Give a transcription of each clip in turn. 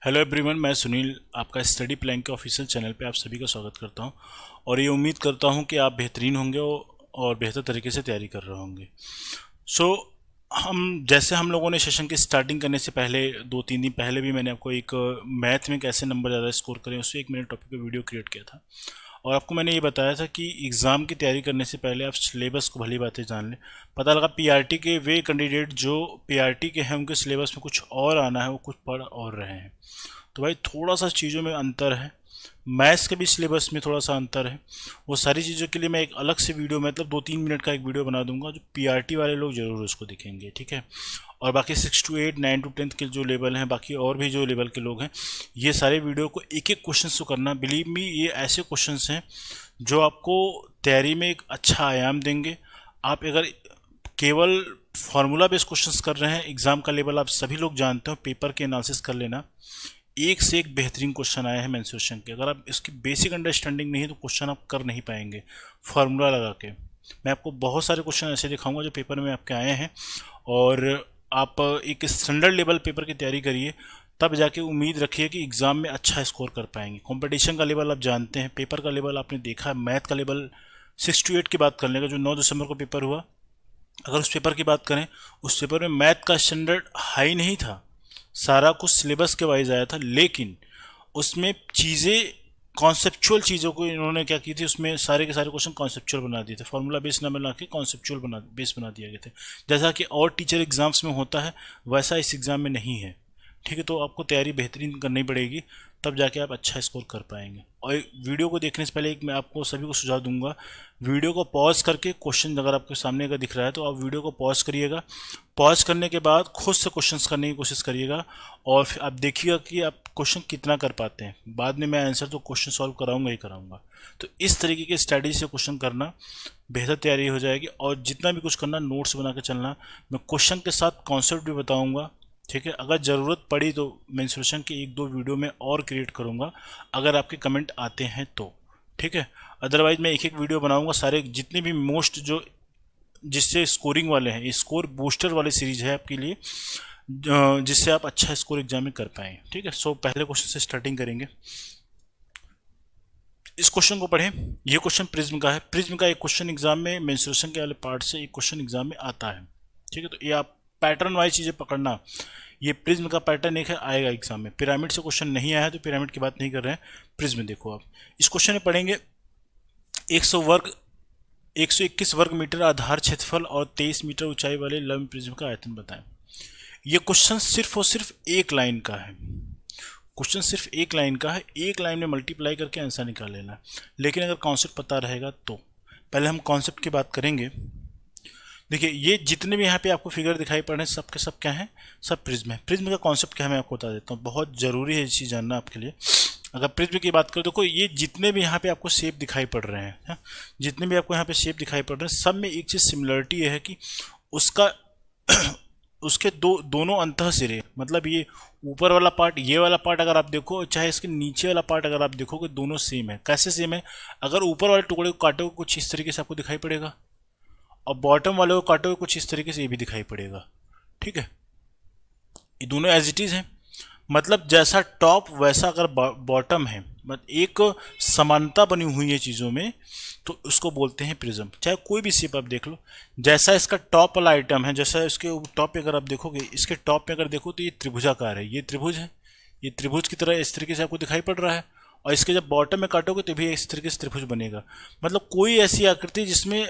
Hello everyone, मैं सुनील आपका study plan के ऑफिशियल चैनल पे आप सभी का स्वागत करता हूं और ये उम्मीद करता हूं कि आप बेहतरीन होंगे और बेहतर तरीके से तैयारी कर रहे होंगे। सो हम लोगों ने सेशन की स्टार्टिंग करने से पहले 2-3 दिन पहले भी मैंने आपको एक मैथ में कैसे नंबर ज़्यादा स्कोर करें उससे एक मैंने टॉपिक पे वीडियो क्रिएट किया था और आपको मैंने ये बताया था कि एग्ज़ाम की तैयारी करने से पहले आप सिलेबस को भली बातें जान लें। पता लगा पीआरटी के वे कैंडिडेट जो पीआरटी के हैं उनके सिलेबस में कुछ और आना है, वो कुछ पढ़ और रहे हैं। तो भाई थोड़ा सा चीज़ों में अंतर है, मैथ्स के भी सिलेबस में थोड़ा सा अंतर है। वो सारी चीज़ों के लिए मैं एक अलग से वीडियो, मतलब 2-3 मिनट का एक वीडियो बना दूंगा जो पीआरटी वाले लोग ज़रूर उसको देखेंगे, ठीक है। और बाकी 6 to 8, 9 to 10 के जो लेवल हैं, बाकी और भी जो लेवल के लोग हैं, ये सारे वीडियो को एक एक क्वेश्चन को करना। बिलीव मी, ये ऐसे क्वेश्चन हैं जो आपको तैयारी में एक अच्छा आयाम देंगे। आप अगर केवल फार्मूला बेस्ड क्वेश्चंस कर रहे हैं, एग्जाम का लेवल आप सभी लोग जानते हो, पेपर के एनालिसिस कर लेना, एक से एक बेहतरीन क्वेश्चन आए हैं मेंसुरेशन के। अगर आप इसकी बेसिक अंडरस्टैंडिंग नहीं है तो क्वेश्चन आप कर नहीं पाएंगे फार्मूला लगा के। मैं आपको बहुत सारे क्वेश्चन ऐसे दिखाऊंगा जो पेपर में आपके आए हैं और आप एक स्टैंडर्ड लेवल पेपर की तैयारी करिए, तब जाके उम्मीद रखिए कि एग्ज़ाम में अच्छा स्कोर कर पाएंगे। कंपटीशन का लेवल आप जानते हैं, पेपर का लेवल आपने देखा है, मैथ का लेवल 6 to 8 की बात कर लेगा जो 9 दिसंबर को पेपर हुआ। अगर उस पेपर की बात करें, उस पेपर में मैथ का स्टैंडर्ड हाई नहीं था, सारा कुछ सिलेबस के वाइज आया था, लेकिन उसमें चीज़ें, कॉन्सेप्चुअल चीज़ों को इन्होंने क्या की थी, उसमें सारे के सारे क्वेश्चन कॉन्सेप्चुअल बना दिए थे, फार्मूला बेस ना बना के कॉन्सेप्चुअल बेस बना दिया गए थे। जैसा कि और टीचर एग्जाम्स में होता है वैसा इस एग्ज़ाम में नहीं है, ठीक है। तो आपको तैयारी बेहतरीन करनी पड़ेगी, तब जाके आप अच्छा स्कोर कर पाएंगे। और वीडियो को देखने से पहले एक मैं आपको सभी को सुझाव दूंगा, वीडियो को पॉज करके क्वेश्चन अगर आपके सामने अगर दिख रहा है तो आप वीडियो को पॉज करिएगा। पॉज करने के बाद खुद से क्वेश्चंस करने की कोशिश करिएगा और फिर आप देखिएगा कि आप क्वेश्चन कितना कर पाते हैं। बाद में मैं आंसर तो क्वेश्चन सॉल्व कराऊंगा ही कराऊंगा। तो इस तरीके की स्ट्रैटेजी से क्वेश्चन करना, बेहतर तैयारी हो जाएगी। और जितना भी कुछ करना नोट्स बना के चलना, मैं क्वेश्चन के साथ कॉन्सेप्ट भी बताऊँगा, ठीक है। अगर ज़रूरत पड़ी तो मेंसुरेशन के 1-2 वीडियो में और क्रिएट करूँगा अगर आपके कमेंट आते हैं तो, ठीक है। अदरवाइज मैं एक एक वीडियो बनाऊँगा, सारे जितने भी मोस्ट जो जिससे स्कोरिंग वाले हैं, ये स्कोर बूस्टर वाली सीरीज है आपके लिए, जिससे आप अच्छा स्कोर एग्जाम में कर पाएँ, ठीक है। सो पहले क्वेश्चन से स्टार्टिंग करेंगे। इस क्वेश्चन को पढ़ें। ये क्वेश्चन प्रिज्म का है। प्रिज्म का एक क्वेश्चन एग्जाम में मेंसुरेशन के वाले पार्ट से एक क्वेश्चन एग्जाम में आता है, ठीक है। तो ये आप पैटर्न वाइज चीज़ें पकड़ना। ये प्रिज्म का पैटर्न एक है, आएगा एग्जाम में। पिरामिड से क्वेश्चन नहीं आया है तो पिरामिड की बात नहीं कर रहे हैं, प्रिज्म देखो आप। इस क्वेश्चन में पढ़ेंगे 121 वर्ग मीटर आधार क्षेत्रफल और 23 मीटर ऊंचाई वाले लंब प्रिज्म का आयतन बताएं। ये क्वेश्चन सिर्फ और सिर्फ एक लाइन का है। क्वेश्चन सिर्फ एक लाइन का है, एक लाइन में मल्टीप्लाई करके आंसर निकाल लेना। लेकिन अगर कॉन्सेप्ट पता रहेगा तो, पहले हम कॉन्सेप्ट की बात करेंगे। देखिए, ये जितने भी यहाँ पे आपको फिगर दिखाई पड़ रहे हैं सब के सब क्या हैं, सब प्रिज्म है। प्रिज्म का कॉन्सेप्ट क्या है मैं आपको बता देता हूँ, बहुत ज़रूरी है ये चीज़ जानना आपके लिए। अगर प्रिज्म की बात करें, देखो ये जितने भी यहाँ पे आपको शेप दिखाई पड़ रहे हैं, हाँ, जितने भी आपको यहाँ पे शेप दिखाई पड़ रहे हैं, सब में एक चीज़ सिमिलरिटी है कि उसका उसके दोनों अंतः सिरे, मतलब ये ऊपर वाला पार्ट, ये वाला पार्ट अगर आप देखो, चाहे इसके नीचे वाला पार्ट अगर आप देखोगे, दोनों सेम है। कैसे सेम है? अगर ऊपर वाले टुकड़े को काटोगे कुछ इस तरीके से आपको दिखाई पड़ेगा, और बॉटम वाले को काटोगे कुछ इस तरीके से ये भी दिखाई पड़ेगा, ठीक है। ये दोनों एज इट इज हैं, मतलब जैसा टॉप वैसा अगर बॉटम है, मतलब एक समानता बनी हुई है चीज़ों में, तो उसको बोलते हैं प्रिज्म। चाहे कोई भी शेप आप देख लो, जैसा इसका टॉप वाला आइटम है, जैसा इसके टॉप पे अगर आप देखोगे, इसके टॉप पे अगर देखो तो ये त्रिभुजाकार है, ये त्रिभुज है, ये त्रिभुज की तरह इस तरीके से आपको दिखाई पड़ रहा है। और इसके जब बॉटम में काटोगे तो भी इस तरीके से त्रिभुज बनेगा। मतलब कोई ऐसी आकृति जिसमें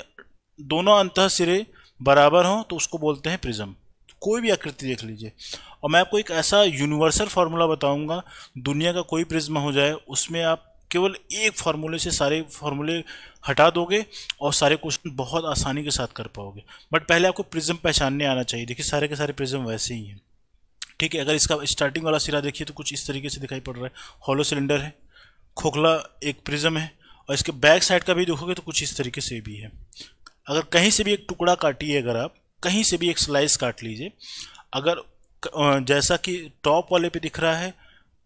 दोनों अंतः सिरे बराबर हों तो उसको बोलते हैं प्रिज्म। कोई भी आकृति देख लीजिए। और मैं आपको एक ऐसा यूनिवर्सल फार्मूला बताऊंगा, दुनिया का कोई प्रिज्म हो जाए उसमें आप केवल एक फार्मूले से सारे फार्मूले हटा दोगे और सारे क्वेश्चन बहुत आसानी के साथ कर पाओगे। बट पहले आपको प्रिज्म पहचानने आना चाहिए। देखिए सारे के सारे प्रिज्म वैसे ही हैं, ठीक है। अगर इसका स्टार्टिंग वाला सिरा देखिए तो कुछ इस तरीके से दिखाई पड़ रहा है, हॉलो सिलेंडर है, खोखला एक प्रिज्म है। और इसके बैक साइड का भी देखोगे तो कुछ इस तरीके से भी है। अगर कहीं से भी एक टुकड़ा काटिए, अगर आप कहीं से भी एक स्लाइस काट लीजिए, अगर जैसा कि टॉप वाले पे दिख रहा है,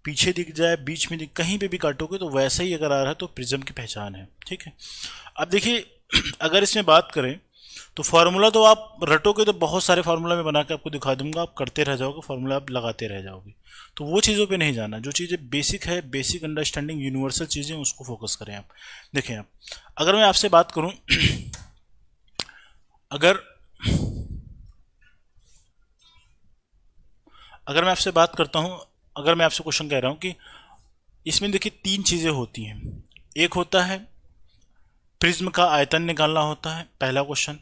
पीछे दिख जाए, बीच में कहीं पे भी काटोगे तो वैसा ही अगर आ रहा है तो प्रिज्म की पहचान है, ठीक है। अब देखिए अगर इसमें बात करें तो फार्मूला तो आप रटोगे तो बहुत सारे फार्मूला में बना के आपको दिखा दूंगा, आप करते रह जाओगे, फार्मूला आप लगाते रह जाओगे। तो वो चीज़ों पे नहीं जाना, जो चीज़ें बेसिक है, बेसिक अंडरस्टैंडिंग यूनिवर्सल चीज़ें, उसको फोकस करें आप। देखें आप, अगर मैं आपसे बात करूं अगर अगर मैं आपसे बात करता हूं, अगर मैं आपसे क्वेश्चन कह रहा हूं कि इसमें देखिए तीन चीज़ें होती हैं। एक होता है प्रिज्म का आयतन निकालना होता है, पहला क्वेश्चन।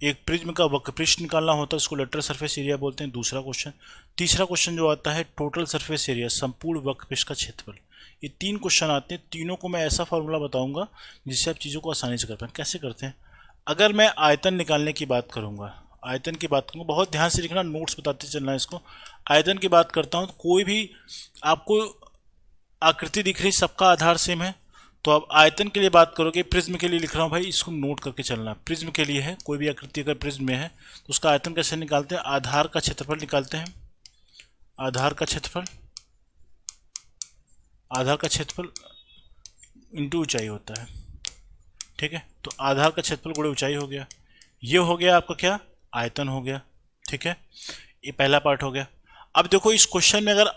एक प्रिज्म का वक्रपृष्ठ निकालना होता है, उसको लेटरल सरफेस एरिया बोलते हैं, दूसरा क्वेश्चन। तीसरा क्वेश्चन जो आता है टोटल सरफेस एरिया, संपूर्ण वक्रपृष्ठ का क्षेत्रफल। ये तीन क्वेश्चन आते हैं, तीनों को मैं ऐसा फॉर्मूला बताऊंगा जिससे आप चीज़ों को आसानी से कर पाएं। कैसे करते हैं? अगर मैं आयतन निकालने की बात करूंगा, आयतन की बात करूंगा, बहुत ध्यान से लिखना, नोट्स बताते चलना इसको। आयतन की बात करता हूं तो कोई भी आपको आकृति दिख रही, सबका आधार सेम है, तो अब आयतन के लिए बात करोगे, प्रिज्म के लिए लिख रहा हूँ भाई, इसको नोट करके चलना। प्रिज्म के लिए है, कोई भी आकृति अगर प्रिज्म में है तो उसका आयतन कैसे निकालते हैं? आधार का क्षेत्रफल निकालते हैं। आधार का क्षेत्रफल, आधार का क्षेत्रफल इंटू ऊंचाई होता है, ठीक है। तो आधार का क्षेत्रफल गुणे ऊंचाई हो गया, ये हो गया आपका क्या? आयतन हो गया, ठीक है। ये पहला पार्ट हो गया। अब देखो इस क्वेश्चन में अगर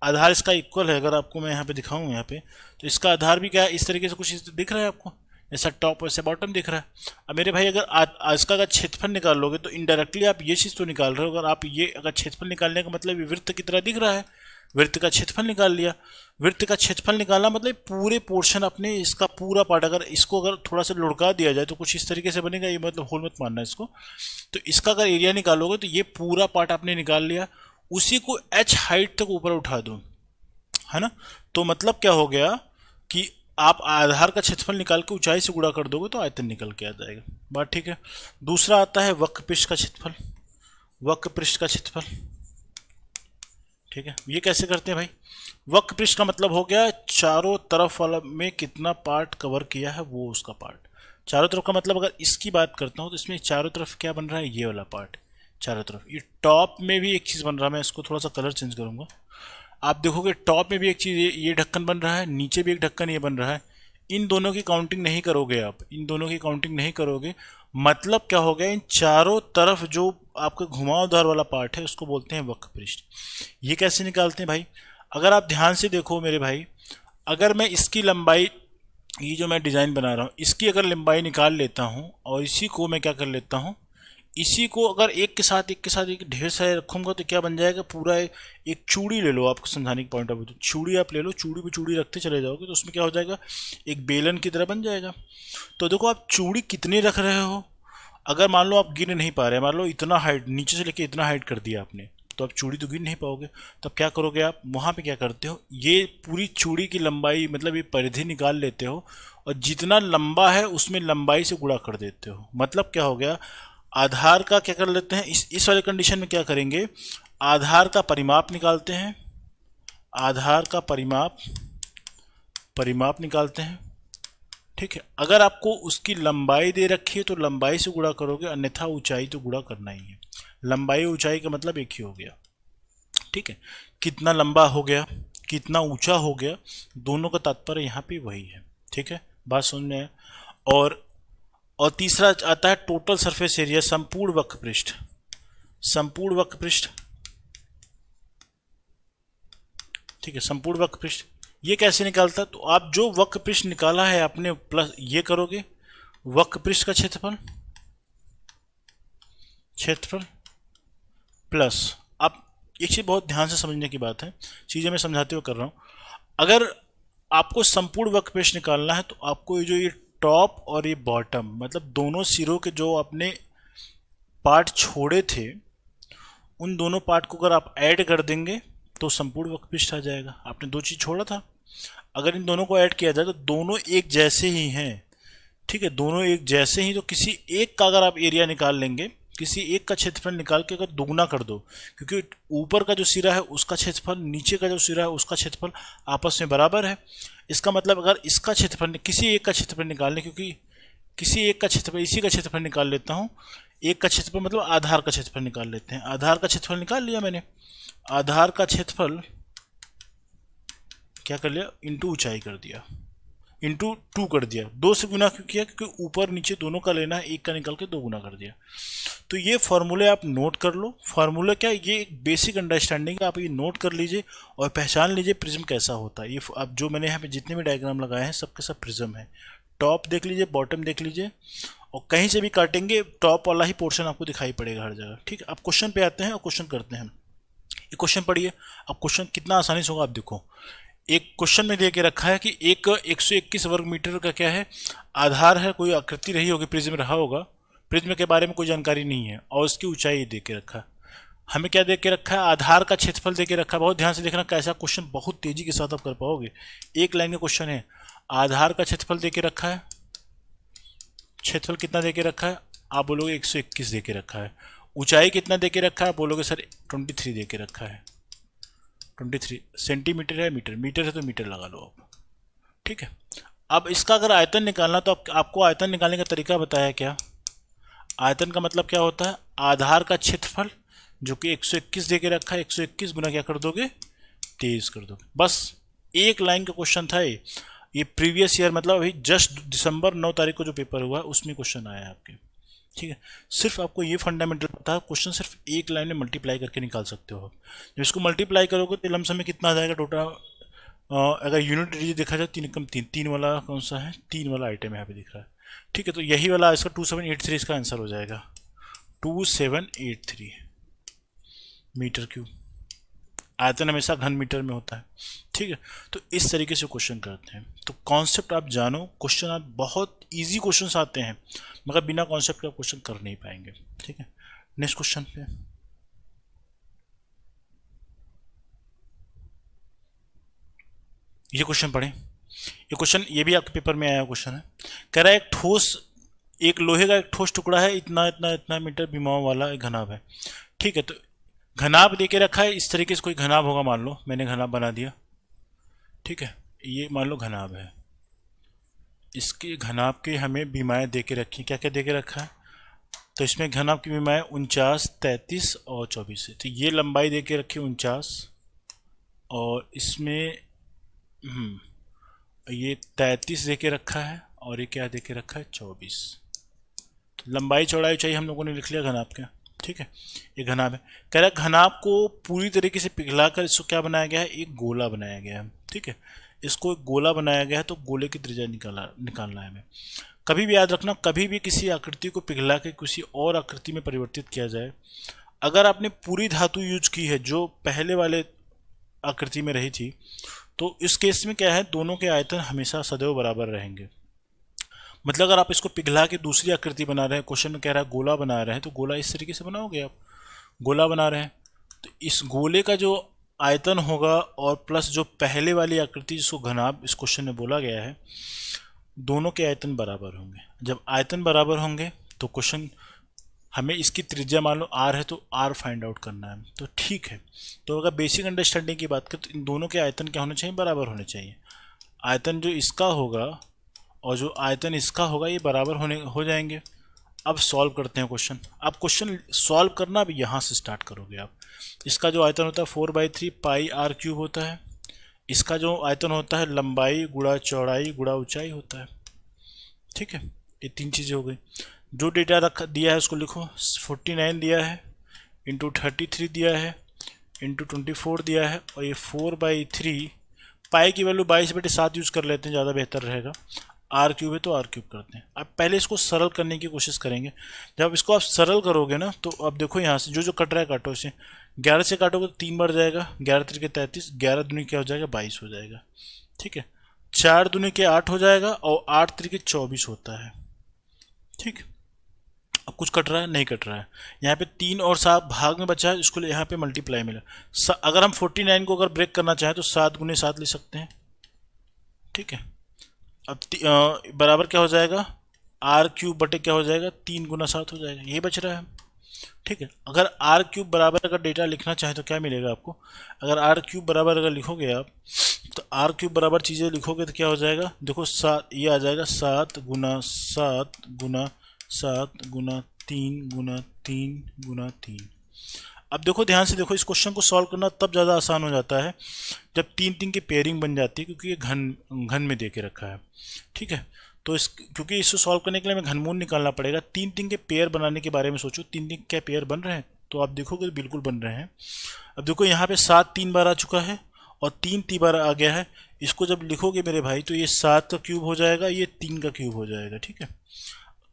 आधार इसका इक्वल है, अगर आपको मैं यहाँ पे दिखाऊं यहाँ पे, तो इसका आधार भी क्या है? इस तरीके से कुछ दिख रहा है आपको, जैसा टॉप वैसे बॉटम दिख रहा है। अब मेरे भाई अगर इसका अगर क्षेत्रफल निकाल लोगे तो इनडायरेक्टली आप ये चीज़ तो निकाल रहे हो। अगर आप ये अगर क्षेत्रफल निकालने का मतलब ये वृत्त की तरह दिख रहा है, वृत्त का क्षेत्रफल निकाल लिया। वृत्त का क्षेत्रफल निकालना मतलब पूरे पोर्शन अपने, इसका पूरा पार्ट, अगर इसको अगर थोड़ा सा लुढ़का दिया जाए तो कुछ इस तरीके से बनेगा, ये मतलब होल मत मानना इसको। तो इसका अगर एरिया निकालोगे तो ये पूरा पार्ट आपने निकाल लिया, उसी को h हाइट तक ऊपर उठा दो, है ना। तो मतलब क्या हो गया कि आप आधार का क्षेत्रफल निकाल के ऊंचाई से गुणा कर दोगे तो आयतन निकल के आ जाएगा। बात ठीक है। दूसरा आता है वक्रपृष्ठ का क्षेत्रफल, वक्रपृष्ठ का क्षेत्रफल, ठीक है। ये कैसे करते हैं भाई? वक्रपृष्ठ का मतलब हो गया चारों तरफ वाला में कितना पार्ट कवर किया है, वो उसका पार्ट। चारों तरफ का मतलब अगर इसकी बात करता हूँ तो इसमें चारों तरफ क्या बन रहा है? ये वाला पार्ट चारों तरफ। ये टॉप में भी एक चीज़ बन रहा है, मैं इसको थोड़ा सा कलर चेंज करूंगा। आप देखोगे टॉप में भी एक चीज़, ये ढक्कन बन रहा है, नीचे भी एक ढक्कन ये बन रहा है। इन दोनों की काउंटिंग नहीं करोगे आप, इन दोनों की काउंटिंग नहीं करोगे, मतलब क्या हो गया? इन चारों तरफ जो आपका घुमावदार वाला पार्ट है उसको बोलते हैं वक्रपृष्ठ। ये कैसे निकालते हैं भाई? अगर आप ध्यान से देखो मेरे भाई, अगर मैं इसकी लंबाई, ये जो मैं डिज़ाइन बना रहा हूँ, इसकी अगर लंबाई निकाल लेता हूँ और इसी को मैं क्या कर लेता हूँ, इसी को अगर एक के साथ एक ढेर सारे रखूंगा तो क्या बन जाएगा? पूरा एक चूड़ी ले लो, आपको समझाने के पॉइंट ऑफ व्यू, चूड़ी आप ले लो, चूड़ी पे चूड़ी रखते चले जाओगे तो उसमें क्या हो जाएगा? एक बेलन की तरह बन जाएगा। तो देखो आप चूड़ी कितने रख रहे हो, अगर मान लो आप गिन नहीं पा रहे, मान लो इतना हाइट नीचे से लेके इतना हाइट कर दिया आपने, तो आप चूड़ी तो गिन नहीं पाओगे। तब क्या करोगे आप? वहाँ पे क्या करते हो, ये पूरी चूड़ी की लंबाई मतलब ये परिधि निकाल लेते हो और जितना लंबा है उसमें लंबाई से गुणा कर देते हो। मतलब क्या हो गया? आधार का क्या कर लेते हैं, इस वाले कंडीशन में क्या करेंगे? आधार का परिमाप निकालते हैं, आधार का परिमाप निकालते हैं, ठीक है। अगर आपको उसकी लंबाई दे रखी है तो लंबाई से गुणा करोगे, अन्यथा ऊंचाई तो गुणा करना ही है। लंबाई ऊंचाई का मतलब एक ही हो गया, ठीक है। कितना लंबा हो गया, कितना ऊंचा हो गया, दोनों का तात्पर्य यहाँ पे वही है, ठीक है। बात समझ में आया? और तीसरा आता है टोटल सरफेस एरिया, संपूर्ण वक्रपृष्ठ, संपूर्ण वक्रपृष्ठ, ठीक है, संपूर्ण वक्रपृष्ठ। ये कैसे निकालता? तो आप जो वक्रपृष्ठ निकाला है आपने प्लस ये करोगे, वक्रपृष्ठ का क्षेत्रफल, क्षेत्रफल प्लस, अब एक चीज बहुत ध्यान से समझने की बात है, चीजें मैं समझाते हुए कर रहा हूं। अगर आपको संपूर्ण वक्रपृष्ठ निकालना है तो आपको ये टॉप और ये बॉटम, मतलब दोनों सिरों के जो आपने पार्ट छोड़े थे, उन दोनों पार्ट को अगर आप ऐड कर देंगे तो संपूर्ण वक्रपृष्ठ आ जाएगा। आपने दो चीज छोड़ा था, अगर इन दोनों को ऐड किया जाए तो दोनों एक जैसे ही हैं, ठीक है, दोनों एक जैसे ही। तो किसी एक का अगर आप एरिया निकाल लेंगे, किसी एक का क्षेत्रफल निकाल के अगर दोगुना कर दो, क्योंकि ऊपर का जो सिरा है उसका क्षेत्रफल, नीचे का जो सिरा है उसका क्षेत्रफल आपस में बराबर है। इसका मतलब अगर इसका क्षेत्रफल, किसी एक का क्षेत्रफल निकालने, क्योंकि किसी एक का क्षेत्रफल, इसी का क्षेत्रफल निकाल लेता हूँ, एक का क्षेत्रफल मतलब आधार का क्षेत्रफल निकाल लेते हैं। आधार का क्षेत्रफल निकाल लिया मैंने, आधार का क्षेत्रफल क्या कर लिया? इंटू ऊंचाई कर दिया, इंटू 2 कर दिया, 2 से गुना क्यों किया, क्योंकि ऊपर नीचे दोनों का लेना है, एक का निकाल के 2 गुना कर दिया। तो ये फार्मूले आप नोट कर लो। फार्मूला क्या है, ये एक बेसिक अंडरस्टैंडिंग है, आप ये नोट कर लीजिए और पहचान लीजिए प्रिज्म कैसा होता है। ये अब जो मैंने यहाँ पे जितने भी डायग्राम लगाए हैं सबके सब प्रिज्म है। टॉप देख लीजिए, बॉटम देख लीजिए, और कहीं से भी काटेंगे टॉप वाला ही पोर्शन आपको दिखाई पड़ेगा हर जगह। ठीक है, अब क्वेश्चन पे आते हैं और क्वेश्चन करते हैं। ये क्वेश्चन पढ़िए। अब क्वेश्चन कितना आसानी से होगा आप देखो। एक क्वेश्चन में दे के रखा है कि एक 121 वर्ग मीटर का क्या है, आधार है, कोई आकृति रही होगी, प्रिज्म रहा होगा, प्रिज्म के बारे में कोई जानकारी नहीं है, और उसकी ऊंचाई दे के रखा है। हमें क्या दे के रखा है, आधार का क्षेत्रफल दे के रखा है। बहुत ध्यान से देखना, कैसा क्वेश्चन बहुत तेजी के साथ आप कर पाओगे। एक लाइन का क्वेश्चन है, आधार का क्षेत्रफल दे के रखा है, क्षेत्रफल कितना दे के रखा है, आप बोलोगे 121 दे के रखा है। ऊंचाई कितना दे के रखा है, आप बोलोगे सर 23 दे के रखा है। 23 सेंटीमीटर है, मीटर है तो मीटर लगा लो आप। ठीक है, अब इसका अगर आयतन निकालना तो आपको आयतन निकालने का तरीका बताया क्या। आयतन का मतलब क्या होता है, आधार का क्षेत्रफल जो कि 121 दे के रखा है, 121 गुना क्या कर दोगे, 23 कर दोगे। बस एक लाइन का क्वेश्चन था ये प्रीवियस ईयर, मतलब अभी जस्ट दिसंबर 9 तारीख को जो पेपर हुआ उसमें क्वेश्चन आया है आपके। ठीक है, सिर्फ आपको ये फंडामेंटल पता है, क्वेश्चन सिर्फ एक लाइन में मल्टीप्लाई करके निकाल सकते हो आप। जब इसको मल्टीप्लाई करोगे तो लमसम में कितना आ जाएगा टोटल, अगर यूनिट डिजिट देखा जाए 3 कम 3, 3 वाला कौन सा है, 3 वाला आइटम यहाँ पे दिख रहा है। ठीक है, तो यही वाला इसका 2783 इसका आंसर हो जाएगा, 2783 मीटर क्यूब। आयतन हमेशा घन मीटर में होता है। ठीक है, तो इस तरीके से क्वेश्चन करते हैं। तो कॉन्सेप्ट आप जानो, क्वेश्चन आप बहुत इजी क्वेश्चन आते हैं, मगर बिना कॉन्सेप्ट का क्वेश्चन कर नहीं पाएंगे। ठीक है, नेक्स्ट क्वेश्चन पे ये क्वेश्चन पढ़ें। ये क्वेश्चन ये भी आपके पेपर में आया क्वेश्चन है। कह रहा है एक ठोस, एक लोहे का एक ठोस टुकड़ा है, इतना इतना इतना मीटर विमाओं वाला एक घनाभ है। ठीक है, तो घनाभ दे के रखा है, इस तरीके से कोई घनाभ होगा, मान लो मैंने घनाभ बना दिया। ठीक है, ये मान लो घनाभ है, इसके घनाभ के हमें बीमाएँ दे के रखी, क्या क्या दे के रखा है, तो इसमें घनाभ की बीमाएँ 49, 33 और 24 है। तो ये लंबाई दे के रखी 49, और इसमें ये 33 दे के रखा है, और ये क्या दे के रखा है, 24। तो लंबाई चौड़ाई ऊंचाई हम लोगों ने लिख लिया घनाभ का। ठीक है, ये घनाभ है। कह रहा है घनाभ को पूरी तरीके से पिघलाकर इसको क्या बनाया गया है, एक गोला बनाया गया है। ठीक है, इसको एक गोला बनाया गया है, तो गोले की त्रिज्या निकालना है हमें। कभी भी याद रखना, कभी भी किसी आकृति को पिघला के किसी और आकृति में परिवर्तित किया जाए, अगर आपने पूरी धातु यूज की है जो पहले वाले आकृति में रही थी, तो इस केस में क्या है, दोनों के आयतन हमेशा सदैव बराबर रहेंगे। मतलब अगर आप इसको पिघला के दूसरी आकृति बना रहे हैं, क्वेश्चन में कह रहा है गोला बना रहे हैं, तो गोला इस तरीके से बनाओगे आप, गोला बना रहे हैं, तो इस गोले का जो आयतन होगा और प्लस जो पहले वाली आकृति जिसको घनाभ इस क्वेश्चन में बोला गया है, दोनों के आयतन बराबर होंगे। जब आयतन बराबर होंगे तो क्वेश्चन हमें इसकी त्रिज्या मान लो r है, तो r फाइंड आउट करना है। तो ठीक है, तो अगर बेसिक अंडरस्टैंडिंग की बात करें तो इन दोनों के आयतन क्या होने चाहिए, बराबर होने चाहिए। आयतन जो इसका होगा और जो आयतन इसका होगा ये बराबर हो जाएंगे। अब सॉल्व करते हैं क्वेश्चन। अब क्वेश्चन सॉल्व करना अब यहाँ से स्टार्ट करोगे आप। इसका जो आयतन होता है 4/3 पाई r क्यूब होता है। इसका जो आयतन होता है लंबाई गुणा चौड़ाई गुणा ऊंचाई होता है। ठीक है, ये 3 चीज़ें हो गई। जो डेटा रखा दिया है उसको लिखो, 49 दिया है, इंटू 33 दिया है, इंटू 24 दिया है, और ये 4/3 पाई की वैल्यू 22/7 यूज़ कर लेते हैं, ज़्यादा बेहतर रहेगा। r क्यूब है तो r क्यूब करते हैं। अब पहले इसको सरल करने की कोशिश करेंगे। जब इसको आप सरल करोगे ना, तो अब देखो यहाँ से जो जो कट रहा है काटो इसे। 11 से काटोगे तो 3 बार जाएगा, 11 3 33, 11 दूनी क्या हो जाएगा, 22 हो जाएगा। ठीक है, 4 दूनी के 8 हो जाएगा, और 8 3 24 होता है। ठीक, अब कुछ कट रहा है, नहीं कट रहा है। यहाँ पे 3 और 7 भाग में बचा है, इसको यहाँ पे मल्टीप्लाई मिला। अगर हम 49 को अगर ब्रेक करना चाहें तो 7 गुने 7 ले सकते हैं। ठीक है, अब बराबर क्या हो जाएगा, r क्यूब बटे क्या हो जाएगा, 3 गुना 7 हो जाएगा, यही बच रहा है। ठीक है, अगर r क्यूब बराबर अगर डेटा लिखना चाहें तो क्या मिलेगा आपको, अगर r क्यूब बराबर अगर लिखोगे आप, तो r क्यूब बराबर चीज़ें लिखोगे तो क्या हो जाएगा, देखो 7 ये आ जाएगा, 7 गुना 7 गुना 7 गुना 3 गुना 3 गुना 3। अब देखो ध्यान से देखो, इस क्वेश्चन को सॉल्व करना तब ज़्यादा आसान हो जाता है जब तीन तीन की पेयरिंग बन जाती है, क्योंकि ये घन घन में दे के रखा है। ठीक है, तो इस क्योंकि इसको सॉल्व करने के लिए हमें घनमूल निकालना पड़ेगा। तीन तीन के पेयर बनाने के बारे में सोचो, तीन तीन क्या पेयर बन रहे हैं? तो आप देखोगे बिल्कुल बन रहे हैं। अब देखो यहाँ पे 7 3 बार आ चुका है और 3 3 बार आ गया है। इसको जब लिखोगे मेरे भाई तो ये 7 का क्यूब हो जाएगा, ये 3 का क्यूब हो जाएगा। ठीक है,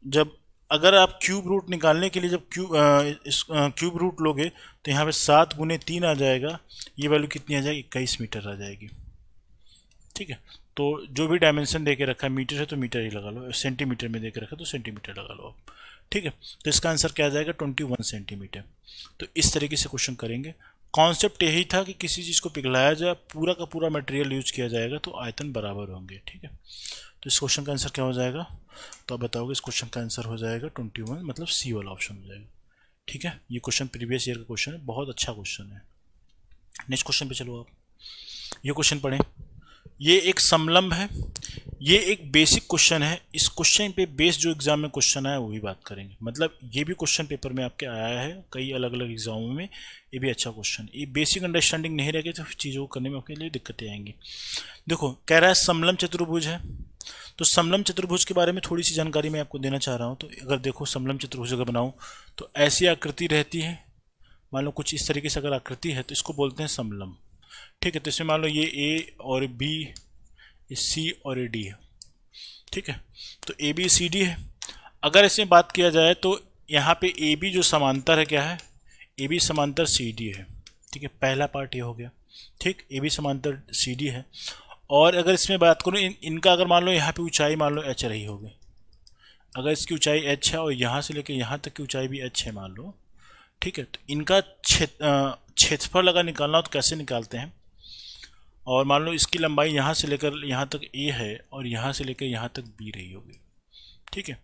जब अगर आप क्यूब रूट निकालने के लिए जब क्यूब रूट लोगे तो यहाँ पे 7 गुने 3 आ जाएगा, ये वैल्यू कितनी आ जाएगी? 21 मीटर आ जाएगी। ठीक है, तो जो भी डायमेंशन दे के रखा है, मीटर है तो मीटर ही लगा लो, सेंटीमीटर में दे के रखा है तो सेंटीमीटर लगा लो आप। ठीक है, तो इसका आंसर क्या आ जाएगा? 21 सेंटीमीटर। तो इस तरीके से क्वेश्चन करेंगे। कॉन्सेप्ट यही था कि किसी चीज़ को पिघलाया जाए, पूरा का पूरा मटेरियल यूज किया जाएगा तो आयतन बराबर होंगे। ठीक है, तो इस क्वेश्चन का आंसर क्या हो जाएगा? तो आप बताओगे इस क्वेश्चन का आंसर हो जाएगा 21, मतलब सी वाला ऑप्शन हो जाएगा। ठीक है, ये क्वेश्चन प्रीवियस ईयर का क्वेश्चन है, बहुत अच्छा क्वेश्चन है। नेक्स्ट क्वेश्चन पे चलो आप। ये क्वेश्चन पढ़ें। ये एक समलंब है, ये एक बेसिक क्वेश्चन है। इस क्वेश्चन पे बेस जो एग्जाम में क्वेश्चन आया वो भी बात करेंगे। मतलब ये भी क्वेश्चन पेपर में आपके आया है कई अलग अलग एग्जामों में, ये भी अच्छा क्वेश्चन। ये बेसिक अंडरस्टैंडिंग नहीं रहेगी तो चीज़ों को करने में आपके लिए दिक्कतें आएंगी। देखो कह रहा है समलंब चतुर्भुज है, तो समलंब चतुर्भुज के बारे में थोड़ी सी जानकारी मैं आपको देना चाह रहा हूँ। तो अगर देखो समलंब चतुर्भुज अगर बनाऊँ तो ऐसी आकृति रहती है, मान लो कुछ इस तरीके से अगर आकृति है तो इसको बोलते हैं समलंब। ठीक है, तो इसमें मान लो ये ए और बी, ये सी और ये डी है। ठीक है, तो ए बी सी डी है। अगर इसमें बात किया जाए तो यहाँ पे ए बी जो समांतर है, क्या है? ए बी समांतर सी डी है। ठीक है, पहला पार्ट ये हो गया। ठीक, ए बी समांतर सी डी है। और अगर इसमें बात करूँ इनका अगर मान लो यहाँ पे ऊंचाई मान लो एच रही होगी, अगर इसकी ऊंचाई एच है और यहाँ से लेकर यहाँ तक की ऊंचाई भी एच है मान लो। ठीक है, तो इनका क्षेत्रफल अगर निकालना हो तो कैसे निकालते हैं? और मान लो इसकी लंबाई यहाँ से लेकर यहाँ तक ए है और यहाँ से लेकर यहाँ तक बी रही होगी। ठीक है,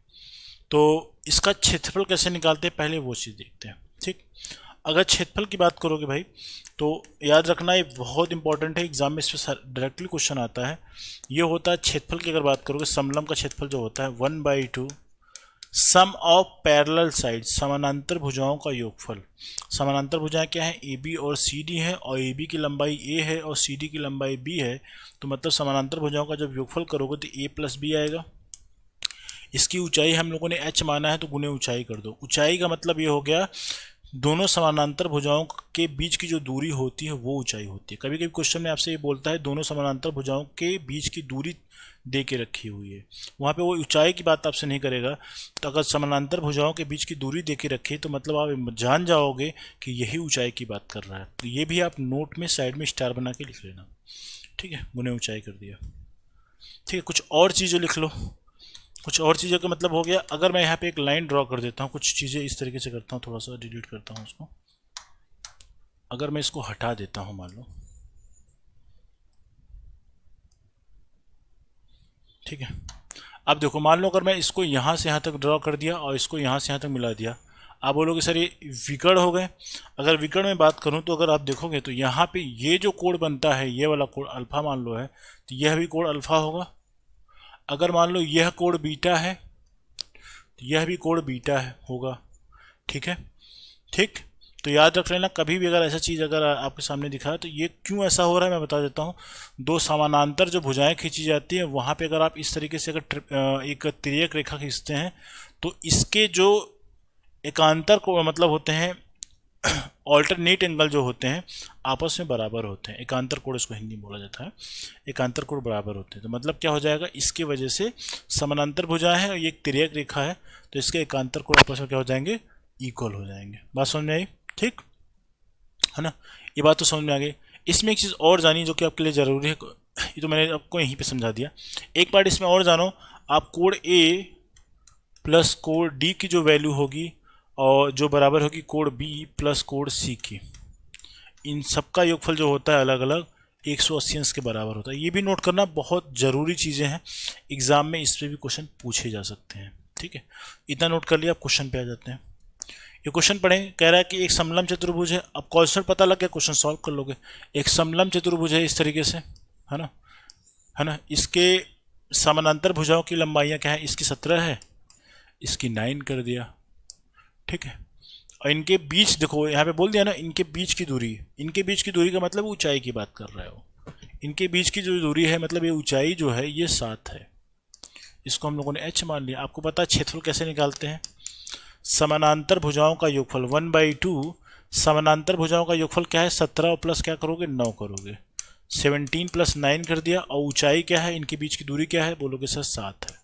तो इसका क्षेत्रफल कैसे निकालते हैं पहले वो चीज़ देखते हैं। ठीक, अगर क्षेत्रफल की बात करोगे भाई तो याद रखना ये बहुत इंपॉर्टेंट है, एग्जाम में इस पर डायरेक्टली क्वेश्चन आता है। ये होता है क्षेत्रफल की अगर बात करोगे, समलंब का क्षेत्रफल जो होता है 1/2 सम ऑफ पैरेलल साइड, समानांतर भुजाओं का योगफल। समानांतर भुजाएं क्या है? ए बी और सी डी है, और ए बी की लंबाई ए है और सी डी की लंबाई बी है। तो मतलब समानांतर भुजाओं का जब योगफल करोगे तो ए प्लस बी आएगा। इसकी ऊंचाई हम लोगों ने एच माना है तो गुने ऊंचाई कर दो। ऊंचाई का मतलब ये हो गया दोनों समानांतर भुजाओं के बीच की जो दूरी होती है वो ऊंचाई होती है। कभी कभी क्वेश्चन में आपसे ये बोलता है दोनों समानांतर भुजाओं के बीच की दूरी दे के रखी हुई है, वहाँ पे वो ऊंचाई की बात आपसे नहीं करेगा। तो अगर समानांतर भुजाओं के बीच की दूरी दे के रखी तो मतलब आप जान जाओगे कि यही ऊंचाई की बात कर रहा है। तो ये भी आप नोट में साइड में स्टार बना के लिख लेना। ठीक है, गुने ऊंचाई कर दिया। ठीक है, कुछ और चीज़ें लिख लो। कुछ और चीज़ों का मतलब हो गया, अगर मैं यहाँ पे एक लाइन ड्रॉ कर देता हूँ, कुछ चीज़ें इस तरीके से करता हूँ, थोड़ा सा डिलीट करता हूँ उसको। अगर मैं इसको हटा देता हूँ मान लो, ठीक है, अब देखो मान लो अगर मैं इसको यहाँ से यहाँ तक ड्रॉ कर दिया और इसको यहाँ से यहाँ तक मिला दिया, आप बोलोगे सर ये विकर्ण हो गए। अगर विकर्ण में बात करूँ तो अगर आप देखोगे तो यहाँ पे ये जो कोण बनता है, ये वाला कोण अल्फा मान लो है, तो यह भी कोण अल्फा होगा। अगर मान लो यह कोण बीटा है तो यह भी कोण बीटा है होगा। ठीक है, ठीक, तो याद रख लेना कभी भी अगर ऐसा चीज़ अगर आपके सामने दिखा तो ये क्यों ऐसा हो रहा है मैं बता देता हूँ। दो समानांतर जो भुजाएं खींची जाती है वहाँ पे अगर आप इस तरीके से अगर एक तिर्यक रेखा खींचते हैं तो इसके जो एकांतर को मतलब होते हैं ऑल्टरनेट एंगल जो होते हैं आपस में बराबर होते हैं। एकांतर कोण इसको हिंदी में बोला जाता है, एकांतर कोण बराबर होते हैं। तो मतलब क्या हो जाएगा, इसके वजह से समानांतर भुजाएं हैं और ये एक तिर्यक रेखा है तो इसके एकांतर कोण आपस में क्या हो जाएंगे? इक्वल हो जाएंगे। बात समझ में आई? ठीक है ना, ये बात तो समझ में आ गई। इसमें एक चीज़ और जानी जो कि आपके लिए ज़रूरी है, ये तो मैंने आपको यहीं पे समझा दिया। एक पार्ट इसमें और जानो, आप कोण ए प्लस कोण डी की जो वैल्यू होगी और जो बराबर होगी कोण बी प्लस कोण सी की, इन सबका योगफल जो होता है अलग अलग 180 अंश के बराबर होता है। ये भी नोट करना, बहुत ज़रूरी चीज़ें हैं, एग्जाम में इस पर भी क्वेश्चन पूछे जा सकते हैं। ठीक है, इतना नोट कर लिया, आप क्वेश्चन पे आ जाते हैं। ये क्वेश्चन पढ़ें, कह रहा है कि एक समलंब चतुर्भुज है। अब कॉन्सेप्ट पता लग गया, क्वेश्चन सॉल्व कर लोगे। एक समलंब चतुर्भुज है इस तरीके से, है ना, है ना। इसके समानांतर भुजाओं की लंबाइयाँ क्या है? इसकी 17 है, इसकी 9 कर दिया। ठीक है, और इनके बीच देखो यहाँ पे बोल दिया ना, इनके बीच की दूरी, इनके बीच की दूरी का मतलब ऊंचाई की बात कर रहा है वो। इनके बीच की जो दूरी है मतलब ये ऊंचाई जो है ये 7 है, इसको हम लोगों ने h मान लिया। आपको पता है क्षेत्रफल कैसे निकालते हैं, समानांतर भुजाओं का योगफल 1/2। समानांतर भुजाओं का योगफल क्या है, 17 प्लस क्या करोगे 9 करोगे, 17 प्लस 9 कर दिया। और ऊंचाई क्या है, इनके बीच की दूरी क्या है, बोलोगे सर 7 है।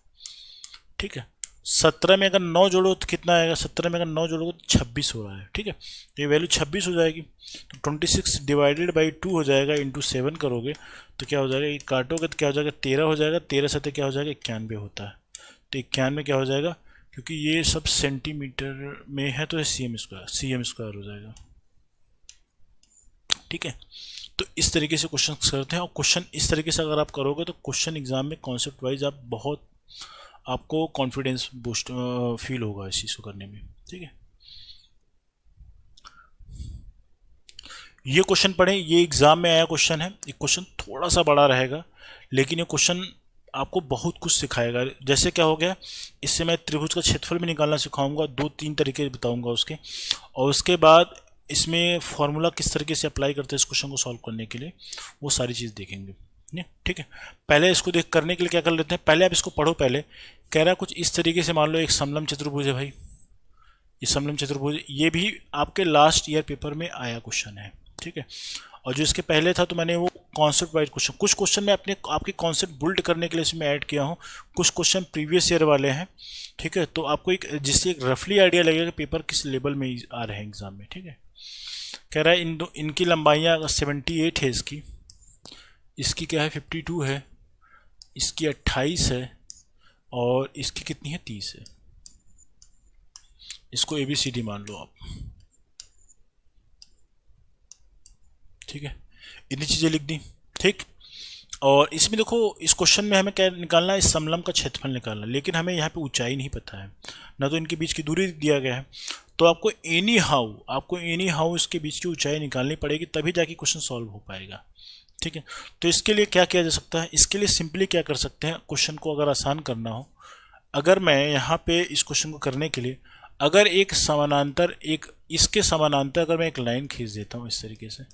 ठीक है, 17 में अगर 9 जोड़ो तो कितना आएगा, 17 में अगर 9 जोड़ोगे तो 26 हो रहा है। ठीक है, तो ये वैल्यू 26 हो जाएगी। तो 26 डिवाइडेड बाई 2 हो जाएगा, इंटू 7 करोगे तो क्या हो जाएगा, ये काटोगे तो क्या हो जाएगा 13 हो जाएगा। 13 से क्या हो जाएगा 91 होता है। तो 91 क्या हो जाएगा, क्योंकि ये सब सेंटीमीटर में है तो सी एम स्क्वायर हो जाएगा। ठीक है, तो इस तरीके से क्वेश्चन करते हैं। और क्वेश्चन इस तरीके से अगर आप करोगे तो क्वेश्चन एग्जाम में कॉन्सेप्ट वाइज आप बहुत, आपको कॉन्फिडेंस बूस्ट फील होगा इस चीज़ को करने में। ठीक है, ये क्वेश्चन पढ़ें, ये एग्जाम में आया क्वेश्चन है। ये क्वेश्चन थोड़ा सा बड़ा रहेगा लेकिन ये क्वेश्चन आपको बहुत कुछ सिखाएगा। जैसे क्या हो गया, इससे मैं त्रिभुज का क्षेत्रफल भी निकालना सिखाऊंगा, 2-3 तरीके बताऊंगा उसके। और उसके बाद इसमें फॉर्मूला किस तरीके से अप्लाई करते हैं इस क्वेश्चन को सॉल्व करने के लिए, वो सारी चीज़ देखेंगे। ठीक है, पहले इसको देख करने के लिए क्या कर लेते हैं, पहले आप इसको पढ़ो। पहले कह रहा है कुछ इस तरीके से, मान लो एक समलम चतुर्भुज है भाई, ये समलम चतुर्भुज, ये भी आपके लास्ट ईयर पेपर में आया क्वेश्चन है। ठीक है, और जो इसके पहले था तो मैंने वो कॉन्सेप्ट वाइज क्वेश्चन, कुछ क्वेश्चन मैं अपने आपके कॉन्सेप्ट बिल्ड करने के लिए इसमें ऐड किया हूँ, कुछ क्वेश्चन प्रीवियस ईयर वाले हैं। ठीक है, तो आपको एक जिससे एक रफली आइडिया लगेगा कि पेपर किस लेवल में आ रहे हैं एग्जाम में। ठीक है, कह रहा है इनकी लंबाइयाँ 78 है, इसकी क्या है 52 है, इसकी 28 है और इसकी कितनी है 30 है। इसको ABCD मान लो आप। ठीक है, इतनी चीज़ें लिख दी। ठीक, और इसमें देखो इस क्वेश्चन में हमें क्या निकालना है, इस समलम का क्षेत्रफल निकालना है, लेकिन हमें यहाँ पे ऊंचाई नहीं पता है, ना तो इनके बीच की दूरी दिया गया है। तो आपको एनी हाउ इसके बीच की ऊंचाई निकालनी पड़ेगी, तभी जाके क्वेश्चन सॉल्व हो पाएगा। ठीक है, तो इसके लिए क्या किया जा सकता है, इसके लिए सिंपली क्या कर सकते हैं, क्वेश्चन को अगर आसान करना हो, अगर मैं यहाँ पे इस क्वेश्चन को करने के लिए अगर एक समानांतर, एक इसके समानांतर अगर मैं एक लाइन खींच देता हूँ इस तरीके से,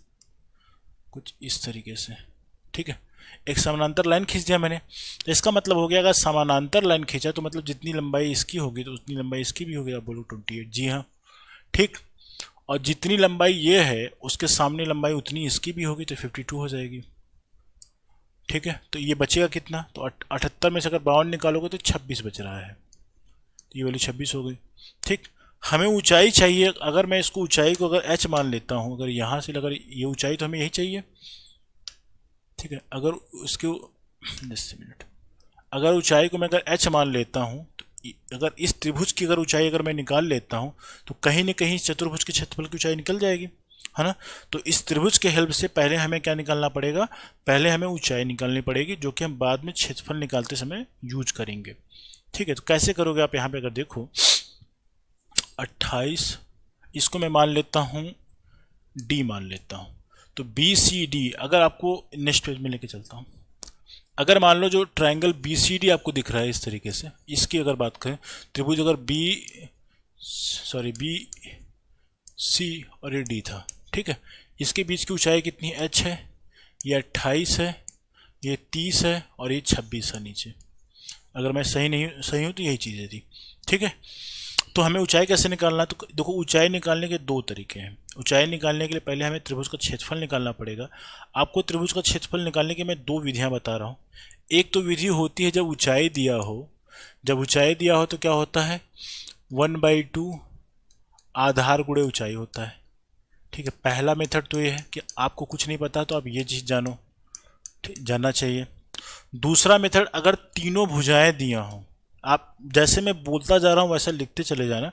कुछ इस तरीके से। ठीक है, एक समानांतर लाइन खींच दिया मैंने, तो इसका मतलब हो गया अगर समानांतर लाइन खींचा तो मतलब जितनी लंबाई इसकी होगी तो उतनी लंबाई इसकी भी होगी। आप बोलो 28, जी हाँ। ठीक, और जितनी लंबाई ये है उसके सामने लंबाई उतनी इसकी भी होगी तो 52 हो जाएगी। ठीक है, तो ये बचेगा कितना, तो 78 में से अगर 52 निकालोगे तो 26 बच रहा है, तो ये वाली 26 हो गई। ठीक, हमें ऊंचाई चाहिए, अगर मैं इसको ऊंचाई को अगर h मान लेता हूँ, अगर यहाँ से अगर ये ऊंचाई तो हमें यही चाहिए। ठीक है, अगर उसके जस्ट मिनट, अगर ऊंचाई को मैं अगर h मान लेता हूँ तो अगर इस त्रिभुज की अगर ऊंचाई अगर मैं निकाल लेता हूँ तो कहीं न कहीं चतुर्भुज के क्षेत्रफल की ऊंचाई निकल जाएगी, है ना। तो इस त्रिभुज के हेल्प से पहले हमें क्या निकालना पड़ेगा, पहले हमें ऊंचाई निकालनी पड़ेगी, जो कि हम बाद में क्षेत्रफल निकालते समय यूज करेंगे। ठीक है, तो कैसे करोगे आप, यहाँ पे अगर देखो 28, इसको मैं मान लेता हूँ D मान लेता हूँ, तो BCD अगर आपको नेक्स्ट पेज में लेके चलता हूँ, अगर मान लो जो ट्रायंगल BCD आपको दिख रहा है इस तरीके से, इसकी अगर बात करें, त्रिभुज अगर BC और ये D था। ठीक है, इसके बीच की ऊंचाई कितनी h है, ये 28 है, ये 30 है और ये 26 है नीचे। अगर मैं सही हूँ तो यही चीज़ें थी। ठीक है, तो हमें ऊंचाई कैसे निकालना है, तो देखो ऊंचाई निकालने के 2 तरीके हैं। ऊंचाई निकालने के लिए पहले हमें त्रिभुज का क्षेत्रफल निकालना पड़ेगा। आपको त्रिभुज का क्षेत्रफल निकालने की मैं 2 विधियां बता रहा हूँ। एक तो विधि होती है जब ऊंचाई दिया हो, जब ऊंचाई दिया हो तो क्या होता है 1/2 आधार गुणे ऊंचाई होता है। ठीक है, पहला मेथड तो ये है कि आपको कुछ नहीं पता तो आप ये चीज़ जानो, जानना चाहिए। दूसरा मेथड, अगर तीनों भुजाएं दिया हों, आप जैसे मैं बोलता जा रहा हूँ वैसा लिखते चले जाना।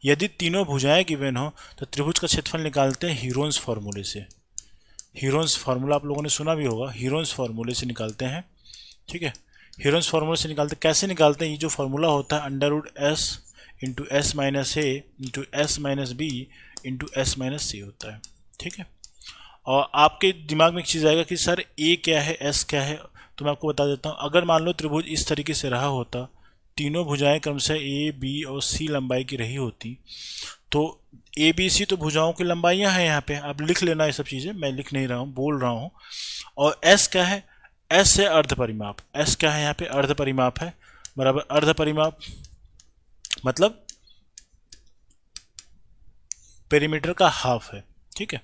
यदि तीनों भुजाएं गिवन हो तो त्रिभुज का क्षेत्रफल निकालते हैं हीरोन्स फार्मूले से। हीरोन्स फार्मूला आप लोगों ने सुना भी होगा, हीरोन्स फार्मूले से निकालते हैं। ठीक है, हीरोन्स फार्मूले से निकालते कैसे निकालते हैं, ये जो फार्मूला होता है √s into s minus a into s minus b into s minus c होता है। ठीक है, और आपके दिमाग में एक चीज़ आएगा कि सर a क्या है s क्या है, तो मैं आपको बता देता हूँ। अगर मान लो त्रिभुज इस तरीके से रहा होता, तीनों भुजाएं क्रमशः ए बी और सी लंबाई की रही होती तो ए बी सी तो भुजाओं की लंबाइयां हैं, यहाँ पे आप लिख लेना ये सब चीज़ें, मैं लिख नहीं रहा हूँ, बोल रहा हूँ। और एस क्या है, एस है अर्ध परिमाप, एस क्या है यहाँ पे अर्ध परिमाप है, बराबर अर्ध परिमाप मतलब पेरीमीटर का हाफ है, ठीक है।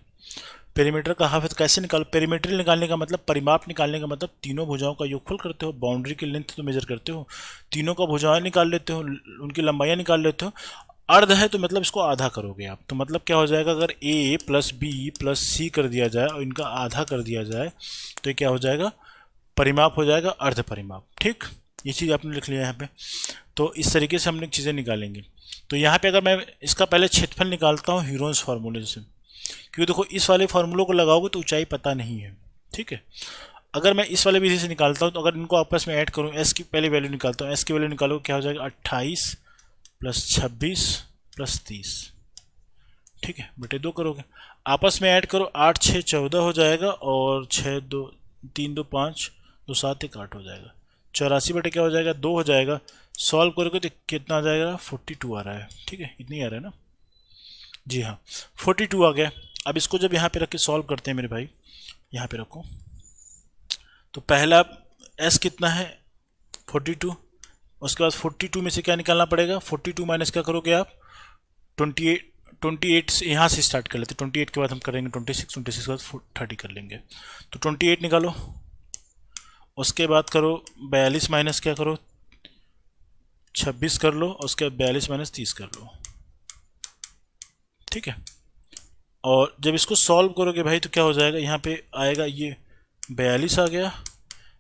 पेरीमीटर का हाफ है तो कैसे निकालो, पेरीमीटर निकालने का मतलब, परिमाप निकालने का मतलब तीनों भुजाओं का योगफल करते हो, बाउंड्री की लेंथ तो मेजर करते हो, तीनों का भुजाएं निकाल लेते हो, उनकी लंबाइयाँ निकाल लेते हो। अर्ध है तो मतलब इसको आधा करोगे आप, तो मतलब क्या हो जाएगा, अगर ए प्लस बी प्लस सी कर दिया जाए और इनका आधा कर दिया जाए तो ये क्या हो जाएगा, परिमाप हो जाएगा अर्ध परिमाप, ठीक। ये चीज़ आपने लिख लिया यहाँ पे। तो इस तरीके से हम लोग चीज़ें निकालेंगे। तो यहाँ पे अगर मैं इसका पहले क्षेत्रफल निकालता हूँ हीरोन्स फार्मूले से, क्योंकि देखो इस वाले फार्मूलों को लगाओगे तो ऊंचाई पता नहीं है, ठीक है। अगर मैं इस वाले विधि से निकालता हूँ तो अगर इनको आपस में ऐड करूँ, एस की पहले वैल्यू निकालता हूँ, एस की वैल्यू निकालो क्या हो जाएगा 28 प्लस 26 प्लस 30, ठीक है, बटे 2 करोगे, आपस में ऐड करो 8 6 14 हो जाएगा और 6 2 3 2 5 2 7 1 8 हो जाएगा, 84 बटे क्या हो जाएगा 2 हो जाएगा। सॉल्व करोगे तो कितना आ जाएगा 42 आ रहा है, ठीक है, इतनी आ रहा है ना, जी हाँ 42 आ गया। अब इसको जब यहाँ पे रख के सॉल्व करते हैं मेरे भाई, यहाँ पे रखो, तो पहला एस कितना है 42, उसके बाद 42 में से क्या निकालना पड़ेगा, 42 माइनस क्या करोगे आप 28 से यहाँ से स्टार्ट कर लेते, 28 के बाद हम करेंगे 26, 26 के बाद 30 कर लेंगे, तो 28 निकालो, उसके बाद करो 42 माइनस क्या करो 26 कर लो, उसके बाद 42 माइनस 30 कर लो, ठीक है। और जब इसको सॉल्व करोगे भाई तो क्या हो जाएगा, यहाँ पे आएगा ये 42 आ गया,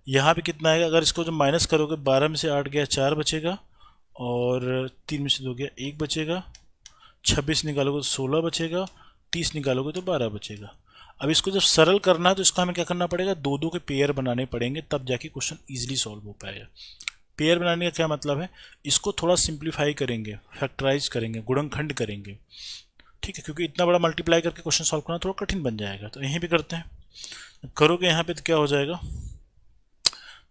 यहाँ पे कितना आएगा, अगर इसको जब माइनस करोगे 12 में से 8 गया 4 बचेगा, और 3 में से 2 गया 1 बचेगा, 26 निकालोगे तो 16 बचेगा, 30 निकालोगे तो 12 बचेगा। अब इसको जब सरल करना है तो इसको हमें क्या करना पड़ेगा, दो दो के पेयर बनाने पड़ेंगे, तब जाके क्वेश्चन ईजिली सॉल्व हो पाएगा। पेयर बनाने का क्या मतलब है, इसको थोड़ा सिंप्लीफाई करेंगे, फैक्टराइज करेंगे, गुणनखंड करेंगे, ठीक है, क्योंकि इतना बड़ा मल्टीप्लाई करके क्वेश्चन सॉल्व करना थोड़ा कठिन बन जाएगा। तो यहीं भी करते हैं, करोगे यहाँ पे तो क्या हो जाएगा,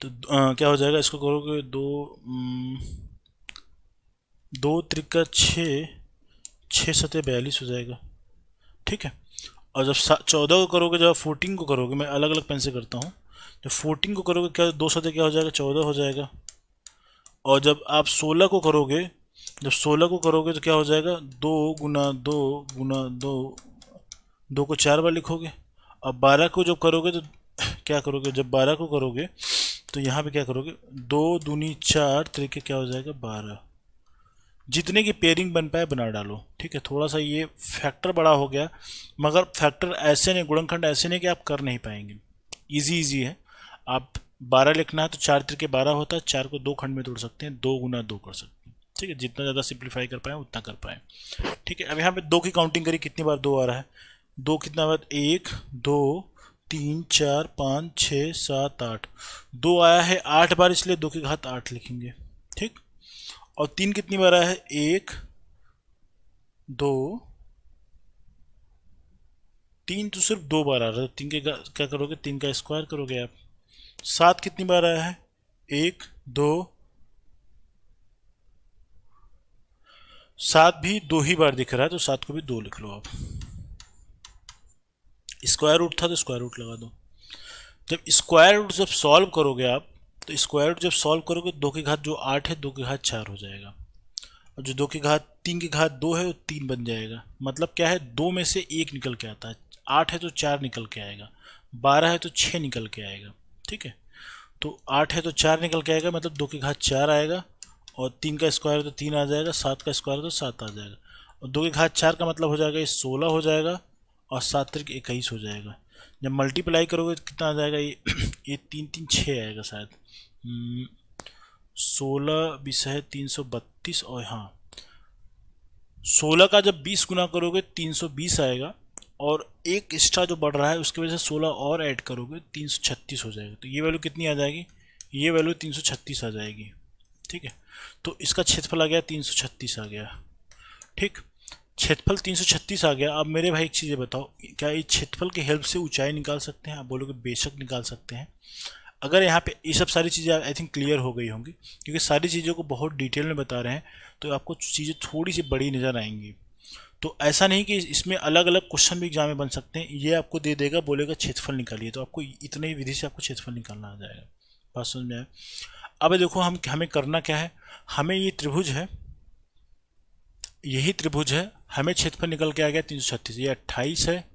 तो क्या हो जाएगा, इसको करोगे दो त्रिका 6, 6 सतह 42 हो जाएगा, ठीक है। और जब 14 को करोगे, जब 14 को करोगे, मैं अलग अलग पेन से करता हूँ, जब 14 को करोगे क्या 2 सतह क्या हो जाएगा 14 हो जाएगा। और जब आप 16 को करोगे, जब 16 को करोगे तो क्या हो जाएगा 2 गुना 2 गुना 2, 2 को 4 बार लिखोगे। अब 12 को जब करोगे तो क्या करोगे, जब 12 को करोगे तो यहाँ पे क्या करोगे 2 दूनी 4 तरीके क्या हो जाएगा 12, जितने की पेयरिंग बन पाए बना डालो, ठीक है। थोड़ा सा ये फैक्टर बड़ा हो गया, मगर फैक्टर ऐसे नहीं, गुणनखंड ऐसे नहीं कि आप कर नहीं पाएंगे, इजी है। आप 12 लिखना है तो 4 त्रिके 12 होता है, 4 को 2 खंड में तोड़ सकते हैं, 2 गुना 2 कर सकते हैं, ठीक है, जितना ज़्यादा सिंप्लीफाई कर पाए उतना कर पाए, ठीक है। अब यहाँ पे 2 की काउंटिंग करी, कितनी बार 2 आ रहा है, 2 कितना बार 1 2 3 4 5 6 7 8, 2 आया है 8 बार, इसलिए 2 की घात 8 लिखेंगे, ठीक। और 3 कितनी बार आया है 1 2 3, तो सिर्फ 2 बार आ रहा है, 3 के क्या करोगे 3 का स्क्वायर करोगे आप। 7 कितनी बार आया है 1 2, 7 भी 2 ही बार दिख रहा है, तो 7 को भी 2 लिख लो आप। स्क्वायर रूट था तो स्क्वायर रूट लगा दो। जब स्क्वायर रूट जब सॉल्व करोगे आप, तो स्क्वायर रूट जब सॉल्व करोगे 2 की घात जो 8 है 2 की घात 4 हो जाएगा, और जो 2 की घात 3 की घात 2 है वो 3 बन जाएगा। मतलब क्या है 2 में से 1 निकल के आता है, 8 है तो 4 निकल के आएगा, 12 है तो 6 निकल के आएगा, ठीक है। तो 8 है तो 4 निकल के आएगा, मतलब 2 की घात 4 आएगा, और 3 का स्क्वायर तो 3 आ जाएगा, 7 का स्क्वायर तो 7 आ जाएगा, और 2 की घात 4 का मतलब हो जाएगा ये 16 हो जाएगा, और 7 त्रिक 21 हो जाएगा। जब मल्टीप्लाई करोगे तो कितना आ जाएगा, ये 3 3 6 आएगा शायद, 16 बीस है 332, और हाँ 16 का जब 20 गुना करोगे 320 आएगा, और एक एक्स्ट्रा जो बढ़ रहा है उसकी वजह से 16 और ऐड करोगे 336 हो जाएगा। तो ये वैल्यू कितनी आ जाएगी, ये वैल्यू 336 आ जाएगी, ठीक है। तो इसका क्षेत्रफल आ गया 336 आ गया, ठीक। क्षेत्रफल 336 आ गया। अब मेरे भाई एक चीज़ बताओ, क्या इस क्षेत्रफल की हेल्प से ऊंचाई निकाल सकते हैं? आप बोलोगे बेशक निकाल सकते हैं। अगर यहाँ पे ये सब सारी चीज़ें आई थिंक क्लियर हो गई होंगी, क्योंकि सारी चीज़ों को बहुत डिटेल में बता रहे हैं, तो आपको चीज़ें थोड़ी सी बड़ी नज़र आएंगी। तो ऐसा नहीं कि इसमें अलग अलग क्वेश्चन भी एग्जाम में बन सकते हैं। ये आपको दे देगा, बोलेगा क्षेत्रफल निकालिए, तो आपको इतने ही विधि से आपको क्षेत्रफल निकालना आ जाएगा। बात समझ में आया? अब देखो हमें करना क्या है। हमें ये त्रिभुज है, यही त्रिभुज है, हमें क्षेत्रफल निकल के आ गया 336। ये 28 है,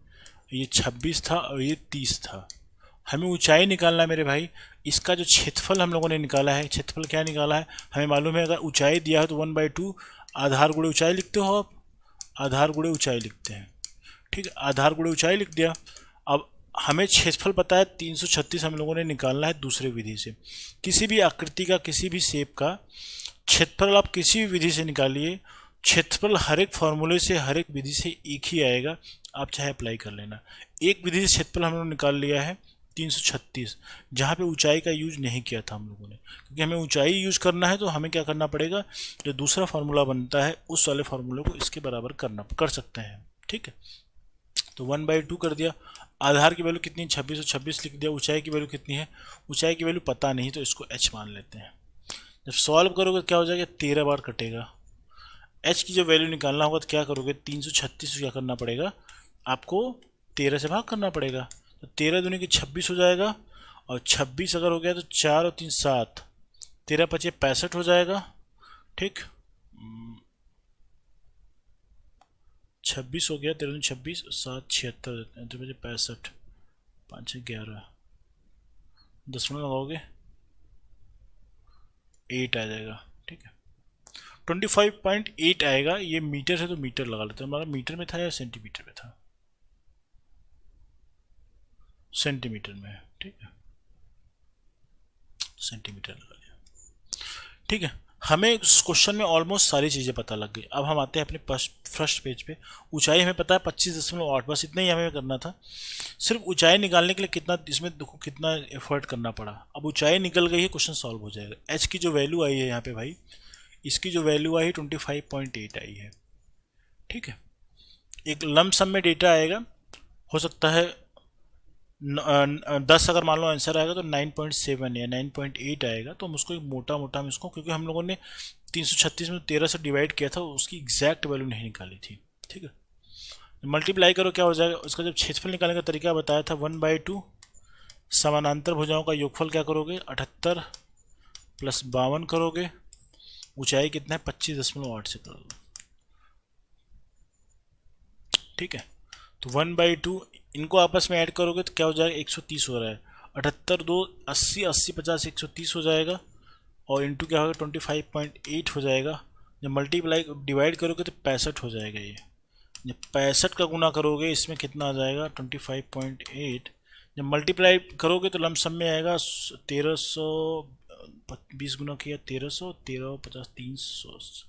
ये 26 था और ये 30 था। हमें ऊंचाई निकालना है मेरे भाई। इसका जो क्षेत्रफल हम लोगों ने निकाला है, क्षेत्रफल क्या निकाला है हमें मालूम है। अगर ऊंचाई दिया है तो 1/2 आधार गुणे ऊंचाई लिखते हो आप, आधार गुणे ऊंचाई लिखते हैं। ठीक है, आधार गुणे ऊंचाई लिख दिया। अब हमें क्षेत्रफल पता है 336 हम लोगों ने निकालना है दूसरे विधि से। किसी भी आकृति का, किसी भी शेप का क्षेत्रफल आप किसी भी विधि से निकालिए, क्षेत्रफल हर एक फॉर्मूले से, हर एक विधि से एक ही आएगा। आप चाहे अप्लाई कर लेना। एक विधि से क्षेत्रफल हम लोगों ने निकाल लिया है 336, जहाँ पे ऊंचाई का यूज नहीं किया था हम लोगों ने, क्योंकि हमें ऊंचाई यूज करना है। तो हमें क्या करना पड़ेगा, जो दूसरा फार्मूला बनता है उस वाले फार्मूले को इसके बराबर कर सकते हैं। ठीक है, तो 1/2 कर दिया। आधार की वैल्यू कितनी, 26 और 26 लिख दिया। ऊंचाई की वैल्यू कितनी है, ऊंचाई की वैल्यू पता नहीं, तो इसको h मान लेते हैं। जब सॉल्व करोगे क्या हो जाएगा, 13 बार कटेगा। h की जो वैल्यू निकालना होगा तो क्या करोगे, 336 क्या करना पड़ेगा आपको, 13 से भाग करना पड़ेगा। तो 13 दूनी की 26 हो जाएगा, और 26 अगर हो गया तो 4 और 3 7, 13 पचे 65 हो जाएगा। ठीक, 26 हो गया, 13 26, 7 76 देते हैं, तो बचे 65, 5 11, 10 मिनट लगाओगे 8 आ जाएगा। ठीक है, 25.8 आएगा। ये मीटर है तो मीटर लगा लेते हैं। हमारा मीटर में था या सेंटीमीटर में था, सेंटीमीटर में है। ठीक है, सेंटीमीटर लगा लिया। ठीक है, हमें इस क्वेश्चन में ऑलमोस्ट सारी चीज़ें पता लग गई। अब हम आते हैं अपने फर्स्ट पेज पे। ऊंचाई हमें पता है 25.8, बस इतना ही हमें करना था। सिर्फ ऊंचाई निकालने के लिए कितना, इसमें देखो कितना एफर्ट करना पड़ा। अब ऊंचाई निकल गई है, क्वेश्चन सॉल्व हो जाएगा। एच की जो वैल्यू आई है यहाँ पे भाई, इसकी जो वैल्यू आई है 25.8 आई है। ठीक है, एक लमसम में डेटा आएगा, हो सकता है 10 अगर मान लो आंसर आएगा तो 9.7 या 9.8 आएगा। तो हम उसको एक मोटा मोटा हम इसको, क्योंकि हम लोगों ने 336 में 13 से डिवाइड किया था, उसकी एग्जैक्ट वैल्यू नहीं निकाली थी। ठीक है, मल्टीप्लाई करो क्या हो जाएगा। उसका जब क्षेत्रफल निकालने का तरीका बताया था, 1/2 समानांतर भुजाओं का योगफल क्या करोगे, 78 + 52 करोगे। ऊंचाई कितना है, 25.8 से करोगे। ठीक है, तो 1/2 इनको आपस में ऐड करोगे तो क्या हो जाएगा, 130 हो रहा है। 78 2 80, 80 50 130 हो जाएगा, और इंटू क्या होगा 25.8 हो जाएगा। जब मल्टीप्लाई डिवाइड करोगे तो 65 हो जाएगा। ये जब 65 का गुना करोगे इसमें कितना आ जाएगा, 25.8। जब मल्टीप्लाई करोगे तो लमसम में आएगा 1320 गुना किया 1300, 13 50 300,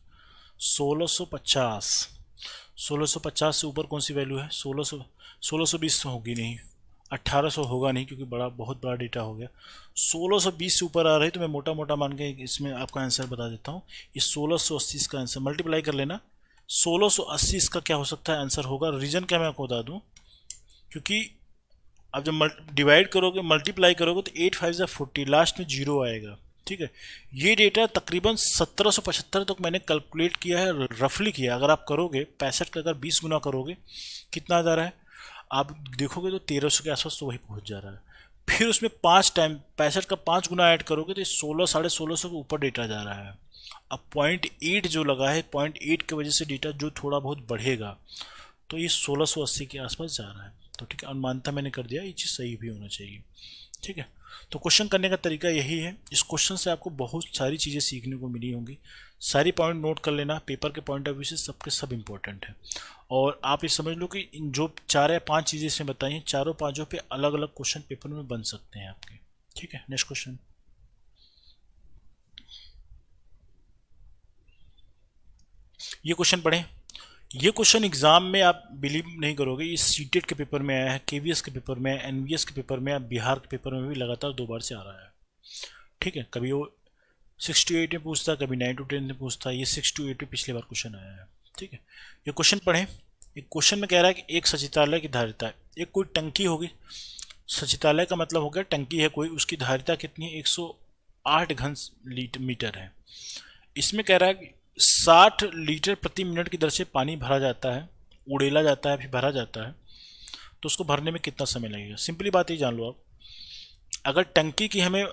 1650। 1650 से ऊपर कौन सी वैल्यू है, 1620 तो होगी नहीं, 1800 होगा नहीं, क्योंकि बहुत बड़ा डेटा हो गया। 1620 से ऊपर आ रही तो मैं मोटा मोटा मान के इसमें आपका आंसर बता देता हूँ। ये 1680 इसका आंसर, मल्टीप्लाई कर लेना। 1680 इसका क्या हो सकता है आंसर होगा। रीजन क्या मैं आपको बता दूँ, क्योंकि अब जब डिवाइड करोगे, मल्टीप्लाई करोगे तो 8 5 40, लास्ट में 0 आएगा। ठीक है, ये डेटा तकरीबन 1775 तक मैंने कैलकुलेट किया है, रफली किया। अगर आप करोगे 65 का अगर 20 गुना करोगे कितना आ जा रहा है, आप देखोगे तो 1300 के आसपास तो वही पहुंच जा रहा है। फिर उसमें 5 टाइम 65 का 5 गुना ऐड करोगे तो 16 1650 के ऊपर डेटा जा रहा है। अब 0.8 जो लगा है, 0.8 की वजह से डेटा जो थोड़ा बहुत बढ़ेगा, तो ये 1680 के आसपास जा रहा है। तो ठीक है, अनुमानता मैंने कर दिया, ये चीज़ सही भी होना चाहिए। ठीक है, तो क्वेश्चन करने का तरीका यही है। इस क्वेश्चन से आपको बहुत सारी चीज़ें सीखने को मिली होंगी। सारी पॉइंट नोट कर लेना, पेपर के पॉइंट ऑफ व्यू से सबके सब इम्पोर्टेंट है। और आप ये समझ लो कि इन जो 4 या 5 चीज़ें इसमें बताई हैं, चारों पाँचों पे अलग अलग क्वेश्चन पेपर में बन सकते हैं आपके। ठीक है, नेक्स्ट क्वेश्चन। ये क्वेश्चन पढ़ें। ये क्वेश्चन एग्जाम में आप बिलीव नहीं करोगे, ये सीटेट के पेपर में आया है, केवीएस के पेपर में, एनवीएस के पेपर में, बिहार के पेपर में भी लगातार 2 बार से आ रहा है। ठीक है, कभी वो 6 to 8 में पूछता, कभी 9 to 10 में पूछता। ये 6 to 8 में पिछले बार क्वेश्चन आया है। ठीक है, ये क्वेश्चन पढ़ें। एक क्वेश्चन में कह रहा है कि एक सचित्रालय की धारिता है, एक कोई टंकी होगी, सचितालय का मतलब हो गया टंकी है कोई, उसकी धारिता कितनी है, 108 घन मीटर है। इसमें कह रहा है कि 60 लीटर प्रति मिनट की दर से पानी भरा जाता है, उड़ेला जाता है फिर भरा जाता है, तो उसको भरने में कितना समय लगेगा। सिंपली बात ही जान लो आप, अगर टंकी की हमें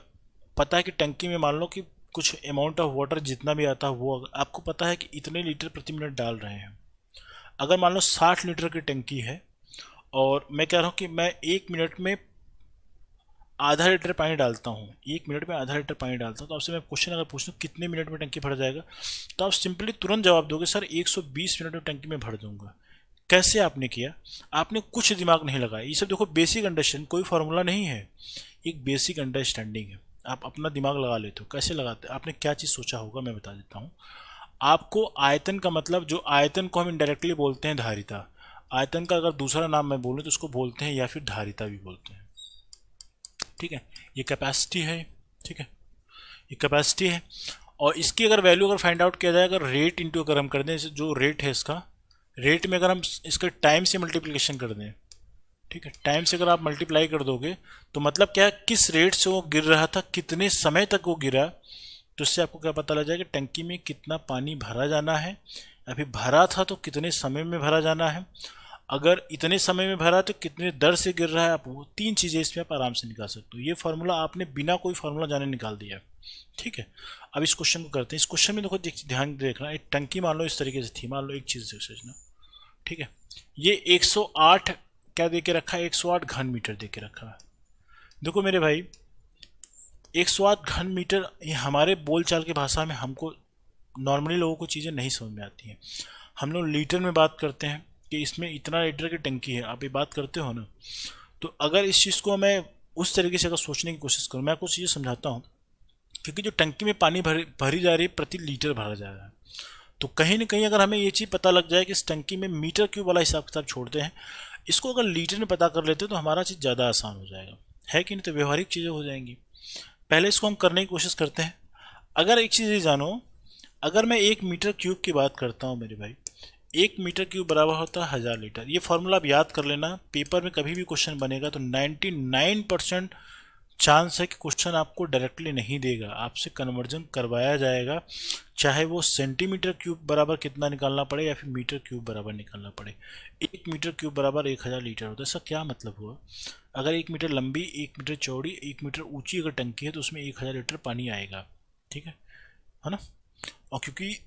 पता है कि टंकी में मान लो कि कुछ अमाउंट ऑफ वाटर जितना भी आता है वो आपको पता है कि इतने लीटर प्रति मिनट डाल रहे हैं। अगर मान लो 60 लीटर की टंकी है और मैं कह रहा हूँ कि मैं 1 मिनट में आधा लीटर पानी डालता हूँ, 1 मिनट में आधा लीटर पानी डालता हूँ, तो आपसे मैं क्वेश्चन अगर पूछूँ कितने मिनट में टंकी भर जाएगा, तो आप सिंपली तुरंत जवाब दोगे सर 120 मिनट में टंकी में भर दूंगा। कैसे आपने किया, आपने कुछ दिमाग नहीं लगाया। ये सब देखो बेसिक अंडरस्टैंडिंग, कोई फार्मूला नहीं है, एक बेसिक अंडरस्टैंडिंग है। आप अपना दिमाग लगा लेते हो, कैसे लगाते हो, आपने क्या चीज़ सोचा होगा मैं बता देता हूँ आपको। आयतन का मतलब, जो आयतन को हम इनडायरेक्टली बोलते हैं धारिता, आयतन का अगर दूसरा नाम मैं बोलूँ तो उसको बोलते हैं या फिर धारिता भी बोलते हैं, ठीक है। ये कैपेसिटी है, ठीक है, ये कैपेसिटी है। और इसकी अगर वैल्यू अगर फाइंड आउट किया जाए, अगर रेट इंटू अगर हम कर दें, जो रेट है इसका, रेट में अगर हम इसका टाइम से मल्टीप्लिकेशन कर दें, ठीक है, टाइम से अगर आप मल्टीप्लाई कर दोगे तो मतलब क्या, किस रेट से वो गिर रहा था, कितने समय तक वो गिरा, तो इससे आपको क्या पता लग जाएगा कि टंकी में कितना पानी भरा जाना है, या फिर भरा था तो कितने समय में भरा जाना है, अगर इतने समय में भरा तो कितने दर से गिर रहा है। आप वो 3 चीज़ें इसमें आप आराम से निकाल सकते हो। ये फार्मूला आपने बिना कोई फार्मूला जाने निकाल दिया, ठीक है। अब इस क्वेश्चन को करते हैं। इस क्वेश्चन में देखो ध्यान देखना, एक टंकी मान लो इस तरीके से थी, मान लो एक चीज़ से सोचना, ठीक है। ये 108 क्या दे के रखा है, 108 घन मीटर दे के रखा है। देखो मेरे भाई 108 घन मीटर, ये हमारे बोलचाल की भाषा में हमको नॉर्मली लोगों को चीज़ें नहीं समझ में आती हैं। हम लोग लीटर में बात करते हैं कि इसमें इतना लीटर की टंकी है, आप ये बात करते हो ना। तो अगर इस चीज़ को मैं उस तरीके से अगर सोचने की कोशिश करूँ, मैं आपको चीज़ें समझाता हूँ। क्योंकि जो टंकी में पानी भरी जा रही है, प्रति लीटर भरा जा रहा है, तो कहीं ना कहीं अगर हमें ये चीज़ पता लग जाए कि इस टंकी में मीटर क्यूब वाला हिसाब किताब छोड़ते हैं, इसको अगर लीटर में पता कर लेते हैं तो हमारा चीज़ ज़्यादा आसान हो जाएगा, है कि नहीं। तो व्यवहारिक चीज़ें हो जाएंगी। पहले इसको हम करने की कोशिश करते हैं। अगर एक चीज़ ये जानो, अगर मैं 1 मीटर क्यूब की बात करता हूँ मेरे भाई, 1 मीटर क्यूब बराबर होता है 1000 लीटर। ये फॉर्मूला आप याद कर लेना, पेपर में कभी भी क्वेश्चन बनेगा तो 99% चांस है कि क्वेश्चन आपको डायरेक्टली नहीं देगा, आपसे कन्वर्जन करवाया जाएगा, चाहे वो सेंटीमीटर क्यूब बराबर कितना निकालना पड़े या फिर मीटर क्यूब बराबर निकालना पड़े। 1 मीटर क्यूब बराबर 1000 लीटर होता है। इसका क्या मतलब हुआ, अगर 1 मीटर लंबी, 1 मीटर चौड़ी, 1 मीटर ऊंची अगर टंकी है तो उसमें 1000 लीटर पानी आएगा, ठीक है ना। और क्योंकि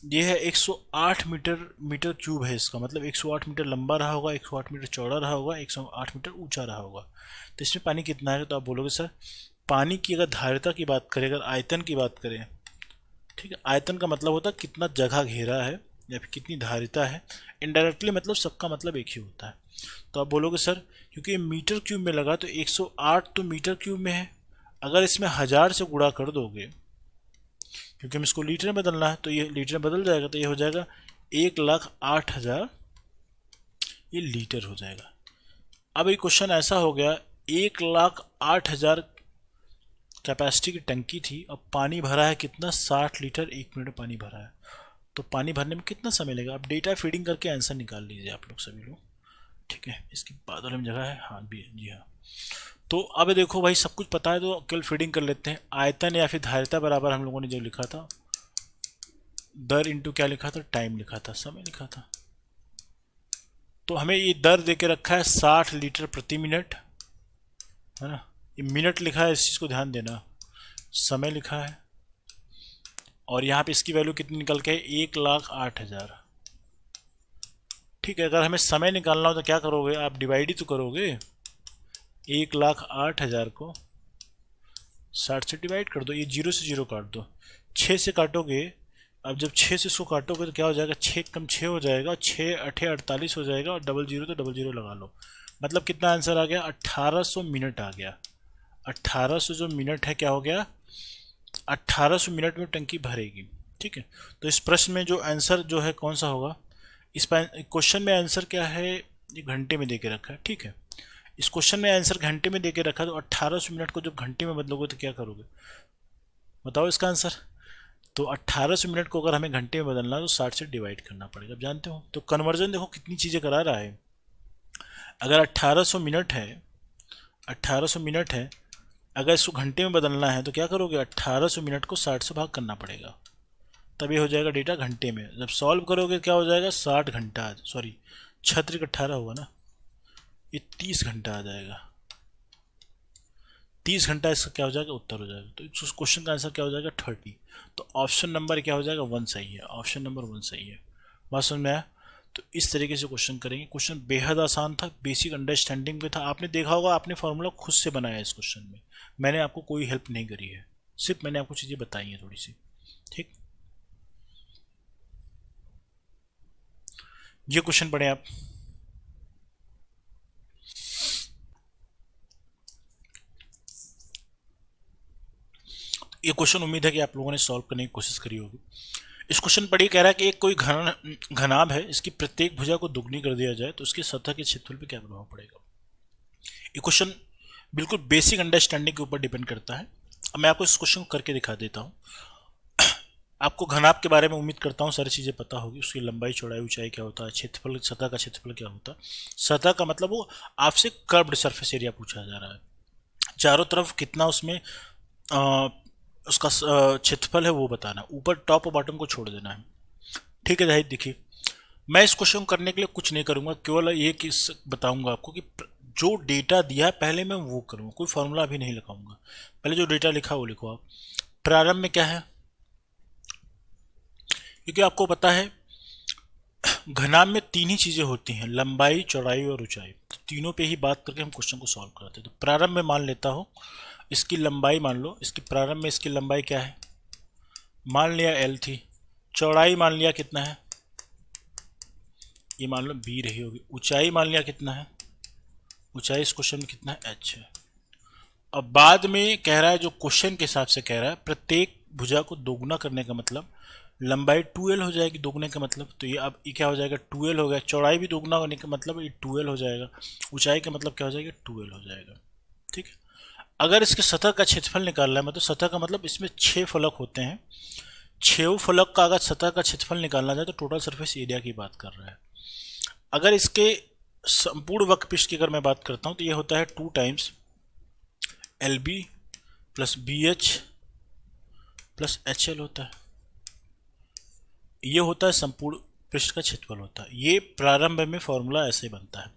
ये है 108 मीटर मीटर क्यूब है, इसका मतलब 108 मीटर लंबा रहा होगा, 108 मीटर चौड़ा रहा होगा, 108 मीटर ऊंचा रहा होगा। तो इसमें पानी कितना है, तो आप बोलोगे सर पानी की अगर धारिता की बात करें, अगर आयतन की बात करें, ठीक है, आयतन का मतलब होता है कितना जगह घेरा है या फिर कितनी धारिता है। इनडायरेक्टली मतलब सबका मतलब एक ही होता है। तो आप बोलोगे सर क्योंकि ये मीटर क्यूब में लगा तो 108 तो मीटर क्यूब में है, अगर इसमें 1000 से गुणा कर दोगे, क्योंकि हम इसको लीटर में बदलना है, तो ये लीटर में बदल जाएगा, तो ये हो जाएगा 1,08,000 ये लीटर हो जाएगा। अब ये क्वेश्चन ऐसा हो गया, 1,08,000 कैपेसिटी की टंकी थी, अब पानी भरा है कितना, 60 लीटर 1 मिनट में पानी भरा है, तो पानी भरने में कितना समय लगेगा। अब डेटा फीडिंग करके आंसर निकाल लीजिए आप लोग सभी लोग, ठीक है। इसकी बाद वाले में जगह है, हाँ भी, जी हाँ। तो अब देखो भाई सब कुछ पता है तो केवल फीडिंग कर लेते हैं। आयतन या फिर धारिता बराबर हम लोगों ने जो लिखा था, दर इंटू क्या लिखा था, टाइम लिखा था, समय लिखा था। तो हमें ये दर दे के रखा है 60 लीटर प्रति मिनट, है ना, ये मिनट लिखा है, इस चीज़ को ध्यान देना, समय लिखा है, और यहाँ पे इसकी वैल्यू कितनी निकल के 1,08,000, ठीक है। अगर हमें समय निकालना हो तो क्या करोगे आप, डिवाइड ही तो करोगे, 1,08,000 को 60 से डिवाइड कर दो, ये 0 से 0 काट दो, 6 से काटोगे। अब जब 6 से इसको काटोगे तो क्या हो जाएगा, 6 कम 6 हो जाएगा, 6 8 48 हो जाएगा, और डबल जीरो तो डबल जीरो लगा लो, मतलब कितना आंसर आ गया, 1800 मिनट आ गया। 1800 जो मिनट है क्या हो गया, 1800 मिनट में टंकी भरेगी, ठीक है। तो इस प्रश्न में जो आंसर जो है कौन सा होगा, इस क्वेश्चन में आंसर क्या है, ये घंटे में दे के रखा है, ठीक है। इस क्वेश्चन में आंसर घंटे में दे के रखा है, तो 1800 मिनट को जब घंटे में बदलोगे तो क्या करोगे, बताओ इसका आंसर। तो 1800 मिनट को अगर हमें घंटे में बदलना है तो 60 से डिवाइड करना पड़ेगा, अब जानते हो। तो कन्वर्जन देखो कितनी चीज़ें करा रहा है। अगर 1800 मिनट है, 1800 मिनट है, अगर इसको घंटे में बदलना है तो क्या करोगे, 1800 मिनट को 60 से भाग करना पड़ेगा, तभी हो जाएगा डेटा घंटे में। जब सॉल्व करोगे क्या हो जाएगा, 60 घंटा, सॉरी 6×18 होगा ना, ये 30 घंटा आ जाएगा। 30 घंटा इसका क्या हो जाएगा, उत्तर हो जाएगा। तो इस क्वेश्चन का आंसर क्या हो जाएगा, 30। तो ऑप्शन नंबर क्या हो जाएगा, 1 सही है। ऑप्शन नंबर 1 सही है। बात समझ में आया। तो इस तरीके से क्वेश्चन करेंगे। क्वेश्चन बेहद आसान था, बेसिक अंडरस्टैंडिंग पे था। आपने देखा होगा, आपने फॉर्मूला खुद से बनाया इस क्वेश्चन में, मैंने आपको कोई हेल्प नहीं करी है, सिर्फ मैंने आपको चीज़ें बताई हैं थोड़ी सी। ठीक, ये क्वेश्चन पढ़े आप। ये क्वेश्चन उम्मीद है कि आप लोगों ने सॉल्व करने की कोशिश करी होगी। इस क्वेश्चन पर ये कह रहा है कि एक कोई घनाभ है, इसकी प्रत्येक भुजा को दुगनी कर दिया जाए तो उसकी सतह के क्षेत्रफल पे क्या प्रभाव पड़ेगा। ये क्वेश्चन बिल्कुल बेसिक अंडरस्टैंडिंग के ऊपर डिपेंड करता है। अब मैं आपको इस क्वेश्चन को करके दिखा देता हूँ। आपको घनाभ के बारे में उम्मीद करता हूँ सारी चीज़ें पता होगी, उसकी लंबाई चौड़ाई ऊंचाई क्या होता है, क्षेत्रफल, सतह का क्षेत्रफल क्या होता है। सतह का मतलब वो आपसे कर्व्ड सरफेस एरिया पूछा जा रहा है, चारों तरफ कितना उसमें आ, उसका क्षेत्रफल है वो बताना, ऊपर टॉप और बॉटम को छोड़ देना है। ठीक है जाहिद, देखिए मैं इस क्वेश्चन को करने के लिए कुछ नहीं करूंगा, केवल ये किस बताऊंगा आपको कि जो डेटा दिया है पहले मैं वो करूंगा, कोई फॉर्मूला अभी नहीं लगाऊंगा। पहले जो डेटा लिखा वो लिखो आप। प्रारंभ में क्या है, क्योंकि आपको पता है घनाभ में 3 ही चीजें होती हैं, लंबाई चौड़ाई और ऊंचाई। तो तीनों पे ही बात करके हम क्वेश्चन को सॉल्व करते हैं। तो प्रारंभ में मान लेता हूं इसकी लंबाई, मान लो इसकी प्रारंभ में इसकी लंबाई क्या है, मान लिया L थी। चौड़ाई मान लिया कितना है, ये मान लो B रही होगी। ऊंचाई मान लिया कितना है, ऊंचाई इस क्वेश्चन में कितना है, H है। अब बाद में कह रहा है, जो क्वेश्चन के हिसाब से कह रहा है, प्रत्येक भुजा को दोगुना करने का मतलब लंबाई 2L हो जाएगी, दोगुने का मतलब। तो ये अब ये क्या हो जाएगा, 2L हो गया। चौड़ाई भी दोगुना होने का मतलब ये 2L हो जाएगा। ऊंचाई का मतलब क्या हो जाएगा, 2L हो जाएगा। ठीक है। अगर इसके सतह का क्षेत्रफल निकालना है, मतलब सतह का मतलब इसमें 6 फलक होते हैं, 6 फलक का अगर सतह का क्षेत्रफल निकालना जाए तो टोटल सरफेस एरिया की बात कर रहा है। अगर इसके संपूर्ण वक्रपृष्ठ की अगर मैं बात करता हूं तो ये होता है 2 times LB plus BH plus HL होता है। ये होता है संपूर्ण पृष्ठ का क्षेत्रफल होता है। ये प्रारंभ में फॉर्मूला ऐसे बनता है,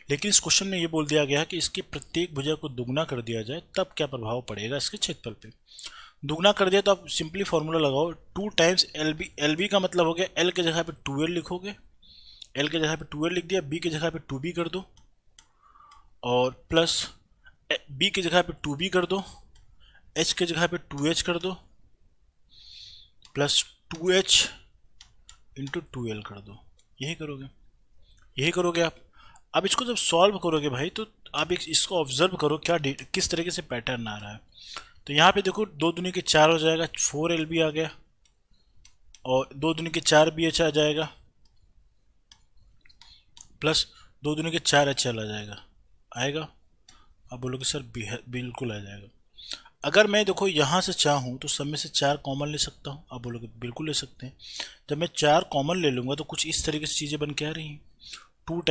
लेकिन इस क्वेश्चन में ये बोल दिया गया है कि इसकी प्रत्येक भुजा को दुगना कर दिया जाए तब क्या प्रभाव पड़ेगा इसके क्षेत्रफल पे। दुगना कर दिया तो आप सिंपली फॉर्मूला लगाओ, 2 टाइम्स LB। LB का मतलब हो गया L के जगह पे 2L लिखोगे, L के जगह पे 2L लिख दिया, B के जगह पे 2B कर दो, और प्लस B के जगह पे 2B कर दो, H के जगह पे 2H कर दो, प्लस 2H इंटू 2L कर दो। यही करोगे, यही करोगे आप। अब इसको जब सॉल्व करोगे भाई, तो आप इसको ऑब्जर्व करो क्या किस तरीके से पैटर्न आ रहा है। तो यहाँ पे देखो 2 दूनी के 4 हो जाएगा, 4LB आ गया, और 2 दूनी के 4BH आ जाएगा, प्लस 2 दूनी के 4HL आ जाएगा, आएगा। आप बोलोगे सर बिल्कुल आ जाएगा। अगर मैं देखो यहाँ से चाहूँ तो सब में से 4 कॉमन ले सकता हूँ, आप बोलोगे बिल्कुल ले सकते हैं। जब मैं 4 कॉमन ले लूँगा तो कुछ इस तरीके से चीज़ें बन के आ रही हैं, 2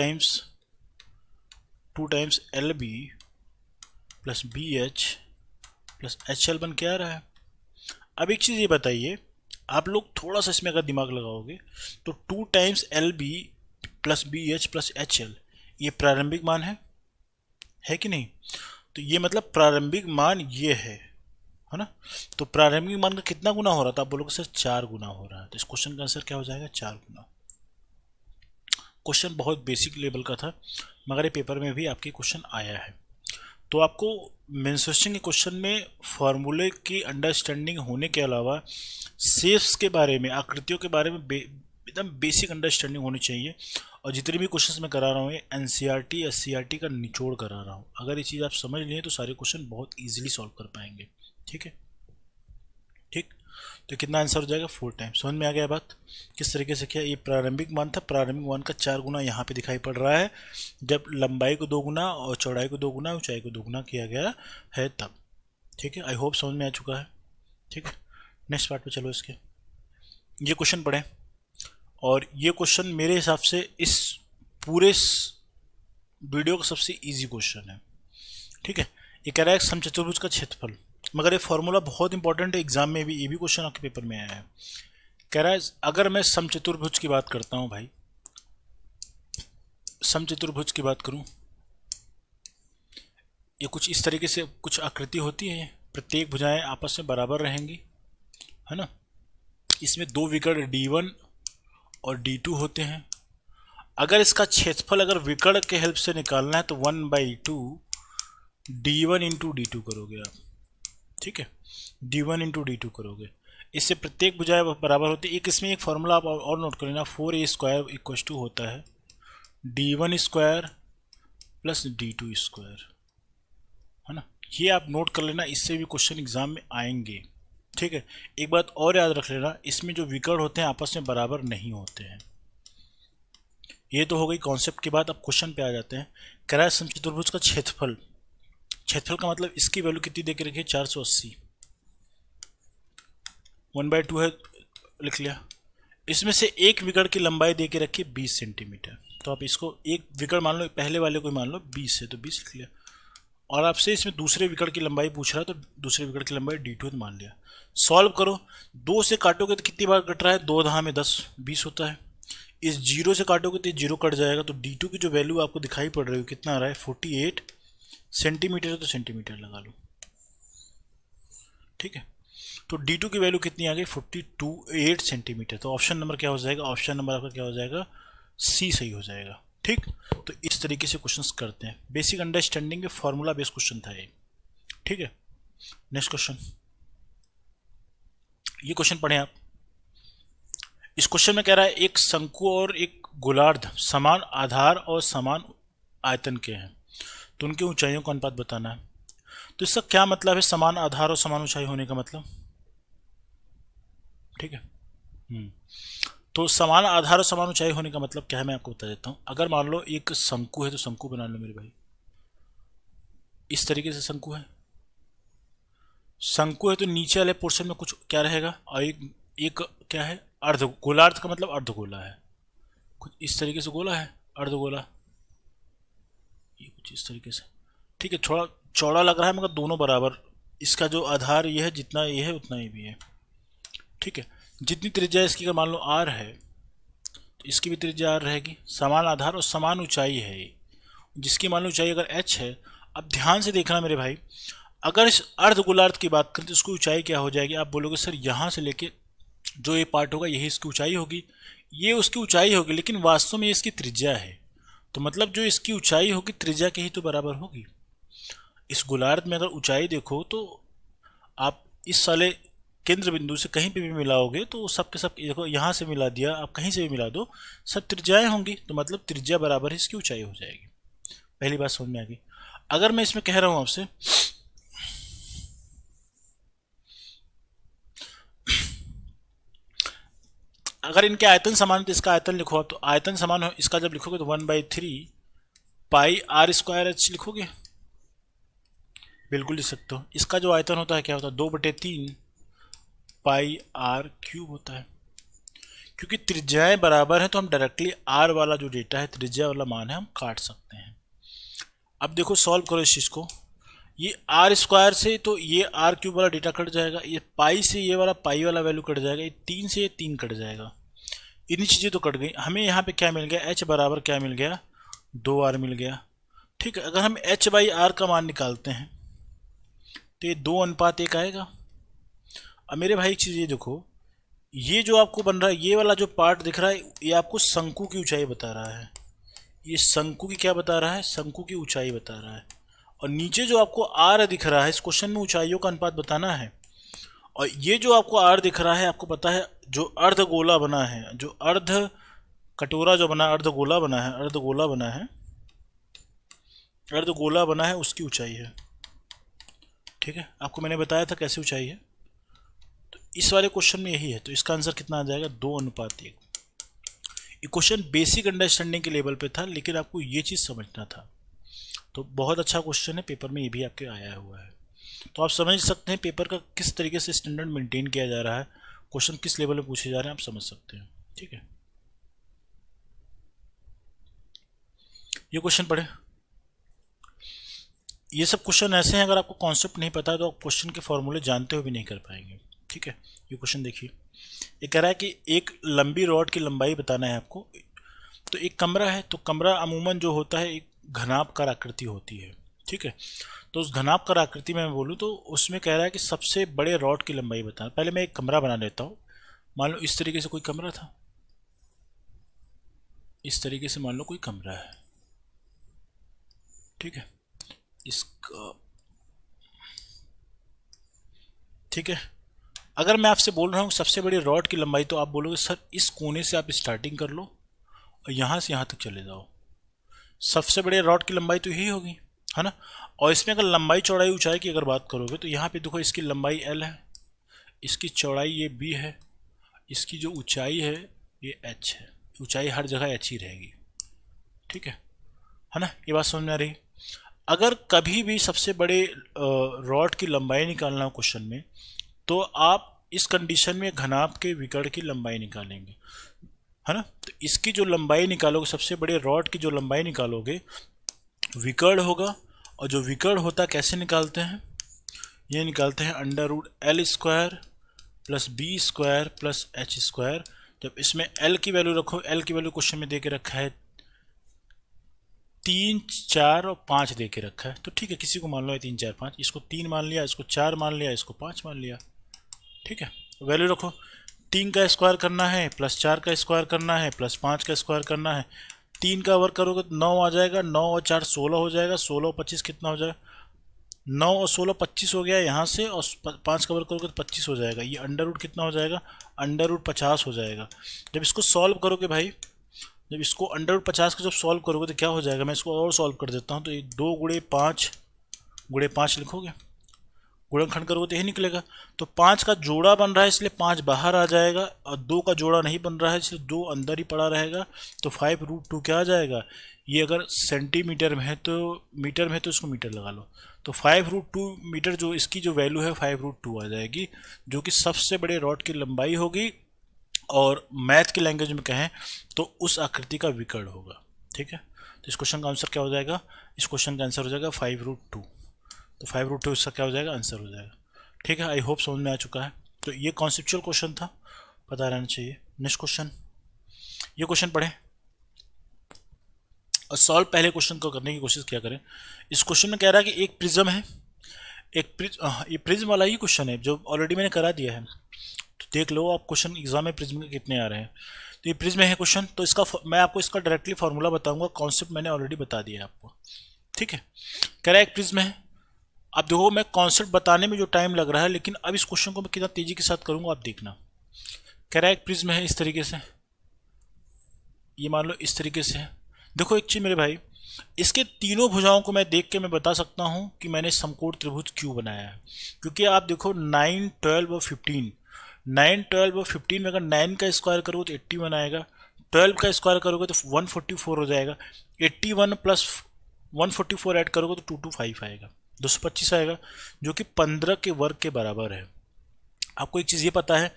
times LB plus BH plus HL बन के आ रहा है। अब एक चीज़ ये बताइए, आप लोग थोड़ा सा इसमें अगर दिमाग लगाओगे तो 2 times LB plus BH plus HL ये प्रारंभिक मान है कि नहीं। तो ये मतलब प्रारंभिक मान ये है ना। तो प्रारंभिक मान का कितना गुना हो रहा था, आप बोलोगे सर 4 गुना हो रहा है। तो इस क्वेश्चन का आंसर क्या हो जाएगा, 4 गुना। क्वेश्चन बहुत बेसिक लेवल का था, मगर ये पेपर में भी आपके क्वेश्चन आया है। तो आपको मेंसुरेशन के क्वेश्चन में फॉर्मूले की अंडरस्टैंडिंग होने के अलावा शेप्स के बारे में, आकृतियों के बारे में एकदम बेसिक अंडरस्टैंडिंग होनी चाहिए। और जितने भी क्वेश्चंस मैं करा रहा हूँ ये NCERT SCERT का निचोड़ करा रहा हूँ। अगर ये चीज़ आप समझ लिए तो सारे क्वेश्चन बहुत ईजिली सॉल्व कर पाएंगे। ठीक है, ठीक। तो कितना आंसर हो जाएगा, 4 टाइम्स। समझ में आ गया बात किस तरीके से किया। ये प्रारंभिक मान था, प्रारंभिक मान का 4 गुना यहाँ पे दिखाई पड़ रहा है, जब लंबाई को 2 गुना और चौड़ाई को 2 गुना ऊंचाई को 2 गुना किया गया है तब। ठीक है, आई होप समझ में आ चुका है। ठीक है, नेक्स्ट पार्ट पे चलो। इसके ये क्वेश्चन पढ़ें, और ये क्वेश्चन मेरे हिसाब से इस पूरे वीडियो का सबसे इजी क्वेश्चन है। ठीक है। ये कह रहा है समचतुर्भुज का क्षेत्रफल, मगर ये फॉर्मूला बहुत इंपॉर्टेंट है, एग्जाम में भी ये भी क्वेश्चन आपके पेपर में आया है। कह रहा है अगर मैं समचतुर्भुज की बात करता हूं भाई, समचतुर्भुज की बात करूं, ये कुछ इस तरीके से कुछ आकृति होती है, प्रत्येक भुजाएं आपस में बराबर रहेंगी, है ना। इसमें दो विकर्ण D1 और D2 होते हैं। अगर इसका क्षेत्रफल अगर विकर्ण के हेल्प से निकालना है तो 1/2 D1 इंटू D2 करोगे आप, ठीक है। D1 इंटू D2 करोगे, इससे प्रत्येक भुजाएं बराबर होती है। एक इसमें एक फॉर्मूला आप और नोट कर लेना, 4a² इक्वल टू होता है D1² प्लस D2², है ना। ये आप नोट कर लेना, इससे भी क्वेश्चन एग्जाम में आएंगे, ठीक है। एक बात और याद रख लेना, इसमें जो विकर्ण होते हैं आपस में बराबर नहीं होते हैं। ये तो हो गई कॉन्सेप्ट की बात। अब क्वेश्चन पे आ जाते हैं। कह रहा है समचतुर्भुज का क्षेत्रफल, क्षेत्रफल का मतलब इसकी वैल्यू कितनी दे के रखी है, 480, 1/2 है, लिख लिया। इसमें से एक विकर्ण की लंबाई दे के रखी 20 सेंटीमीटर, तो आप इसको एक विकर्ण मान लो, पहले वाले को मान लो 20 है तो 20 लिख लिया। और आपसे इसमें दूसरे विकर्ण की लंबाई पूछ रहा है, तो दूसरे विकर्ण की लंबाई D2 मान लिया। सॉल्व करो, 2 से काटोगे तो कितनी बार कट रहा है, 2 दहा में 10, 20 होता है। इस 0 से काटोगे तो 0 कट जाएगा, तो D2 की जो वैल्यू आपको दिखाई पड़ रही है कितना आ रहा है, 48 सेंटीमीटर है, तो सेंटीमीटर लगा लो, ठीक है। तो D2 की वैल्यू कितनी आ गई, 48 सेंटीमीटर। तो ऑप्शन नंबर क्या हो जाएगा, ऑप्शन नंबर आपका क्या हो जाएगा, सी सही हो जाएगा, ठीक। तो इस तरीके से क्वेश्चंस करते हैं, बेसिक अंडरस्टैंडिंग के फॉर्मूला बेस्ड क्वेश्चन था ये, ठीक है। नेक्स्ट क्वेश्चन, ये क्वेश्चन पढ़ें आप। इस क्वेश्चन में कह रहा है एक शंकु और एक गोलार्ध समान आधार और समान आयतन के हैं, तो उनकी ऊंचाइयों का अनुपात बताना है। तो इसका क्या मतलब है, समान आधार और समान ऊंचाई होने का मतलब, ठीक है। तो समान आधार और समान ऊंचाई होने का मतलब क्या है, मैं आपको बता देता हूं। अगर मान लो एक शंकु है, तो शंकु बना लो मेरे भाई, इस तरीके से शंकु है। शंकु है तो नीचे वाले पोर्शन में कुछ क्या रहेगा, और एक क्या है, अर्ध गोलार्ध का मतलब अर्धगोला है, कुछ इस तरीके से गोला है, अर्धगोला, ये कुछ इस तरीके से, ठीक है। थोड़ा चौड़ा लग रहा है मगर दोनों बराबर, इसका जो आधार ये है, जितना ये है उतना ये भी है, ठीक है। जितनी त्रिज्या इसकी अगर मान लो r है, तो इसकी भी त्रिज्या r रहेगी। समान आधार और समान ऊंचाई है ये, जिसकी मान लो ऊंचाई अगर h है। अब ध्यान से देखना मेरे भाई, अगर इस अर्ध गोलार्ध की बात करें तो उसकी ऊंचाई क्या हो जाएगी, आप बोलोगे सर यहाँ से लेके जो ये पार्ट होगा यही इसकी ऊंचाई होगी, ये उसकी ऊंचाई होगी, लेकिन वास्तव में ये इसकी त्रिज्या है। तो मतलब जो इसकी ऊंचाई होगी त्रिज्या के ही तो बराबर होगी। इस गोलार्ध में अगर ऊंचाई देखो तो आप इस साले केंद्र बिंदु से कहीं पे भी मिलाओगे तो सब के सब, देखो यहाँ से मिला दिया, आप कहीं से भी मिला दो, सब त्रिज्याएं होंगी, तो मतलब त्रिज्या बराबर ही इसकी ऊंचाई हो जाएगी। पहली बात समझ में आ गई। अगर मैं इसमें कह रहा हूं आपसे अगर इनके आयतन समान है तो इसका आयतन लिखो आप, तो आयतन समान हो, इसका जब लिखोगे तो 1/3 पाई r²h लिखोगे, बिल्कुल लिख सकते हो। इसका जो आयतन होता है क्या होता है, 2/3 पाई r³ होता है। क्योंकि त्रिज्याएं बराबर है तो हम डायरेक्टली r वाला जो डेटा है, त्रिज्या वाला मान है, हम काट सकते हैं। अब देखो सॉल्व करो इस चीज को, ये r² से तो ये r³ वाला डेटा कट जाएगा, ये पाई से ये वाला पाई वाला वैल्यू कट जाएगा, ये 3 से ये 3 कट जाएगा, इतनी चीजें तो कट गई। हमें यहाँ पे क्या मिल गया, h बराबर क्या मिल गया, 2r मिल गया, ठीक है। अगर हम h/r का मान निकालते हैं तो ये 2:1 आएगा। अब मेरे भाई एक चीज ये देखो, ये जो आपको बन रहा है, ये वाला जो पार्ट दिख रहा है, ये आपको शंकु की ऊंचाई बता रहा है। ये शंकु की क्या बता रहा है, शंकु की ऊंचाई बता रहा है। और नीचे जो आपको आर दिख रहा है, इस क्वेश्चन में ऊंचाइयों का अनुपात बताना है। और ये जो आपको आर दिख रहा है, आपको पता है जो अर्ध गोला बना है, जो अर्ध कटोरा जो बना है, अर्ध गोला बना है, अर्ध गोला बना है, अर्ध गोला बना है, उसकी ऊंचाई है, ठीक है। आपको मैंने बताया था कैसे ऊंचाई है, तो इस वाले क्वेश्चन में यही है। तो इसका आंसर कितना आ जाएगा, 2:1। ये क्वेश्चन बेसिक अंडरस्टैंडिंग के लेवल पे था, लेकिन आपको ये चीज़ समझना था। तो बहुत अच्छा क्वेश्चन है, पेपर में ये भी आपके आया हुआ है। तो आप समझ सकते हैं पेपर का किस तरीके से स्टैंडर्ड मेंटेन किया जा रहा है, क्वेश्चन किस लेवल में पूछे जा रहे हैं, आप समझ सकते हैं, ठीक है। ये क्वेश्चन पढ़े, ये सब क्वेश्चन ऐसे हैं, अगर आपको कॉन्सेप्ट नहीं पता है तो आप क्वेश्चन के फॉर्मूले जानते हुए भी नहीं कर पाएंगे। ठीक है, ये क्वेश्चन देखिए, ये कह रहा है कि एक लंबी रॉड की लंबाई बताना है आपको। तो एक कमरा है, तो कमरा अमूमन जो होता है एक घनाभकार आकृति होती है। ठीक है, तो उस घनाभकार आकृति में मैं बोलूँ तो उसमें कह रहा है कि सबसे बड़े रॉड की लंबाई बताना। पहले मैं एक कमरा बना लेता हूँ। मान लो इस तरीके से कोई कमरा था, इस तरीके से मान लो कोई कमरा है। ठीक है, इसका ठीक है, अगर मैं आपसे बोल रहा हूँ सबसे बड़ी रॉड की लंबाई, तो आप बोलोगे सर इस कोने से आप स्टार्टिंग कर लो और यहाँ से यहाँ तक चले जाओ। सबसे बड़े रॉड की लंबाई तो यही होगी, है ना। और इसमें अगर लंबाई चौड़ाई ऊंचाई की अगर बात करोगे तो यहाँ पे देखो इसकी लंबाई L है, इसकी चौड़ाई ये B है, इसकी जो ऊंचाई है ये H है। ऊंचाई हर जगह H ही रहेगी। ठीक है ना, ये बात समझ में आ रही। अगर कभी भी सबसे बड़े रॉड की लंबाई निकालना हो क्वेश्चन में, तो आप इस कंडीशन में घनाभ के विकर्ण की लंबाई निकालेंगे, है ना। तो इसकी जो लंबाई निकालोगे, सबसे बड़े रॉड की जो लंबाई निकालोगे, विकर्ण होगा। और जो विकर्ण होता कैसे निकालते हैं, ये निकालते हैं √L² plus B² plus H²। जब इसमें L की वैल्यू रखो, L की वैल्यू क्वेश्चन में दे के रखा है 3, 4 और 5 दे के रखा है। तो ठीक है, किसी को मान लो 3, 4, 5, इसको 3 मान लिया, इसको 4 मान लिया, इसको 5 मान लिया। ठीक है, वैल्यू रखो। 3 का स्क्वायर करना है, प्लस 4 का स्क्वायर करना है, प्लस 5 का स्क्वायर करना है। 3 का वर्ग करोगे तो 9 आ जाएगा, 9 और 4 16 हो जाएगा, 16 और 25 कितना हो जाएगा, 9 और 16 25 हो गया यहाँ से, और 5 का वर्ग करोगे तो 25 हो जाएगा। ये अंडर रूट कितना हो जाएगा, अंडर रूट 50 हो जाएगा। जब इसको सॉल्व करोगे भाई, जब इसको अंडर रूट 50 का जब सॉल्व करोगे तो क्या हो जाएगा, मैं इसको और सॉल्व कर देता हूँ। तो ये 2 गुणे 5 गुणे 5 लिखोगे, गुणनखंड करोगे तो यही निकलेगा। तो 5 का जोड़ा बन रहा है इसलिए 5 बाहर आ जाएगा, और 2 का जोड़ा नहीं बन रहा है इसलिए 2 अंदर ही पड़ा रहेगा। तो 5√2 क्या आ जाएगा, ये अगर सेंटीमीटर में है तो मीटर में है तो इसको मीटर लगा लो। तो 5√2 मीटर जो इसकी जो वैल्यू है 5√2 आ जाएगी, जो कि सबसे बड़े रॉड की लंबाई होगी। और मैथ की लैंग्वेज में कहें तो उस आकृति का विकर्ण होगा। ठीक है, तो इस क्वेश्चन का आंसर क्या हो जाएगा, इस क्वेश्चन का आंसर हो जाएगा 5√2। तो 5√2 इसका क्या हो जाएगा, आंसर हो जाएगा। ठीक है, आई होप समझ में आ चुका है। तो ये कॉन्सेप्चुअल क्वेश्चन था, पता रहना चाहिए। नेक्स्ट क्वेश्चन, ये क्वेश्चन पढ़ें और सॉल्व पहले क्वेश्चन को करने की कोशिश किया करें। इस क्वेश्चन में कह रहा है कि एक प्रिज्म है, ये प्रिज्म वाला ही क्वेश्चन है जो ऑलरेडी मैंने करा दिया है। तो देख लो आप क्वेश्चन एग्जाम में प्रिज्म के कितने आ रहे हैं। तो ये प्रिज्म है क्वेश्चन, तो इसका मैं आपको इसका डायरेक्टली फार्मूला बताऊंगा, कॉन्सेप्ट मैंने ऑलरेडी बता दिया है आपको। ठीक है, कह रहा है एक प्रिज्म है। अब देखो मैं कॉन्सेप्ट बताने में जो टाइम लग रहा है, लेकिन अब इस क्वेश्चन को मैं कितना तेजी के साथ करूंगा आप देखना। कह रहा है एक प्रिज्म है इस तरीके से, ये मान लो इस तरीके से है। देखो एक चीज मेरे भाई, इसके तीनों भुजाओं को मैं देख के मैं बता सकता हूं कि मैंने समकोण त्रिभुज क्यों बनाया है। क्योंकि आप देखो 9, 12 और 15, 9, 12 और 15 में अगर 9 का स्क्वायर करोगे तो 81 आएगा, 12 का स्क्वायर करोगे तो 144 हो जाएगा, 81 प्लस 144 ऐड करोगे तो 225 आएगा, 225 आएगा, जो कि 15 के वर्ग के बराबर है। आपको एक चीज़ ये पता है,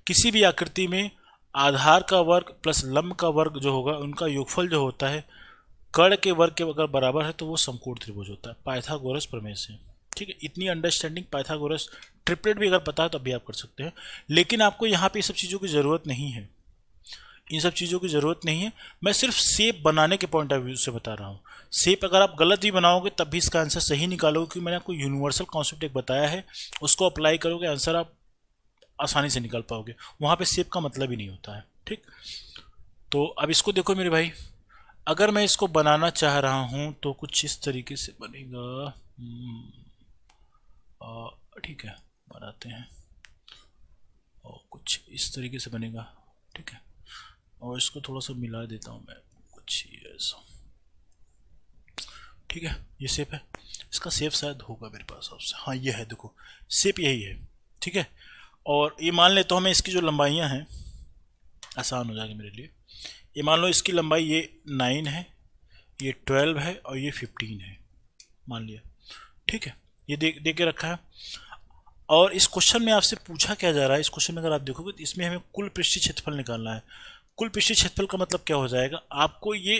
किसी भी आकृति में आधार का वर्ग प्लस लंब का वर्ग जो होगा उनका योगफल जो होता है कर्ण के वर्ग के अगर बराबर है तो वो समकोण त्रिभुज होता है, पाइथागोरस प्रमेय से। ठीक है, इतनी अंडरस्टैंडिंग पाइथागोरस ट्रिपलेट भी अगर पता है तो अभी आप कर सकते हैं। लेकिन आपको यहाँ पे ये सब चीज़ों की ज़रूरत नहीं है, इन सब चीज़ों की ज़रूरत नहीं है। मैं सिर्फ शेप बनाने के पॉइंट ऑफ व्यू से बता रहा हूँ। शेप अगर आप गलत भी बनाओगे तब भी इसका आंसर सही निकालोगे, क्योंकि मैंने आपको यूनिवर्सल कॉन्सेप्ट एक बताया है, उसको अप्लाई करोगे आंसर आप आसानी से निकाल पाओगे। वहाँ पे शेप का मतलब ही नहीं होता है। ठीक, तो अब इसको देखो मेरे भाई, अगर मैं इसको बनाना चाह रहा हूँ तो कुछ इस तरीके से बनेगा। ठीक है, बनाते हैं, और कुछ इस तरीके से बनेगा। ठीक है, और इसको थोड़ा सा मिला देता हूँ मैं, कुछ ऐसा। ठीक है, ये शेप है, इसका शेप शायद होगा मेरे पास आपसे। हाँ ये है, देखो शेप यही है। ठीक है, और ये मान ले तो हमें इसकी जो लंबाइयाँ हैं आसान हो जाएगी मेरे लिए। ये मान लो इसकी लंबाई ये 9 है, ये 12 है और ये 15 है, मान लिया। ठीक है, ये दे के रखा है। और इस क्वेश्चन में आपसे पूछा क्या जा रहा है, इस क्वेश्चन में अगर आप देखोगे तो इसमें हमें कुल पृष्ठीय क्षेत्रफल निकालना है। कुल पृष्ठीय क्षेत्रफल का मतलब क्या हो जाएगा, आपको ये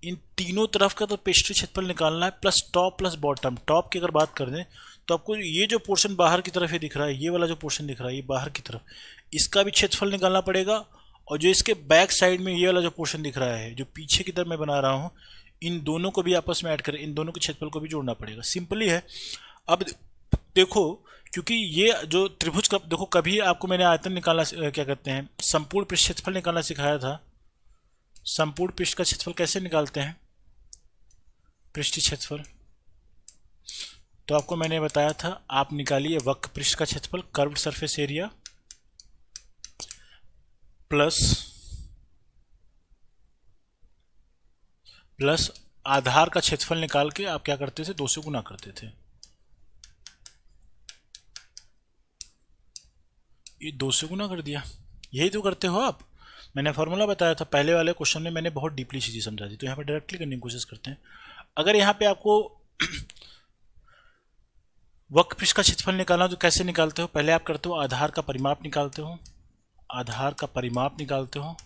इन तीनों तरफ का तो पेस्ट्री क्षेत्रफल निकालना है, plus top plus bottom. Top की अगर बात कर दें तो आपको ये जो पोर्शन बाहर की तरफ ये दिख रहा है, ये वाला जो पोर्शन दिख रहा है ये बाहर की तरफ, इसका भी क्षेत्रफल निकालना पड़ेगा। और जो इसके बैक साइड में ये वाला जो पोर्शन दिख रहा है, जो पीछे की तरफ मैं बना रहा हूँ, इन दोनों को भी आपस में ऐड करें, इन दोनों के क्षेत्रफल को भी जोड़ना पड़ेगा। सिंपली है। अब देखो, क्योंकि ये जो त्रिभुज का, देखो कभी आपको मैंने आयतन निकालना क्या कहते हैं, संपूर्ण पृष्ठ क्षेत्रफल निकालना सिखाया था। संपूर्ण पृष्ठ का क्षेत्रफल कैसे निकालते हैं, पृष्ठीय क्षेत्रफल, तो आपको मैंने बताया था आप निकालिए वक्र पृष्ठ का क्षेत्रफल, कर्व्ड सरफेस एरिया, प्लस आधार का क्षेत्रफल निकाल के आप क्या करते थे, 2 से गुना करते थे। ये 2 से गुना कर दिया, यही तो करते हो आप। मैंने फॉर्मूला बताया था पहले वाले क्वेश्चन में, मैंने बहुत डीपली चीज़ें समझा दी, तो यहाँ पे डायरेक्टली करने की कोशिश करते हैं। अगर यहाँ पे आपको वक्र पृष्ठ का क्षेत्रफल निकालना तो कैसे निकालते हो, पहले आप करते हो आधार का परिमाप निकालते हो, आधार का परिमाप निकालते हो,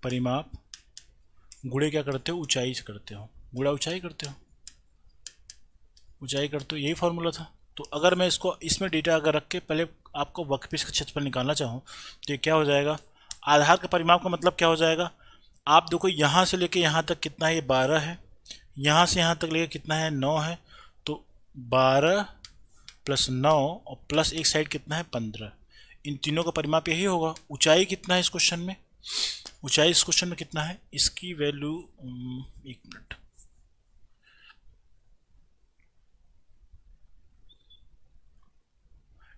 परिमाप गुणे क्या करते हो, ऊंचाई से करते हो, गुणा ऊंचाई करते हो, ऊंचाई करते हो, यही फॉर्मूला था। तो अगर मैं इसको इसमें डेटा अगर रख के पहले आपको वक्र पृष्ठ का क्षेत्रफल निकालना चाहूँ तो ये क्या हो जाएगा, आधार का परिमाप का मतलब क्या हो जाएगा, आप देखो यहाँ से लेके यहाँ तक कितना है, ये 12 है, यहाँ से यहाँ तक लेके कितना है, 9 है, तो 12 प्लस 9 और प्लस एक साइड कितना है, 15। इन तीनों का परिमाप यही होगा। ऊंचाई कितना है इस क्वेश्चन में, ऊंचाई इस क्वेश्चन में कितना है, इसकी वैल्यू, एक मिनट,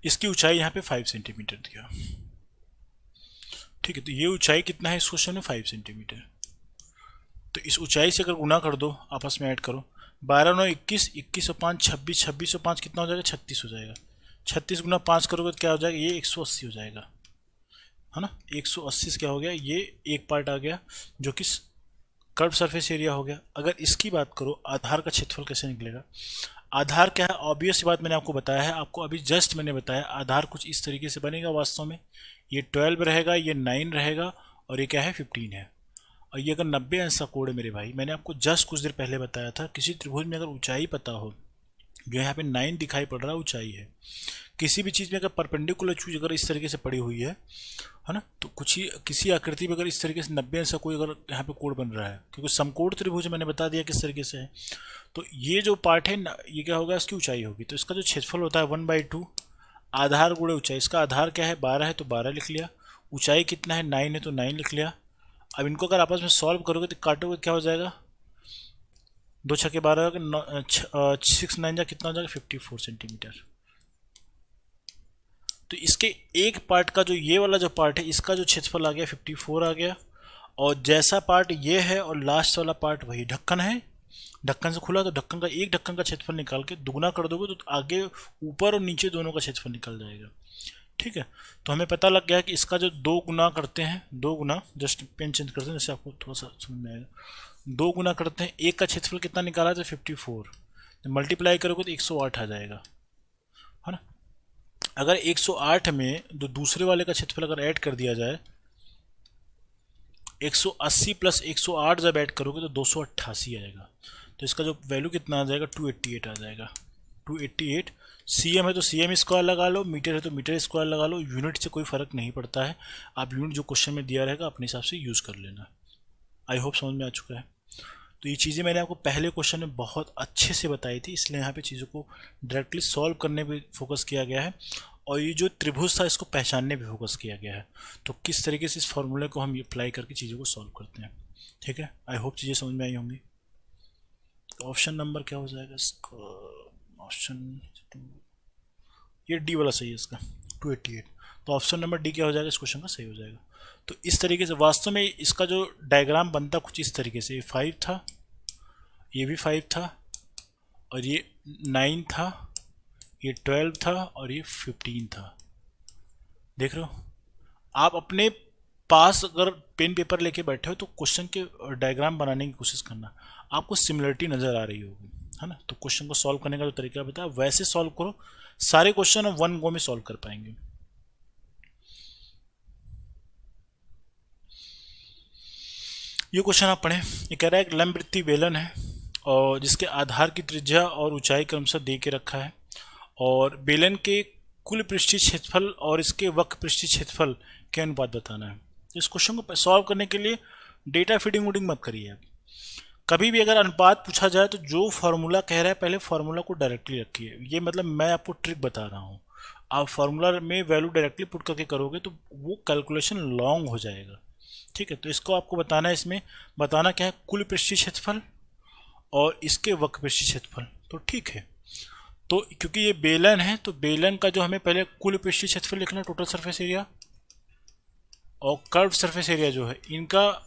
इसकी ऊंचाई यहाँ पे 5 सेंटीमीटर दिया। ठीक है, तो ये ऊंचाई कितना है इस क्वेश्चन में, 5 सेंटीमीटर। तो इस ऊंचाई से अगर गुना कर दो, आपस में ऐड करो, 12 9 21, 21 और 5 26, 26 और 5 कितना हो जाएगा, 36 हो जाएगा। 36 गुना 5 करोगे तो क्या हो जाएगा, ये 180 हो जाएगा, है ना। 180 से क्या हो गया, ये एक पार्ट आ गया जो कि कर्व सरफेस एरिया हो गया। अगर इसकी बात करो आधार का क्षेत्रफल कैसे निकलेगा, आधार क्या है, ऑब्वियस बात मैंने आपको बताया है, आपको अभी जस्ट मैंने बताया, आधार कुछ इस तरीके से बनेगा वास्तव में। ये 12 रहेगा, ये 9 रहेगा, और ये क्या है, 15 है। और ये अगर 90 अंश का कोण है मेरे भाई, मैंने आपको जस्ट कुछ देर पहले बताया था, किसी त्रिभुज में अगर ऊंचाई पता हो, जो यहाँ पे 9 दिखाई पड़ रहा है ऊंचाई है, किसी भी चीज़ में अगर परपेंडिकुलर चीज अगर इस तरीके से पड़ी हुई है ना, तो कुछ ही किसी आकृति में अगर इस तरीके से 90 अंश का कोई अगर यहाँ पे कोण बन रहा है, क्योंकि समकोण त्रिभुज मैंने बता दिया किस तरीके से है, तो ये जो पार्ट है ना, ये क्या होगा, इसकी ऊंचाई होगी। तो इसका जो क्षेत्रफल होता है 1/2 आधार गुणे ऊंचाई। इसका आधार क्या है, 12 है तो 12 लिख लिया, ऊंचाई कितना है, 9 है तो 9 लिख लिया। अब इनको अगर आपस में सॉल्व करोगे तो काटोगे क्या हो जाएगा, 2 छक्के 12, 6 9 जा कितना हो जाएगा, 54 सेंटीमीटर। तो इसके एक पार्ट का जो ये वाला जो पार्ट है, इसका जो क्षेत्रफल आ गया 54 आ गया, और जैसा पार्ट ये है और लास्ट वाला पार्ट वही ढक्कन है, ढक्कन से खुला, तो ढक्कन का एक ढक्कन का क्षेत्रफल निकाल के दुगुना कर दोगे तो आगे ऊपर और नीचे दोनों का क्षेत्रफल निकल जाएगा। ठीक है, तो हमें पता लग गया कि इसका जो 2 गुना करते हैं, 2 गुना, जस्ट पेन चेंज करते हैं जैसे आपको थोड़ा सा समझ में आएगा, 2 गुना करते हैं, एक का क्षेत्रफल कितना निकाला था 54, तो मल्टीप्लाई करोगे तो 108 आ जाएगा, है ना। अगर 108 में जो दूसरे वाले का क्षेत्रफल अगर ऐड कर दिया जाए, 180 प्लस 108 जब ऐड करोगे तो 288 आएगा, तो इसका जो वैल्यू कितना आ जाएगा, 288 आ जाएगा। 288 सीएम है तो सीएम स्क्वायर लगा लो, मीटर है तो मीटर स्क्वायर लगा लो, यूनिट से कोई फर्क नहीं पड़ता है, आप यूनिट जो क्वेश्चन में दिया रहेगा अपने हिसाब से यूज़ कर लेना। आई होप समझ में आ चुका है। तो ये चीज़ें मैंने आपको पहले क्वेश्चन में बहुत अच्छे से बताई थी, इसलिए यहाँ पे चीज़ों को डायरेक्टली सॉल्व करने पे फोकस किया गया है, और ये जो त्रिभुज था इसको पहचानने पे फोकस किया गया है, तो किस तरीके से इस फॉर्मूले को हम अप्लाई करके चीज़ों को सॉल्व करते हैं। ठीक है, आई होप चीज़ें समझ में आई होंगी। तो ऑप्शन नंबर क्या हो जाएगा इसका, ऑप्शन ये डी वाला सही है इसका, 288, तो ऑप्शन नंबर डी क्या हो जाएगा, इस क्वेश्चन का सही हो जाएगा। तो इस तरीके से वास्तव में इसका जो डायग्राम बनता कुछ इस तरीके से, ये 5 था, ये भी 5 था, और ये 9 था, ये 12 था, और ये 15 था। देख रहे हो, आप अपने पास अगर पेन पेपर लेके बैठे हो तो क्वेश्चन के डायग्राम बनाने की कोशिश करना, आपको सिमिलरिटी नज़र आ रही होगी, है ना। तो क्वेश्चन को सॉल्व करने का जो तरीका बताया वैसे सॉल्व करो, सारे क्वेश्चन हम 1 गो में सॉल्व कर पाएंगे। ये क्वेश्चन आप पढ़ें। ये कह रहा है एक लंबवृत्तीय बेलन है और जिसके आधार की त्रिज्या और ऊंचाई क्रमशः दे के रखा है, और बेलन के कुल पृष्ठीय क्षेत्रफल और इसके वक्र पृष्ठीय क्षेत्रफल के अनुपात बताना है। इस क्वेश्चन को सॉल्व करने के लिए डेटा फीडिंग वूडिंग मत करिए आप। कभी भी अगर अनुपात पूछा जाए तो जो फार्मूला कह रहा है पहले फार्मूला को डायरेक्टली रखिए। ये मतलब मैं आपको ट्रिक बता रहा हूँ, आप फार्मूला में वैल्यू डायरेक्टली पुट करके करोगे तो वो कैलकुलेशन लॉन्ग हो जाएगा। ठीक है, तो इसको आपको बताना है। इसमें बताना क्या है, कुल पृष्ठीय क्षेत्रफल और इसके वक्र पृष्ठीय क्षेत्रफल। तो ठीक है, तो क्योंकि ये बेलन है तो बेलन का जो हमें पहले कुल पृष्ठीय क्षेत्रफल लिखना, टोटल सरफेस एरिया, और कर्व सरफेस एरिया जो है इनका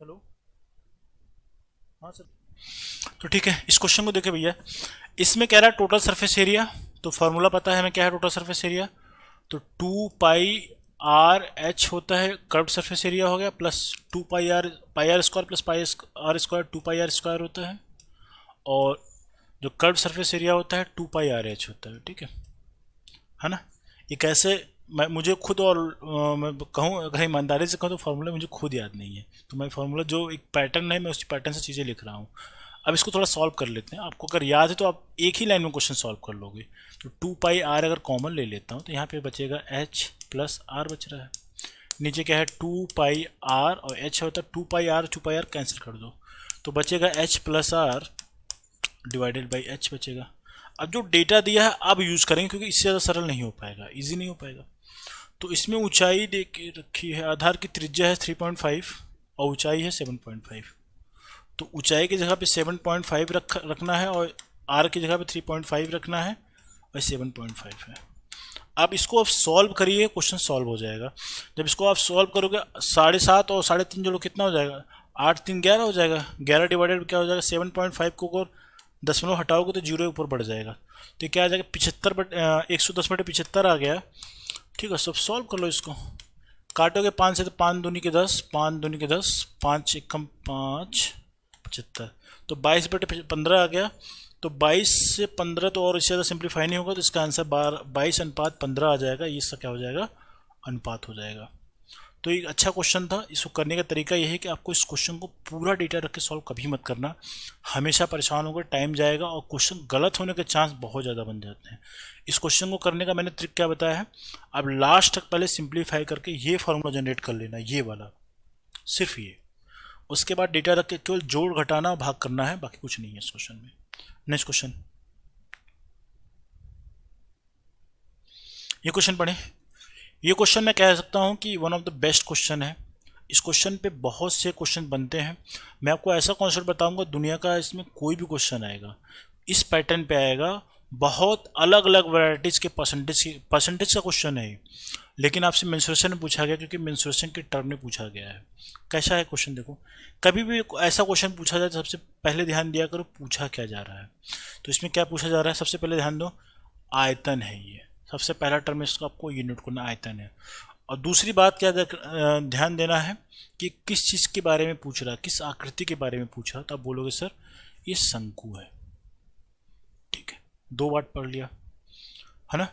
हेलो, हाँ सर, तो ठीक है। इस क्वेश्चन को देखे भैया, इसमें कह रहा है टोटल सरफेस एरिया, तो फार्मूला पता है हमें क्या है टोटल सरफेस एरिया, तो 2πr/h होता है कर्व सरफेस एरिया हो गया, plus 2πr, πr square plus πr square 2πr square होता है, और जो कर्व सरफेस एरिया होता है 2πrh होता है। ठीक है ना। ये कैसे, मैं मुझे खुद और मैं कहूँ अगर ईमानदारी से कहूँ तो फार्मूला मुझे खुद याद नहीं है, तो मैं फार्मूला जो एक पैटर्न है मैं उसी पैटर्न से चीज़ें लिख रहा हूँ। अब इसको थोड़ा सॉल्व कर लेते हैं। आपको अगर याद है तो आप एक ही लाइन में क्वेश्चन सॉल्व कर लोगे। तो 2πr अगर कॉमन ले लेता हूँ तो यहाँ पे बचेगा h प्लस r बच रहा है। नीचे क्या है 2πr और h होता है 2πr कैंसिल कर दो, तो बचेगा h plus r divided by h बचेगा। अब जो डेटा दिया है अब यूज़ करेंगे क्योंकि इससे ज़्यादा सरल नहीं हो पाएगा, इजी नहीं हो पाएगा। तो इसमें ऊंचाई दे के रखी है, आधार की त्रिज्या है 3.5 और ऊंचाई है 7.5। तो ऊंचाई की जगह पे 7.5 रखना है और आर की जगह पे 3.5 रखना है और 7.5 है। अब इसको आप सॉल्व करिए, क्वेश्चन सॉल्व हो जाएगा। जब इसको आप सॉल्व करोगे 7.5 और 3.5 जोड़ो कितना हो जाएगा, 8 3 11 हो जाएगा। 11 डिवाइडेड क्या हो जाएगा 7.5 को अगर 10 हटाओगे तो जीरो ऊपर बढ़ जाएगा, तो क्या आ जाएगा 110/75 आ गया। ठीक है, सब सॉल्व कर लो। इसको काटोगे 5 से तो 5 दूनी के 10, 5 दूनी के 10, 5 एकम 5 75, तो 22/15 आ गया। तो 22 से 15 तो और इससे ज़्यादा सिंप्लीफाई नहीं होगा, तो इसका आंसर 22:15 आ जाएगा। ये इसका क्या हो जाएगा, अनुपात हो जाएगा। तो एक अच्छा क्वेश्चन था। इसको करने का तरीका यह है कि आपको इस क्वेश्चन को पूरा डेटा रख के सॉल्व कभी मत करना, हमेशा परेशान होकर टाइम जाएगा और क्वेश्चन गलत होने के चांस बहुत ज़्यादा बन जाते हैं। इस क्वेश्चन को करने का मैंने ट्रिक क्या बताया है, अब लास्ट तक पहले सिंप्लीफाई करके ये फार्मूला जनरेट कर लेना, ये वाला, सिर्फ ये। उसके बाद डेटा रख के केवल जोड़ घटाना भाग करना है, बाकी कुछ नहीं है इस क्वेश्चन में। नेक्स्ट क्वेश्चन, ये क्वेश्चन पढ़ें। ये क्वेश्चन मैं कह सकता हूँ कि one of the best question है। इस क्वेश्चन पे बहुत से क्वेश्चन बनते हैं। मैं आपको ऐसा कॉन्सेप्ट बताऊंगा, दुनिया का इसमें कोई भी क्वेश्चन आएगा इस पैटर्न पे आएगा। बहुत अलग अलग वैरायटीज़ के परसेंटेज का क्वेश्चन है, लेकिन आपसे मेंसुरेशन में पूछा गया क्योंकि मेंसुरेशन के टर्म में पूछा गया है। कैसा है क्वेश्चन देखो, कभी भी ऐसा क्वेश्चन पूछा जाए तो सबसे पहले ध्यान दिया करो पूछा क्या जा रहा है। तो इसमें क्या पूछा जा रहा है, सबसे पहले ध्यान दो, आयतन है ये सबसे पहला टर्म, इसको आपको ये नोट करना, आयतन है। और दूसरी बात क्या ध्यान देना है कि किस चीज़ के बारे में पूछ रहा है, किस आकृति के बारे में पूछ रहा है। तो आप बोलोगे सर ये शंकु है। ठीक है, 2 बात पढ़ लिया है ना।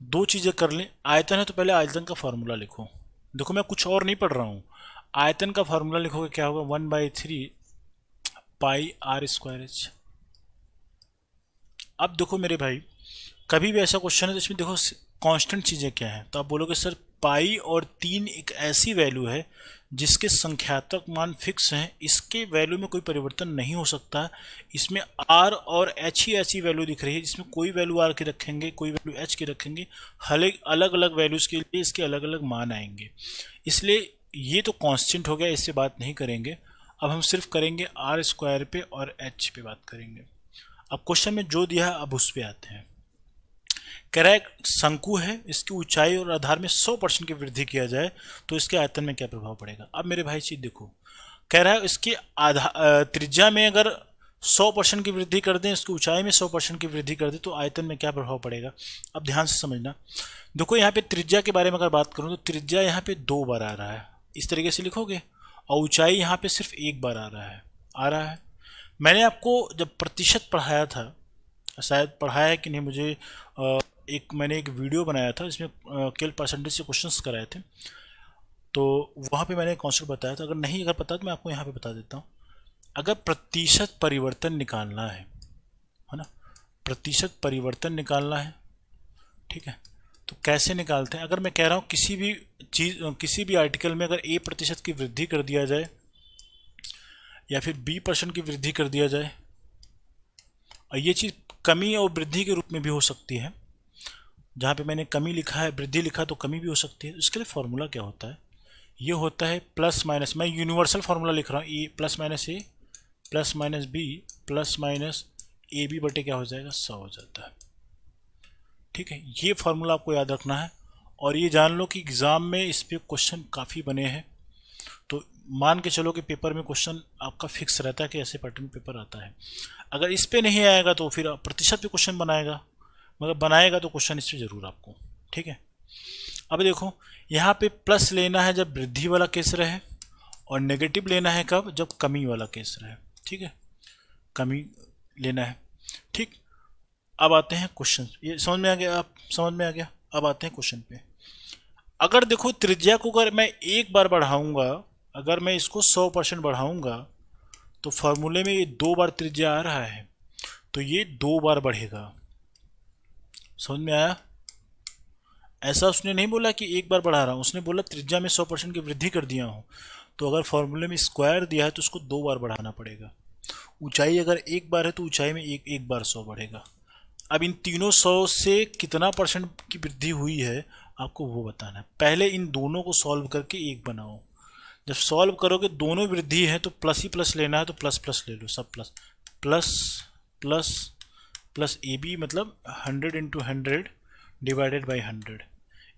2 चीज़ें कर लें, आयतन है तो पहले आयतन का फार्मूला लिखो। देखो मैं कुछ और नहीं पढ़ रहा हूँ, आयतन का फार्मूला लिखोगे क्या होगा, 1/3πr²h। अब देखो मेरे भाई, कभी भी ऐसा क्वेश्चन है तो इसमें देखो कांस्टेंट चीज़ें क्या हैं। तो आप बोलोगे सर पाई और 3 एक ऐसी वैल्यू है जिसके संख्यात्मक मान फिक्स हैं, इसके वैल्यू में कोई परिवर्तन नहीं हो सकता। इसमें आर और एच ही ऐसी वैल्यू दिख रही है जिसमें कोई वैल्यू आर की रखेंगे, कोई वैल्यू एच की रखेंगे, हर अलग अलग वैल्यूज़ के लिए इसके अलग अलग मान आएंगे। इसलिए ये तो कांस्टेंट हो गया, इससे बात नहीं करेंगे। अब हम सिर्फ करेंगे r² पे और h पे बात करेंगे। अब क्वेश्चन में जो दिया है अब उस पर आते हैं। कह रहा है शंकु है, इसकी ऊंचाई और आधार में 100% की वृद्धि किया जाए तो इसके आयतन में क्या प्रभाव पड़ेगा। अब मेरे भाई चीज देखो, कह रहा है इसकी त्रिज्या में अगर 100% की वृद्धि कर दें, इसकी ऊंचाई में 100% की वृद्धि कर दें तो आयतन में क्या प्रभाव पड़ेगा। अब ध्यान से समझना, देखो यहाँ पे त्रिज्या के बारे में अगर बात करूँ तो त्रिज्या यहाँ पे 2 बार आ रहा है, इस तरीके से लिखोगे, और ऊंचाई यहाँ पे सिर्फ 1 बार आ रहा है। मैंने आपको जब प्रतिशत पढ़ाया था, शायद पढ़ाया है कि नहीं मुझे मैंने एक वीडियो बनाया था इसमें केवल परसेंटेज से क्वेश्चंस कराए थे, तो वहाँ पे मैंने कॉन्सेप्ट बताया था। अगर पता तो मैं आपको यहाँ पे बता देता हूँ। अगर प्रतिशत परिवर्तन निकालना है ना, प्रतिशत परिवर्तन निकालना है, ठीक है, तो कैसे निकालते हैं? अगर मैं कह रहा हूँ किसी भी आर्टिकल में अगर A% की वृद्धि कर दिया जाए या फिर B% की वृद्धि कर दिया जाए, और ये चीज़ कमी और वृद्धि के रूप में भी हो सकती है। जहाँ पे मैंने कमी लिखा है, वृद्धि लिखा, तो कमी भी हो सकती है। इसके लिए फॉर्मूला क्या होता है? ये होता है प्लस माइनस, मैं यूनिवर्सल फार्मूला लिख रहा हूँ, A plus minus A plus minus B plus minus A B बटे क्या हो जाएगा, 100 हो जाता है। ठीक है, ये फार्मूला आपको याद रखना है। और ये जान लो कि एग्ज़ाम में इस पे क्वेश्चन काफ़ी बने हैं, तो मान के चलो कि पेपर में क्वेश्चन आपका फिक्स रहता है कि ऐसे पैटर्न पेपर आता है। अगर इस पे नहीं आएगा तो फिर प्रतिशत पे क्वेश्चन बनाएगा, मगर बनाएगा तो क्वेश्चन इस पे ज़रूर आपको। ठीक है, अब देखो यहाँ पे प्लस लेना है जब वृद्धि वाला केस रहे, और नेगेटिव लेना है कब, जब कमी वाला केस रहे। ठीक है, कमी लेना है। ठीक, अब आते हैं क्वेश्चन। ये समझ में आ गया? आप समझ में आ गया? अब आते हैं क्वेश्चन पे। अगर देखो त्रिज्या को अगर मैं एक बार बढ़ाऊंगा, अगर मैं इसको 100% बढ़ाऊंगा, तो फॉर्मूले में ये 2 बार त्रिज्या आ रहा है, तो ये 2 बार बढ़ेगा। समझ में आया? ऐसा उसने नहीं बोला कि एक बार बढ़ा रहा हूँ, उसने बोला त्रिज्या में 100% की वृद्धि कर दिया हूँ। तो अगर फॉर्मूले में स्क्वायर दिया है तो उसको 2 बार बढ़ाना पड़ेगा। ऊंचाई अगर एक बार है तो ऊंचाई में एक बार 100 बढ़ेगा। अब इन तीनों 100 से कितना % की वृद्धि हुई है आपको वो बताना है। पहले इन दोनों को सॉल्व करके एक बनाओ। जब सॉल्व करोगे दोनों वृद्धि है तो प्लस ही प्लस लेना है, तो प्लस प्लस ले लो, सब plus plus plus plus A B, मतलब 100 इंटू 100 डिवाइडेड बाई 100।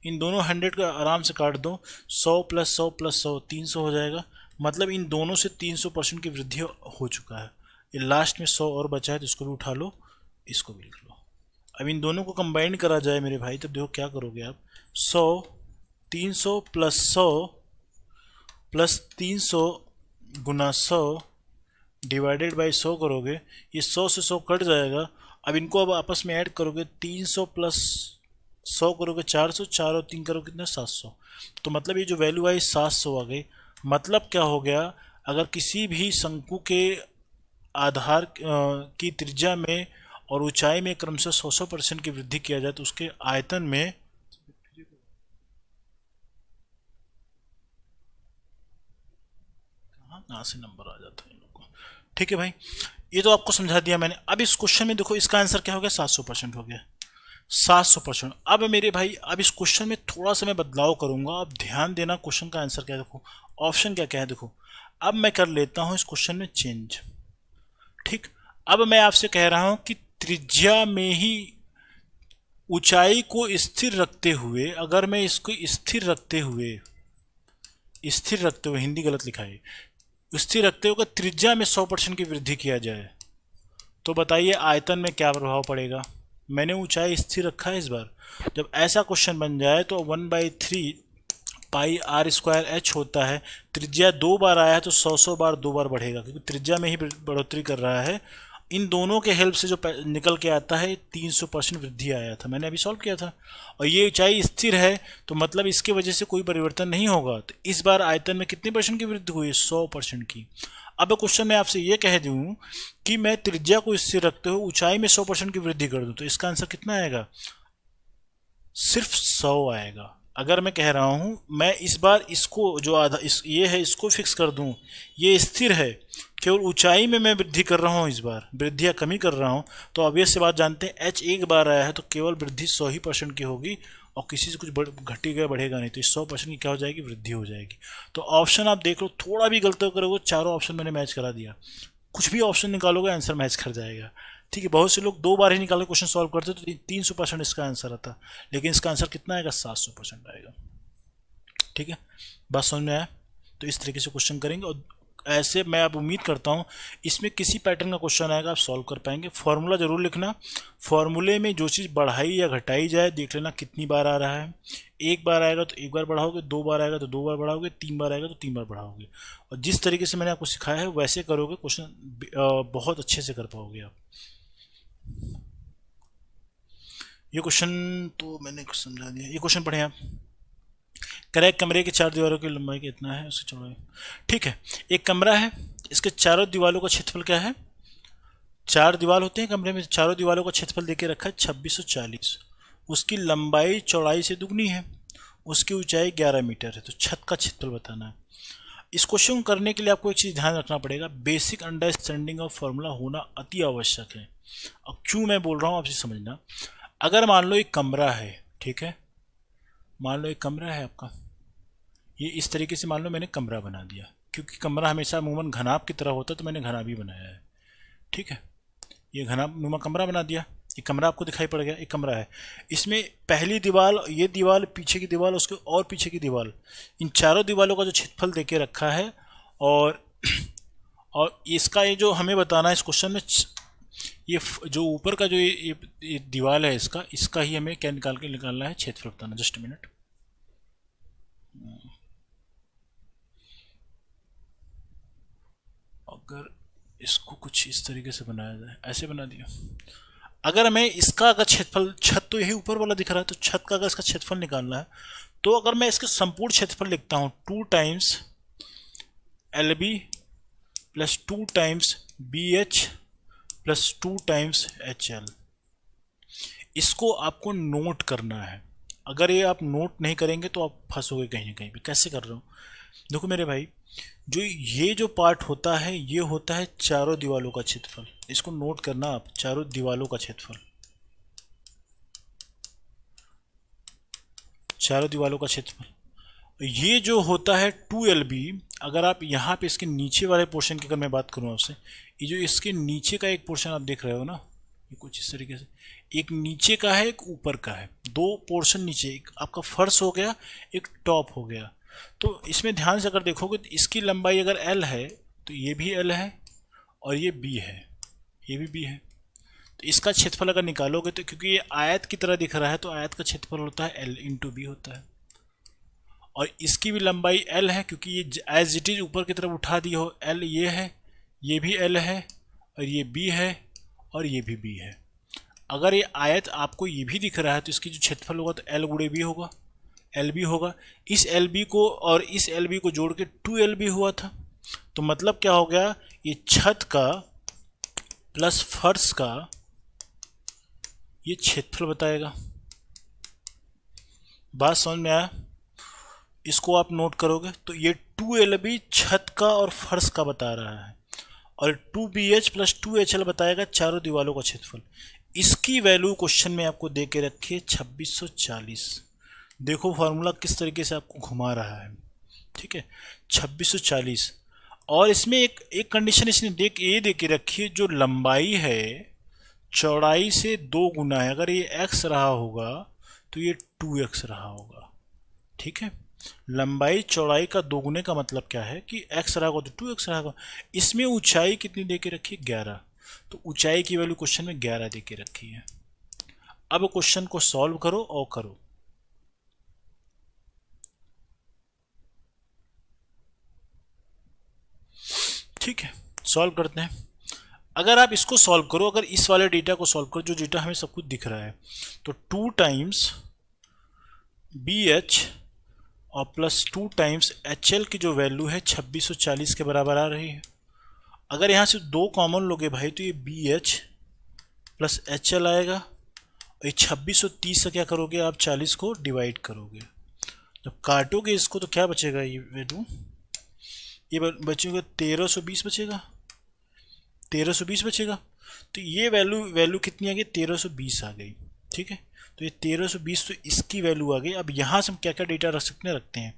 इन दोनों 100 का आराम से काट दो, 100 प्लस 100 प्लस 100 300 हो जाएगा। मतलब इन दोनों से 300% की वृद्धि हो चुका है। ये लास्ट में 100 और बचा है तो इसको भी उठा लो, इसको भी लिख लो। अब इन दोनों को कंबाइन करा जाए मेरे भाई, तो देखो क्या करोगे आप, 100 300 plus 100 plus 300 Guna 100 divided by 100 करोगे, ये 100 से 100 कट जाएगा। अब इनको अब आपस में ऐड करोगे, 300 प्लस 100 करोगे 400, 4 और 3 करोगे कितना, 700। तो मतलब ये जो वैल्यू आई 700 आ गई। मतलब क्या हो गया, अगर किसी भी शंकु के आधार की त्रिज्या में और ऊंचाई में क्रमशः 100% की वृद्धि किया जाए तो उसके आयतन में कहाँ से नंबर आ जाता है इन लोगों को। ठीक है भाई, ये तो आपको समझा दिया मैंने। अब इस क्वेश्चन में देखो इसका आंसर क्या हो गया, 700% हो गया, 700%। अब मेरे भाई, अब इस क्वेश्चन में थोड़ा सा मैं बदलाव करूंगा। अब ध्यान देना क्वेश्चन का आंसर क्या है, देखो ऑप्शन क्या क्या है। देखो अब मैं कर लेता हूं इस क्वेश्चन में चेंज। ठीक, अब मैं आपसे कह रहा हूं कि त्रिज्या में ही ऊंचाई को स्थिर रखते हुए, अगर मैं इसको स्थिर रखते हुए, हिंदी गलत लिखा है, स्थिर रखते हुए त्रिज्या में 100% की वृद्धि किया जाए, तो बताइए आयतन में क्या प्रभाव पड़ेगा। मैंने ऊंचाई स्थिर रखा है इस बार। जब ऐसा क्वेश्चन बन जाए तो 1/3 पाई आर स्क्वायर एच होता है। त्रिज्या 2 बार आया है तो 100 बार 2 बार बढ़ेगा, क्योंकि त्रिज्या में ही बढ़ोतरी कर रहा है। इन दोनों के हेल्प से जो निकल के आता है 300% वृद्धि आया था, मैंने अभी सॉल्व किया था। और ये ऊंचाई स्थिर है तो मतलब इसके वजह से कोई परिवर्तन नहीं होगा। तो इस बार आयतन में कितने % की वृद्धि हुई, 100% की। अब क्वेश्चन में आपसे ये कह दूं कि मैं त्रिज्या को स्थिर रखते हुए ऊंचाई में 100% की वृद्धि कर दूं, तो इसका आंसर कितना आएगा, सिर्फ 100 आएगा। अगर मैं कह रहा हूं मैं इस बार इसको जो आधा ये है इसको फिक्स कर दूं, ये स्थिर है, केवल ऊंचाई में मैं वृद्धि कर रहा हूं, इस बार वृद्धि या कमी कर रहा हूं, तो ऑब्वियस से बात जानते हैं एच एक बार आया है तो केवल वृद्धि 100% की होगी और किसी से कुछ घटेगा बढ़ेगा नहीं। तो इस 100% की क्या हो जाएगी, वृद्धि हो जाएगी। तो ऑप्शन आप देख लो, थोड़ा भी गलती करोगे चारों ऑप्शन मैंने मैच करा दिया। कुछ भी ऑप्शन निकालोगे आंसर मैच कर जाएगा। ठीक है, बहुत से लोग 2 बार ही निकाल के क्वेश्चन सॉल्व करते तो 300% इसका आंसर आता, लेकिन इसका आंसर कितना आएगा, 700% आएगा। ठीक है, बात समझ में आया? तो इस तरीके से क्वेश्चन करेंगे और ऐसे मैं अब उम्मीद करता हूँ इसमें किसी पैटर्न का क्वेश्चन आएगा आप सॉल्व कर पाएंगे। फॉर्मूला जरूर लिखना, फॉर्मूले में जो चीज़ बढ़ाई या घटाई जाए देख लेना कितनी बार आ रहा है। एक बार आएगा तो एक बार बढ़ाओगे, 2 बार आएगा तो 2 बार बढ़ाओगे, 3 बार आएगा तो 3 बार बढ़ाओगे। और जिस तरीके से मैंने आपको सिखाया है वैसे करोगे क्वेश्चन बहुत अच्छे से कर पाओगे आप। ये क्वेश्चन तो मैंने समझा दिया। ये क्वेश्चन पढ़े आप। कह रहा है कमरे की चार दीवारों की लंबाई कितना है, उसकी चौड़ाई। ठीक है, एक कमरा है, इसके चारों दीवारों का क्षेत्रफल क्या है। चार दीवार होते हैं कमरे में, चारों दीवारों का क्षेत्रफल देके रखा है 2640। उसकी लंबाई चौड़ाई से दुगनी है, उसकी ऊंचाई 11 मीटर है। तो छत का क्षेत्रफल बताना है। इस क्वेश्चन को करने के लिए आपको एक चीज़ ध्यान रखना पड़ेगा, बेसिक अंडरस्टैंडिंग ऑफ फॉर्मूला होना अति आवश्यक है। अब क्यों मैं बोल रहा हूँ आपसे समझना। अगर मान लो एक कमरा है, ठीक है, मान लो एक कमरा है आपका, ये इस तरीके से मान लो मैंने कमरा बना दिया, क्योंकि कमरा हमेशा अमूमन घनाभ की तरह होता है तो मैंने घनाभ ही बनाया है। ठीक है, ये घनाभ नुमा कमरा बना दिया। ये कमरा आपको दिखाई पड़ गया, एक कमरा है। इसमें पहली दीवार, ये दीवार, पीछे की दीवार, उसके और पीछे की दीवार, इन चारों दीवारों का जो क्षेत्रफल देके रखा है, और इसका ये जो हमें बताना है इस क्वेश्चन में, जो ऊपर का जो ये दीवार है, इसका ही हमें क्या निकालना है, क्षेत्रफल बताना। Just minute. अगर इसको कुछ इस तरीके से बनाया जाए, ऐसे बना दिया। अगर मैं इसका अगर क्षेत्रफल, छत तो यही ऊपर वाला दिख रहा है, तो छत का अगर इसका क्षेत्रफल निकालना है, तो अगर मैं इसके संपूर्ण क्षेत्रफल लिखता हूं 2 times LB plus 2 times BH plus 2 times HL। इसको आपको नोट करना है। अगर ये आप नोट नहीं करेंगे तो आप फंसोगे कहीं ना कहीं भी। कैसे कर रहा हूँ, देखो मेरे भाई, जो ये जो पार्ट होता है, ये होता है चारों दीवालों का क्षेत्रफल। इसको नोट करना आप, चारों दीवालों का क्षेत्रफल, चारों दीवालों का क्षेत्रफल। ये जो होता है 2LB। अगर आप यहाँ पे इसके नीचे वाले पोर्शन की अगर मैं बात करूँ आपसे, ये जो इसके नीचे का एक पोर्शन आप देख रहे हो ना, ये कुछ इस तरीके से, एक नीचे का है, एक ऊपर का है, दो पोर्शन नीचे, एक आपका फर्श हो गया, एक टॉप हो गया। तो इसमें ध्यान से अगर देखोगे तो इसकी लंबाई अगर L है तो ये भी L है, और ये B है, ये भी B है। तो इसका क्षेत्रफल अगर निकालोगे तो, क्योंकि ये आयत की तरह दिख रहा है, तो आयत का क्षेत्रफल होता है L इंटू B होता है। और इसकी भी लंबाई L है, क्योंकि ये एज इट इज ऊपर की तरफ उठा दी हो, L ये है, ये भी L है, और ये B है, और ये भी B है। अगर ये आयत आपको ये भी दिख रहा है, तो इसकी जो क्षेत्रफल होगा तो L गुणे B होगा, LB होगा। इस LB को और इस LB को जोड़ के 2LB हुआ था। तो मतलब क्या हो गया, ये छत का प्लस फर्श का ये क्षेत्रफल बताएगा। बात समझ में आया। इसको आप नोट करोगे तो ये 2LB छत का और फर्श का बता रहा है, और 2BH प्लस 2HL बताएगा चारों दीवारों का क्षेत्रफल। इसकी वैल्यू क्वेश्चन में आपको दे के रखिए 2640। देखो फार्मूला किस तरीके से आपको घुमा रहा है। ठीक है, 2640। और इसमें एक कंडीशन इसने दे के रखी है, जो लंबाई है चौड़ाई से 2 गुना है। अगर ये x रहा होगा तो ये 2x रहा होगा। ठीक है, लंबाई चौड़ाई का 2 गुने का मतलब क्या है कि x रहा होगा तो 2x रहेगा। इसमें ऊंचाई कितनी दे के रखी है, 11। तो ऊंचाई की वैल्यू क्वेश्चन में 11 दे के रखी है। अब क्वेश्चन को सॉल्व करो और करो। ठीक है, सॉल्व करते हैं। अगर आप इसको सॉल्व करो, अगर इस वाले डेटा को सॉल्व करो, जो डेटा हमें सब कुछ दिख रहा है, तो 2 टाइम्स BH और प्लस 2 टाइम्स HL की जो वैल्यू है 2640 के बराबर आ रही है। अगर यहाँ से 2 कॉमन लोगे भाई, तो ये BH प्लस HL आएगा, और ये 2630 से क्या करोगे आप, 40 को डिवाइड करोगे। जब काटोगे इसको तो क्या बचेगा, ये वैल्यू, ये बचेगा 1320 बचेगा, 1320 बचेगा। तो ये वैल्यू कितनी आ गई, 1320 आ गई। ठीक है, तो ये 1320, तो इसकी वैल्यू आ गई। अब यहाँ से हम क्या क्या डेटा रख सकते हैं, रखते हैं।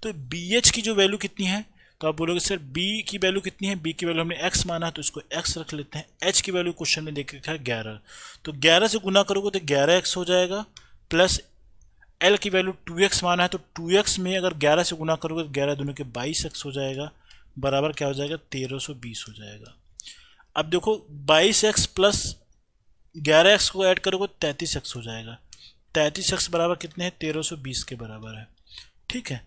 तो BH की जो वैल्यू कितनी है, तो आप बोलोगे सर B की वैल्यू कितनी है, B की वैल्यू हमने x माना है तो इसको x रख लेते हैं। H की वैल्यू क्वेश्चन में देख रखा है 11, तो 11 से गुना करोगे तो 11x हो जाएगा, प्लस L की वैल्यू 2x माना है, तो 2x में अगर 11 से गुना करोगे तो 11 दूनी के 22x हो जाएगा, बराबर क्या हो जाएगा, 1320 हो जाएगा। अब देखो 22x प्लस 11x को ऐड करोगे 33x हो जाएगा। 33x बराबर कितने हैं, 1320 के बराबर है। ठीक है,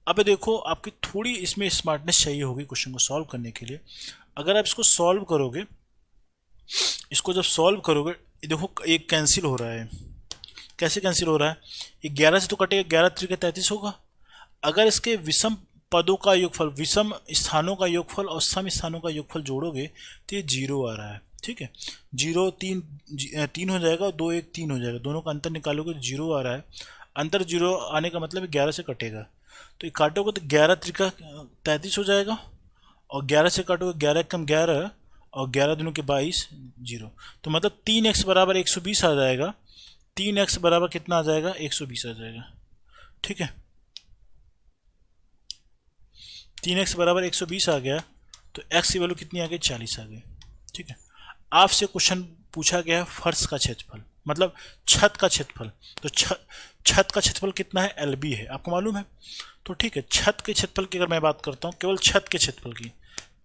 अब देखो आपकी थोड़ी इसमें स्मार्टनेस चाहिए होगी क्वेश्चन को सॉल्व करने के लिए। अगर आप इसको सॉल्व करोगे, इसको जब सॉल्व करोगे, देखो एक कैंसिल हो रहा है, कैसे कैंसिल हो रहा है, ये 11 से तो कटेगा, 11 त्रिक 33 होगा। अगर इसके विषम पदों का योगफल, विषम स्थानों का योगफल और सम स्थानों का योगफल जोड़ोगे तो ये 0 आ रहा है। ठीक है, 0 3 3 हो जाएगा और 2 1 3 हो जाएगा, दोनों का अंतर निकालोगे तो 0 आ रहा है। अंतर 0 आने का मतलब 11 से कटेगा, तो ये काटोगे तो 11 त्रिका 33 हो जाएगा, और 11 से काटोगे 11 कम 11 और 11 दूनी के 22 0, तो मतलब 3x बराबर 120 आ जाएगा। 3x बराबर कितना आ जाएगा, 120 आ जाएगा। ठीक है, 3x बराबर 120 आ गया, तो x की वैल्यू कितनी आ गई, 40 आ गई। ठीक है, आपसे क्वेश्चन पूछा गया है फर्श का क्षेत्रफल, मतलब छत का क्षेत्रफल, तो छत का क्षेत्रफल कितना है, LB है, आपको मालूम है। तो ठीक है, छत के क्षेत्रफल की अगर मैं बात करता हूँ, केवल छत के क्षेत्रफल की,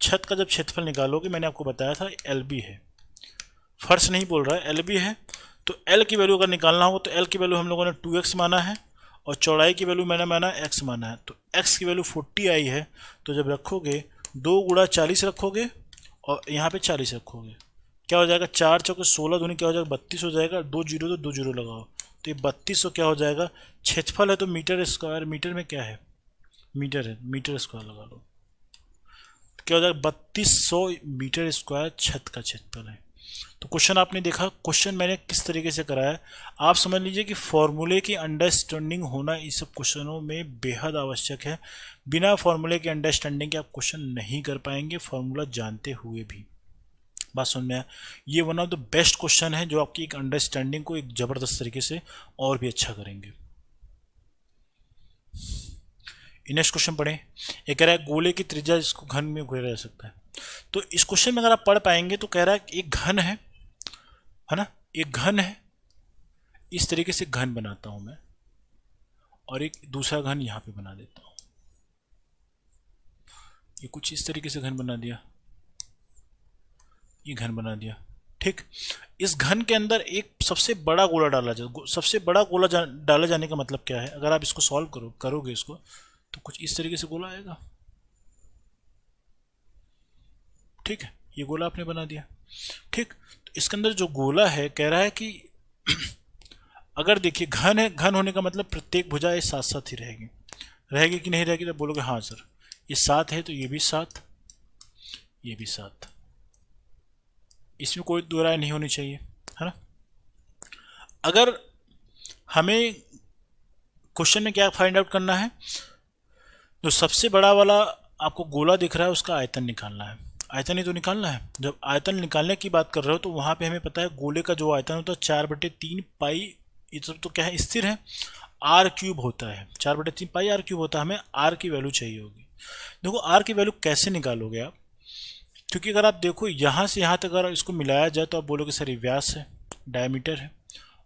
छत का जब क्षेत्रफल निकालोगे, मैंने आपको बताया था LB है, फर्श नहीं बोल रहा है, LB है। तो L की वैल्यू अगर निकालना हो तो L की वैल्यू हम लोगों ने 2x माना है, और चौड़ाई की वैल्यू मैंने माना x माना है, तो x की वैल्यू 40 आई है। तो जब रखोगे 2 गुणा 40 रखोगे और यहाँ पे 40 रखोगे, क्या हो जाएगा, 4 चौके 16 दूनी क्या हो जाएगा, 32 हो जाएगा। 2 जीरो तो 2 जीरो लगाओ, तो ये 3200 क्या हो जाएगा, क्षेत्रफल है तो मीटर स्क्वायर, मीटर में क्या है, मीटर है, मीटर स्क्वायर लगा लो, क्या हो जाएगा, 3200 मीटर स्क्वायर छत का क्षेत्रफल है। तो क्वेश्चन आपने देखा, क्वेश्चन मैंने किस तरीके से कराया है, आप समझ लीजिए कि फॉर्मूले की अंडरस्टैंडिंग होना इस सब क्वेश्चनों में बेहद आवश्यक है। बिना फॉर्मूले की अंडरस्टैंडिंग के आप क्वेश्चन नहीं कर पाएंगे, फॉर्मूला जानते हुए भी। बात समझ में आया, ये one of the best question है जो आपकी एक अंडरस्टैंडिंग को एक ज़बरदस्त तरीके से और भी अच्छा करेंगे। नेक्स्ट क्वेश्चन पढ़ें। ये कह रहा है गोले की त्रिज्या जिसको घन में घुरा जा सकता है। तो इस क्वेश्चन में अगर आप पढ़ पाएंगे तो कह रहा है एक घन है ना, एक घन है, इस तरीके से घन बनाता हूं मैं, और एक दूसरा घन यहां पे बना देता हूं, ये कुछ इस तरीके से घन बना दिया, ये घन बना दिया। ठीक, इस घन के अंदर एक सबसे बड़ा गोला डाला जाए, सबसे बड़ा गोला डाला जाने का मतलब क्या है, अगर आप इसको सॉल्व करोगे इसको, तो कुछ इस तरीके से गोला आएगा। ठीक है, ये गोला आपने बना दिया। ठीक, तो इसके अंदर जो गोला है कह रहा है कि अगर देखिए घन है, घन होने का मतलब प्रत्येक भुजा ये साथ साथ ही रहेगी, रहेगी कि नहीं रहेगी, तो बोलोगे हाँ सर, ये 7 है तो ये भी 7, ये भी 7, इसमें कोई दो राय नहीं होनी चाहिए, है ना। अगर हमें क्वेश्चन में क्या फाइंड आउट करना है, जो सबसे बड़ा वाला आपको गोला दिख रहा है उसका आयतन निकालना है, आयतन ही तो निकालना है। जब आयतन निकालने की बात कर रहे हो तो वहाँ पे हमें पता है गोले का जो आयतन होता है 4/3 पाई, ये सब तो क्या है, स्थिर है, r³ होता है, 4/3 पाई r³ होता है, हमें r की वैल्यू चाहिए होगी। देखो r की वैल्यू कैसे निकालोगे आप, क्योंकि अगर आप देखो यहाँ से यहाँ तक अगर इसको मिलाया जाए तो आप बोलोगे सर ये व्यास है, डायमीटर है,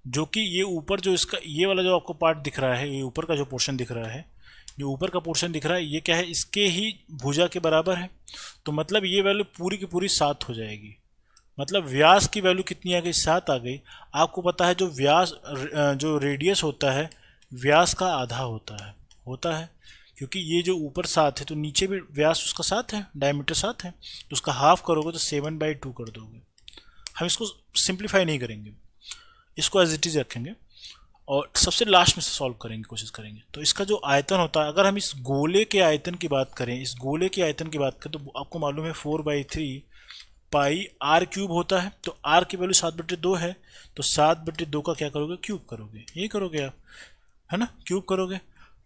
जो कि ये ऊपर जो इसका ये वाला जो आपको पार्ट दिख रहा है, ये ऊपर का जो पोर्शन दिख रहा है, जो ऊपर का पोर्शन दिख रहा है, ये क्या है, इसके ही भुजा के बराबर है। तो मतलब ये वैल्यू पूरी की पूरी 7 हो जाएगी, मतलब व्यास की वैल्यू कितनी आ गई, 7 आ गई। आपको पता है जो व्यास जो रेडियस होता है व्यास का आधा होता है, क्योंकि ये जो ऊपर 7 है तो नीचे भी व्यास उसका 7 है, डायमीटर 7 है, तो उसका हाफ करोगे तो 7/2 कर दोगे। हम इसको सिंप्लीफाई नहीं करेंगे, इसको एज इट इज रखेंगे और सबसे लास्ट में से सॉल्व करेंगे, कोशिश करेंगे। तो इसका जो आयतन होता है, अगर हम इस गोले के आयतन की बात करें, इस गोले के आयतन की बात करें तो आपको मालूम है 4/3 पाई r³ होता है, तो r की वैल्यू 7/2 है, तो 7/2 का क्या करोगे, क्यूब करोगे, यही करोगे आप, है ना, क्यूब करोगे।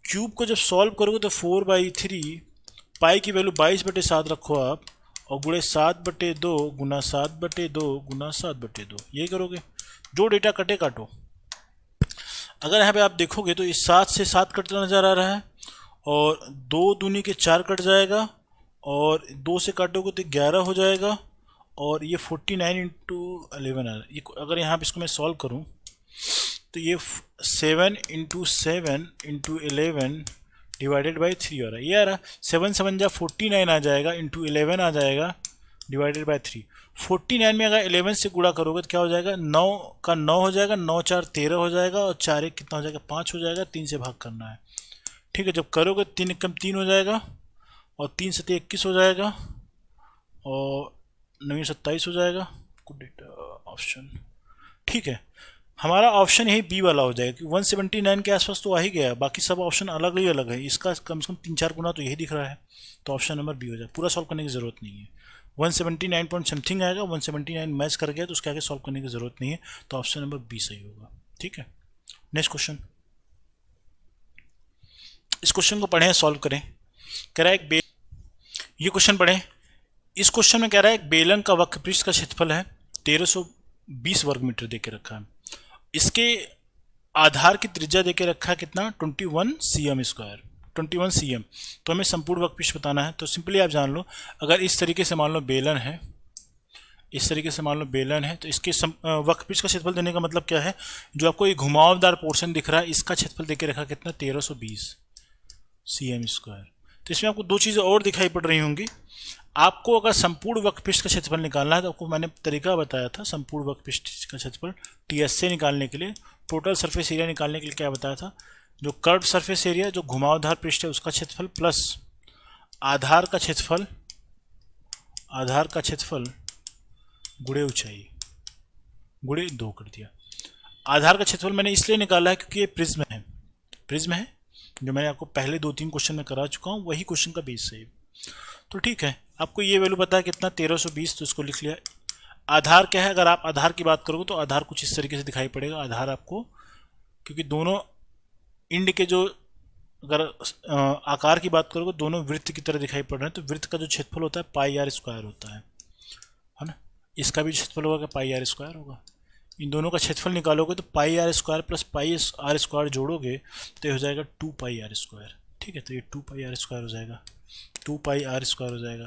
क्यूब को जब सॉल्व करोगे तो 4/3 पाई की वैल्यू 22/7 रखो आप, और गुणे 7/2 गुना 7/2 गुना 7/2, यही करोगे। जो डेटा कटे काटो, अगर यहाँ पे आप देखोगे तो इस 7 से 7 कटता नजर आ रहा है, और 2 दूनी के 4 कट जाएगा, और 2 से काटोगे तो 11 हो जाएगा, और ये 49 इंटू 11 आ रहा है। ये अगर यहाँ पे इसको मैं सॉल्व करूँ तो ये 7 इंटू 7 इंटू 11 डिवाइडेड बाई 3 आ रहा है, ये आ रहा है 7 7 जा 49 आ जाएगा, इंटू 11 आ जाएगा, डिवाइडेड बाई 3। 49 में अगर 11 से गुणा करोगे तो क्या हो जाएगा, 9 का 9 हो जाएगा, 9 4 13 हो जाएगा, और 4 1 कितना हो जाएगा, 5 हो जाएगा, 3 से भाग करना है। ठीक है, जब करोगे 3 कम 3 हो जाएगा, और 3 7 21 हो जाएगा, और 9 27 हो जाएगा, गुड ऑप्शन। ठीक है, हमारा ऑप्शन यही बी वाला हो जाएगा कि 179 के आसपास तो आ ही गया, बाकी सब ऑप्शन अलग ही अलग है, इसका कम से कम 3-4 गुना तो यही दिख रहा है, तो ऑप्शन नंबर बी हो जाएगा। पूरा सॉल्व करने की ज़रूरत नहीं है, 179 पॉइंट समथिंग आएगा, 179 मैच कर गया तो उसके आगे सॉल्व करने की ज़रूरत नहीं है, तो ऑप्शन नंबर बी सही होगा। ठीक है, नेक्स्ट क्वेश्चन, इस क्वेश्चन को पढ़ें, सॉल्व करें। कह रहा है ये क्वेश्चन पढ़ें। इस क्वेश्चन में कह रहा है एक बेलन का वक्र पृष्ठ का क्षेत्रफल है 1320 वर्ग मीटर दे के रखा है, इसके आधार की त्रिज्या देके रखा है कितना 21 cm स्क्वायर, 21 cm। तो हमें संपूर्ण वक्रपृष्ठ बताना है। तो सिंपली आप जान लो, अगर इस तरीके से मान लो बेलन है, इस तरीके से मान लो बेलन है, तो इसके वक्रपृष्ठ का क्षेत्रफल देने का मतलब क्या है, जो आपको ये घुमावदार पोर्शन दिख रहा है इसका क्षेत्रफल देके रखा कितना 1320 cm स्क्वायर। तो इसमें आपको दो चीज़ें और दिखाई पड़ रही होंगी। आपको अगर संपूर्ण वक्रपृष्ठ का क्षेत्रफल निकालना है तो आपको मैंने तरीका बताया था संपूर्ण वक्रपृष्ठ का क्षेत्रफल टीएस से निकालने के लिए। टोटल सरफेस एरिया निकालने के लिए क्या बताया था, जो कर्व सरफेस एरिया जो घुमावदार पृष्ठ है उसका क्षेत्रफल प्लस आधार का क्षेत्रफल, आधार का क्षेत्रफल गुणे ऊंचाई, गुणे 2 कर दिया। आधार का क्षेत्रफल मैंने इसलिए निकाला है क्योंकि ये प्रिज्म है, प्रिज्म है जो मैंने आपको पहले 2-3 क्वेश्चन में करा चुका हूँ, वही क्वेश्चन का बेस है। तो ठीक है, आपको ये वैल्यू पता है कितना 1320, तो इसको लिख लिया। आधार क्या है, अगर आप आधार की बात करोगे तो आधार कुछ इस तरीके से दिखाई पड़ेगा। आधार आपको, क्योंकि दोनों इंड के जो, अगर आकार की बात करोगे दोनों वृत्त की तरह दिखाई पड़ रहे हैं, तो वृत्त का जो क्षेत्रफल होता है पाई आर स्क्वायर होता है ना। इसका भी क्षेत्रफल होगा, पाई आर स्क्वायर होगा। इन दोनों का क्षेत्रफल निकालोगे तो pi R square plus pi R square जोड़ोगे तो ये हो जाएगा 2 पाई आर स्क्वायर। ठीक है, तो ये 2 पाई आर स्क्वायर हो जाएगा, 2 पाई आर स्क्वायर हो जाएगा।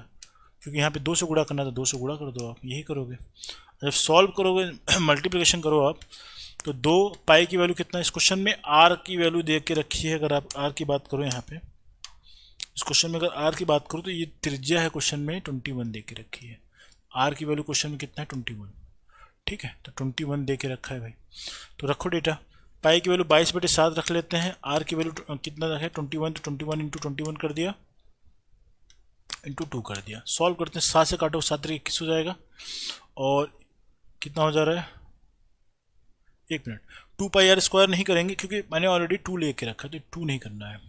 क्योंकि यहाँ पे 2 से गुणा करना तो 2 से गुणा कर दो, आप यही करोगे। जब सॉल्व करोगे मल्टीप्लिकेशन करो आप, तो 2 पाई की वैल्यू कितना, इस क्वेश्चन में आर की वैल्यू दे के रखी है। अगर आप आर की बात करो यहाँ पे इस क्वेश्चन में, अगर आर की बात करो तो ये त्रिज्या है क्वेश्चन में 21 दे के रखी है। आर की वैल्यू क्वेश्चन में कितना है 21। ठीक है, तो 21 दे के रखा है भाई, तो रखो डेटा। पाई की वैल्यू 22/7 रख लेते हैं, आर की वैल्यू कितना रखे 21, तो 21 इंटू 21 कर दिया, इंटू 2 कर दिया। सॉल्व करते हैं, 7 से काटो 7 तरीके 21 हो जाएगा, और कितना हो जा रहा है, 1 मिनट, 2 पाई आर स्क्वायर नहीं करेंगे क्योंकि मैंने ऑलरेडी 2 लेके रखा, तो 2 नहीं करना है।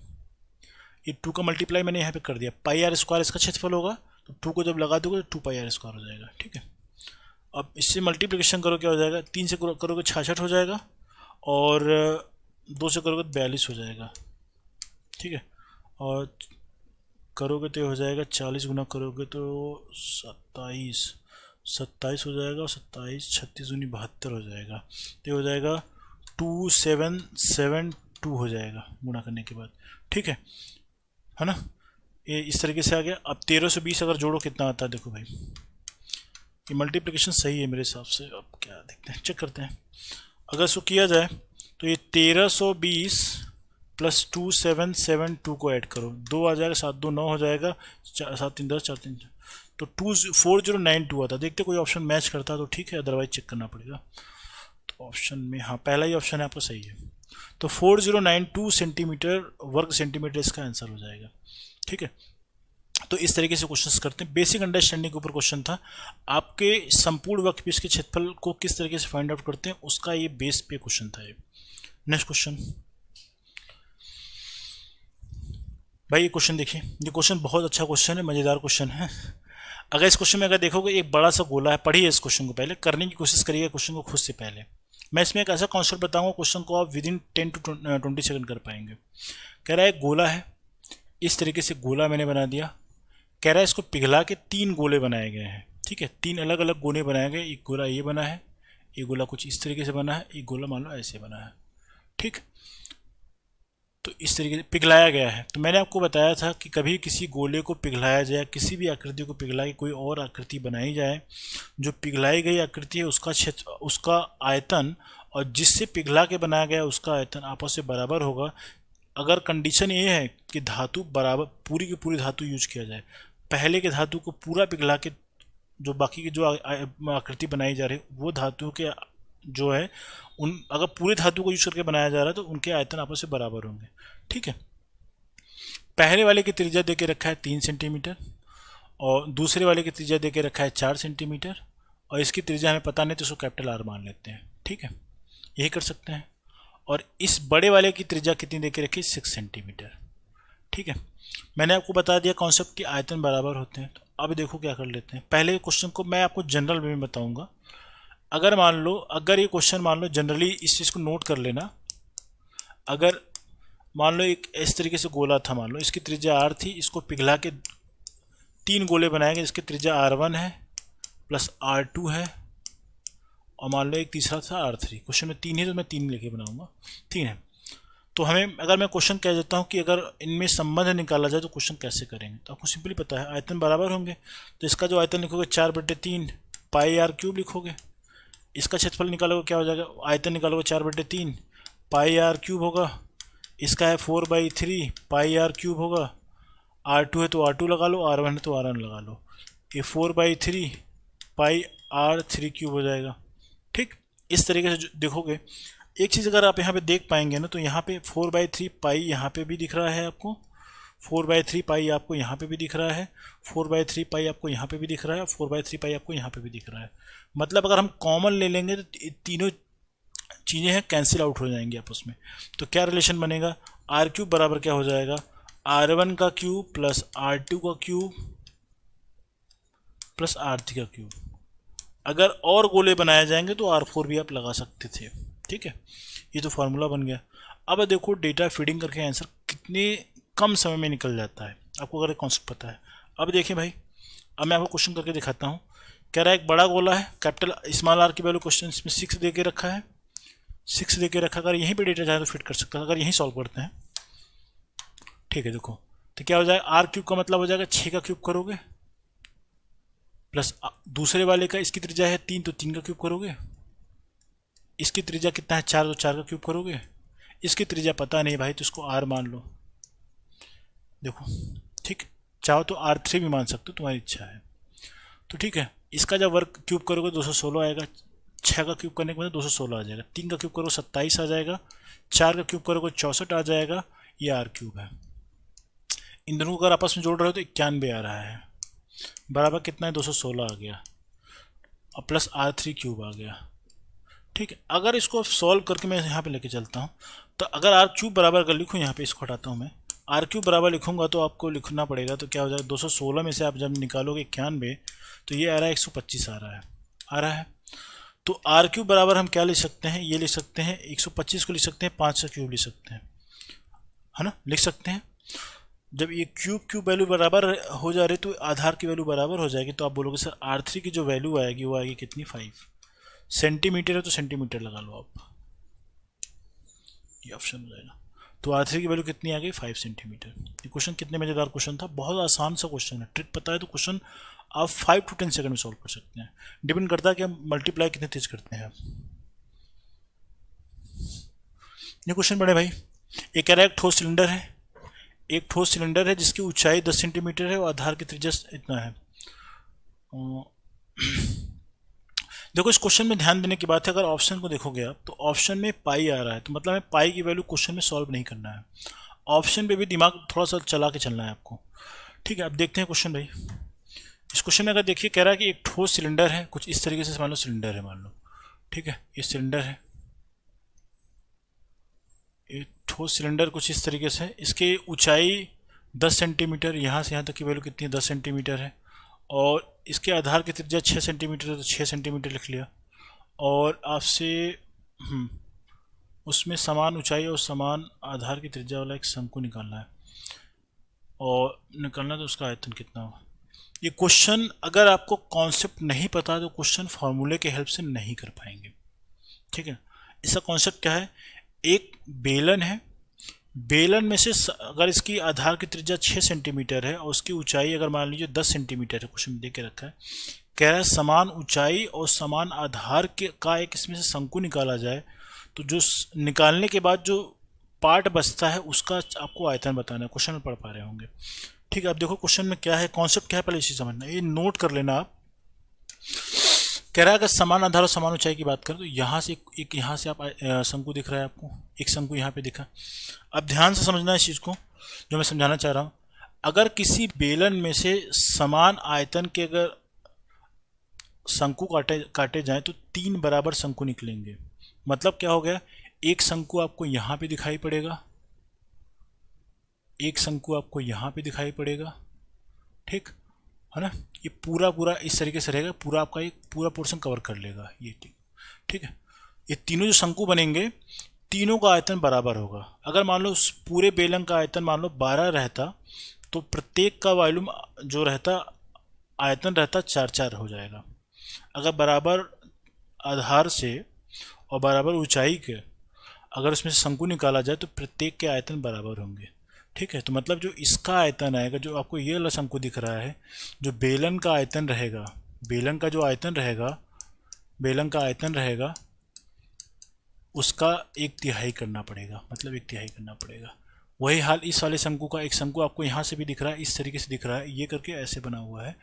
ये 2 का मल्टीप्लाई मैंने यहाँ पे कर दिया, पाई आर स्क्वायर इसका क्षेत्रफल होगा, तो 2 को जब लगा दोगे तो 2 पाई आर स्क्वायर हो जाएगा। ठीक है, अब इससे मल्टीप्लिकेशन करो क्या हो जाएगा, 3 से करोगे 66 हो जाएगा, और 2 से करोगे 42 हो जाएगा। ठीक है, और करोगे तो हो जाएगा 40 गुना करोगे तो 27 हो जाएगा, और 27 36 दूनी 72 हो जाएगा, तो हो जाएगा 2772 हो जाएगा गुणा करने के बाद। ठीक है ना, ये इस तरीके से आ गया। अब 1320 अगर जोड़ो कितना आता है, देखो भाई ये मल्टीप्लिकेशन सही है मेरे हिसाब से। अब क्या देखते हैं, चेक करते हैं। अगर इसको किया जाए तो ये 1320 प्लस 2772 को ऐड करो, 2 आ जाएगा, 7 2 9 हो जाएगा, 7 3 10 4 3, तो 4092 आता। देखते कोई ऑप्शन मैच करता है तो ठीक है, अदरवाइज चेक करना पड़ेगा। तो ऑप्शन में हाँ पहला ही ऑप्शन है आपका सही है, तो 4092 सेंटीमीटर वर्ग सेंटीमीटर इसका आंसर हो जाएगा। ठीक है, तो इस तरीके से क्वेश्चंस करते हैं। बेसिक अंडरस्टैंडिंग के ऊपर क्वेश्चन था, आपके संपूर्ण वक्रपृष्ठ के क्षेत्रफल को किस तरीके से फाइंड आउट करते हैं उसका ये बेस पे क्वेश्चन था ये। नेक्स्ट क्वेश्चन भाई, ये क्वेश्चन देखिए, ये क्वेश्चन बहुत अच्छा क्वेश्चन है, मज़ेदार क्वेश्चन है। अगर इस क्वेश्चन में अगर देखोगे एक बड़ा सा गोला है, पढ़िए इस क्वेश्चन को, पहले करने की कोशिश करिएगा क्वेश्चन को खुद से पहले। मैं इसमें एक ऐसा कॉन्सेप्ट बताऊंगा क्वेश्चन को आप विदिन 10 to 20 सेकंड कर पाएंगे। कह रहा है एक गोला है, इस तरीके से गोला मैंने बना दिया। कह रहा है इसको पिघला के 3 गोले बनाए गए हैं। ठीक है, 3 अलग अलग गोले बनाए गए, एक गोला ये बना है, एक गोला कुछ इस तरीके से बना है, एक गोला मान लो ऐसे बना है। ठीक, तो इस तरीके से पिघलाया गया है। तो मैंने आपको बताया था कि कभी किसी गोले को पिघलाया जाए, किसी भी आकृति को पिघला के कोई और आकृति बनाई जाए, जो पिघलाई गई आकृति है उसका क्षेत्र, उसका आयतन और जिससे पिघला के बनाया गया उसका आयतन आपस में बराबर होगा। अगर कंडीशन ये है कि धातु बराबर, पूरी की पूरी धातु यूज किया जाए, पहले के धातु को पूरा पिघला के जो बाकी की जो आकृति बनाई जा रही है वो धातुओं के जो है उन, अगर पूरे धातु को यूज करके बनाया जा रहा है तो उनके आयतन आपस में बराबर होंगे। ठीक है, पहले वाले की त्रिज्या दे के रखा है 3 सेंटीमीटर, और दूसरे वाले की त्रिज्या दे के रखा है 4 सेंटीमीटर, और इसकी त्रिज्या हमें पता नहीं तो उसको कैपिटल आर मान लेते हैं। ठीक है, यही कर सकते हैं। और इस बड़े वाले की त्रिज्या कितनी दे के रखी, 6 सेंटीमीटर। ठीक है, मैंने आपको बता दिया कॉन्सेप्ट कि आयतन बराबर होते हैं। तो अब देखो क्या कर लेते हैं, पहले क्वेश्चन को मैं आपको जनरल वे में बताऊंगा। अगर मान लो, अगर ये क्वेश्चन मान लो जनरली, इस चीज़ को नोट कर लेना। अगर मान लो एक इस तरीके से गोला था, मान लो इसकी त्रिज्या r थी, इसको पिघला के 3 गोले बनाएंगे जिसकी त्रिज्या r1 है प्लस r2 है, और मान लो एक तीसरा था r3। क्वेश्चन में 3 है तो मैं 3 लेके बनाऊंगा, 3 है। तो हमें, अगर मैं क्वेश्चन कह देता हूँ कि अगर इनमें संबंध निकाला जाए तो क्वेश्चन कैसे करेंगे, तो आपको सिंपली पता है आयतन बराबर होंगे। तो इसका जो आयतन लिखोगे 4/3 पाई r क्यूब लिखोगे। इसका क्षेत्रफल निकालोगे क्या हो जाएगा, आयतन निकालोगे 4/3 पाई r क्यूब होगा। इसका है 4/3 पाई r क्यूब होगा। r2 है तो r2 लगा लो, r1 है तो r1 लगा लो। ये 4/3 पाई r3 क्यूब हो जाएगा। ठीक, इस तरीके से देखोगे। एक चीज़ अगर आप यहाँ पे देख पाएंगे ना, तो यहाँ पे 4/3 पाई यहाँ पे भी दिख रहा है आपको, 4/3 पाई आपको यहाँ पे भी दिख रहा है, 4/3 पाई आपको यहाँ पे भी दिख रहा है, 4/3 पाई आपको यहाँ पे भी दिख रहा है। मतलब अगर हम कॉमन ले लेंगे तो तीनों चीज़ें हैं कैंसिल आउट हो जाएंगी आपस में। तो क्या रिलेशन बनेगा, r क्यूब बराबर क्या हो जाएगा, r1 का क्यूब प्लस r2 का क्यूब प्लस r3 का क्यूब। अगर और गोले बनाए जाएंगे तो r4 भी आप लगा सकते थे। ठीक है, ये तो फार्मूला बन गया। अब देखो डेटा फीडिंग करके आंसर कितने कम समय में निकल जाता है, आपको अगर कॉन्सेप्ट पता है। अब देखिए भाई, अब मैं आपको क्वेश्चन करके दिखाता हूँ। कह रहा है एक बड़ा गोला है, कैपिटल स्मॉल r की वैल्यू क्वेश्चन इसमें 6 दे के रखा है, 6 दे के रखा। अगर यहीं पे डेटा चाहे तो फिट कर सकता है, अगर यहीं सॉल्व करते हैं। ठीक है, देखो तो क्या हो जाएगा, r क्यूब का मतलब हो जाएगा 6 का क्यूब करोगे, प्लस दूसरे वाले का, इसकी त्रिज्या है 3 तो 3 का क्यूब करोगे, इसकी त्रिज्या कितना है 4 तो 4 का क्यूब करोगे, इसकी त्रिज्या पता नहीं भाई तो इसको r मान लो। देखो ठीक, चाहो तो r3 भी मान सकते हो, तुम्हारी इच्छा है। तो ठीक है, इसका जब वर्क क्यूब करोगे 216 आएगा, 6 का क्यूब करने के बाद 216 आ जाएगा, 3 का क्यूब करोगे 27 आ जाएगा, 4 का क्यूब करोगे 64 आ जाएगा। ये r क्यूब है। इन दोनों को अगर आपस में जोड़ रहे हो तो 91 आ रहा है, बराबर कितना है 216 आ गया, और प्लस r3 क्यूब आ गया। ठीक है, अगर इसको सॉल्व करके मैं यहाँ पे लेके चलता हूँ, तो अगर r क्यूब बराबर अगर लिखूँ, यहाँ पे इसको हटाता हूँ मैं, r क्यूब बराबर लिखूँगा तो आपको लिखना पड़ेगा, तो क्या हो जाएगा 216 में से आप जब निकालोगे 91, तो ये आ रहा है 125 आ रहा है। तो r क्यूब बराबर हम क्या लिख सकते हैं, ये लिख सकते हैं 125 को लिख सकते हैं 5 का क्यूब लिख सकते हैं, है ना, लिख सकते हैं। जब ये क्यूब वैल्यू बराबर हो जा रही तो आधार की वैल्यू बराबर हो जाएगी, तो आप बोलोगे सर r3 की जो वैल्यू आएगी वो आएगी कितनी, 5 सेंटीमीटर है तो सेंटीमीटर लगा लो आप, ये ऑप्शन हो जाएगा। तो r3 की वैल्यू कितनी आ गई, 5 सेंटीमीटर। ये क्वेश्चन कितने मज़ेदार क्वेश्चन था, बहुत आसान सा क्वेश्चन है। ट्रिक पता है तो क्वेश्चन आप 5 to 10 सेकंड में सॉल्व कर सकते हैं। डिपेंड करता है कि हम मल्टीप्लाई कितने तेज करते हैं आप। ये क्वेश्चन बड़े भाई, एक कह रहा है एक ठोस सिलेंडर है, एक ठोस सिलेंडर है जिसकी ऊंचाई 10 सेंटीमीटर है और आधार की त्रिज्या इतना है। देखो इस क्वेश्चन में ध्यान देने की बात है, अगर ऑप्शन को देखोगे आप तो ऑप्शन में पाई आ रहा है, तो मतलब हमें पाई की वैल्यू क्वेश्चन में सॉल्व नहीं करना है, ऑप्शन पे भी दिमाग थोड़ा सा चला के चलना है आपको। ठीक है, अब देखते हैं क्वेश्चन भाई। इस क्वेश्चन में अगर देखिए, कह रहा है कि एक ठोस सिलेंडर है, कुछ इस तरीके से मान लो सिलेंडर है, मान लो ठीक है, ये सिलेंडर है, एक ठोस सिलेंडर कुछ इस तरीके से, इसकी ऊंचाई 10 सेंटीमीटर, यहाँ से यहाँ तक की वैल्यू कितनी है 10 सेंटीमीटर है, और इसके आधार की त्रिज्या 6 सेंटीमीटर है तो 6 सेंटीमीटर लिख लिया। और आपसे उसमें समान ऊंचाई और समान आधार की त्रिज्या वाला एक शंकु निकालना है, और निकालना तो उसका आयतन कितना होगा। ये क्वेश्चन अगर आपको कॉन्सेप्ट नहीं पता तो क्वेश्चन फार्मूले के हेल्प से नहीं कर पाएंगे। ठीक है, इसका कॉन्सेप्ट क्या है, एक बेलन है, बेलन में से अगर इसकी आधार की त्रिज्या 6 सेंटीमीटर है और उसकी ऊंचाई अगर मान लीजिए 10 सेंटीमीटर है, क्वेश्चन में दे के रखा है, कह रहा है समान ऊंचाई और समान आधार के का एक इसमें से शंकु निकाला जाए, तो जो निकालने के बाद जो पार्ट बचता है उसका आपको आयतन बताना है। क्वेश्चन में पढ़ पा रहे होंगे। ठीक है, अब देखो क्वेश्चन में क्या है, कॉन्सेप्ट क्या है, पहले इसी समझना, ये नोट कर लेना आप। कह रहा है अगर समान आधार और समान ऊंचाई की बात करें तो यहाँ से एक यहाँ से आप शंकु दिख रहा है आपको, एक शंकु यहाँ पे दिखा। अब ध्यान से समझना इस चीज़ को जो मैं समझाना चाह रहा हूँ। अगर किसी बेलन में से समान आयतन के अगर शंकु काटे जाएं तो 3 बराबर शंकु निकलेंगे। मतलब क्या हो गया, एक शंकु आपको यहाँ पे दिखाई पड़ेगा, एक शंकु आपको यहाँ पे दिखाई पड़ेगा, ठीक है ना। ये पूरा पूरा इस तरीके से रहेगा, पूरा आपका एक पूरा पोर्शन कवर कर लेगा ये, ठीक है। ये तीनों जो शंकु बनेंगे, तीनों का आयतन बराबर होगा। अगर मान लो पूरे बेलन का आयतन मान लो 12 रहता, तो प्रत्येक का वॉल्यूम जो रहता, आयतन रहता 4-4 हो जाएगा। अगर बराबर आधार से और बराबर ऊंचाई के अगर उसमें से शंकु निकाला जाए तो प्रत्येक के आयतन बराबर होंगे, ठीक है। तो मतलब जो इसका आयतन आएगा, जो आपको ये वाला शंकु दिख रहा है, जो बेलन का आयतन रहेगा, बेलन का जो आयतन रहेगा, बेलन का आयतन रहेगा उसका 1/3 करना पड़ेगा, मतलब 1/3 करना पड़ेगा। वही हाल इस वाले शंकु का, एक शंकु आपको यहाँ से भी दिख रहा है, इस तरीके से दिख रहा है, ये करके ऐसे बना हुआ है।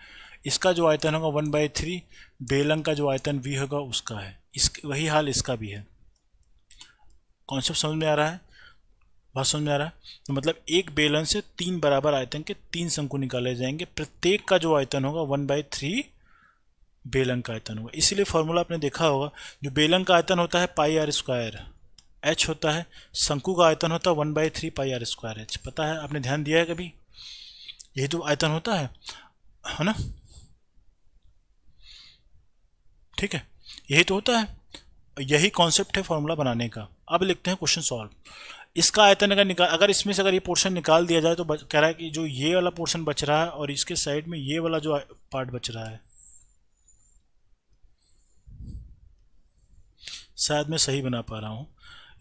इसका जो आयतन होगा 1/3 बेलन का जो आयतन v होगा उसका है। इस वही हाल इसका भी है। कॉन्सेप्ट समझ में आ रहा है, बात समझ में आ रहा है। तो मतलब एक बेलन से 3 बराबर आयतन के 3 शंकु निकाले जाएंगे, प्रत्येक का जो आयतन होगा 1/3 बेलन का आयतन होगा। इसीलिए फॉर्मूला आपने देखा होगा, जो बेलन का आयतन होता है πr², h होता है, शंकु का आयतन होता है 1/3 πr²h। पता है, आपने ध्यान दिया है कभी, यही तो आयतन होता है ना, ठीक है, यही तो होता है, यही कॉन्सेप्ट है फॉर्मूला बनाने का। अब लिखते हैं क्वेश्चन सॉल्व। इसका आयतन अगर इसमें से अगर ये पोर्शन निकाल दिया जाए तो कह रहा है कि जो ये वाला पोर्शन बच रहा है और इसके साइड में ये वाला जो पार्ट बच रहा है, शायद मैं सही बना पा रहा हूँ,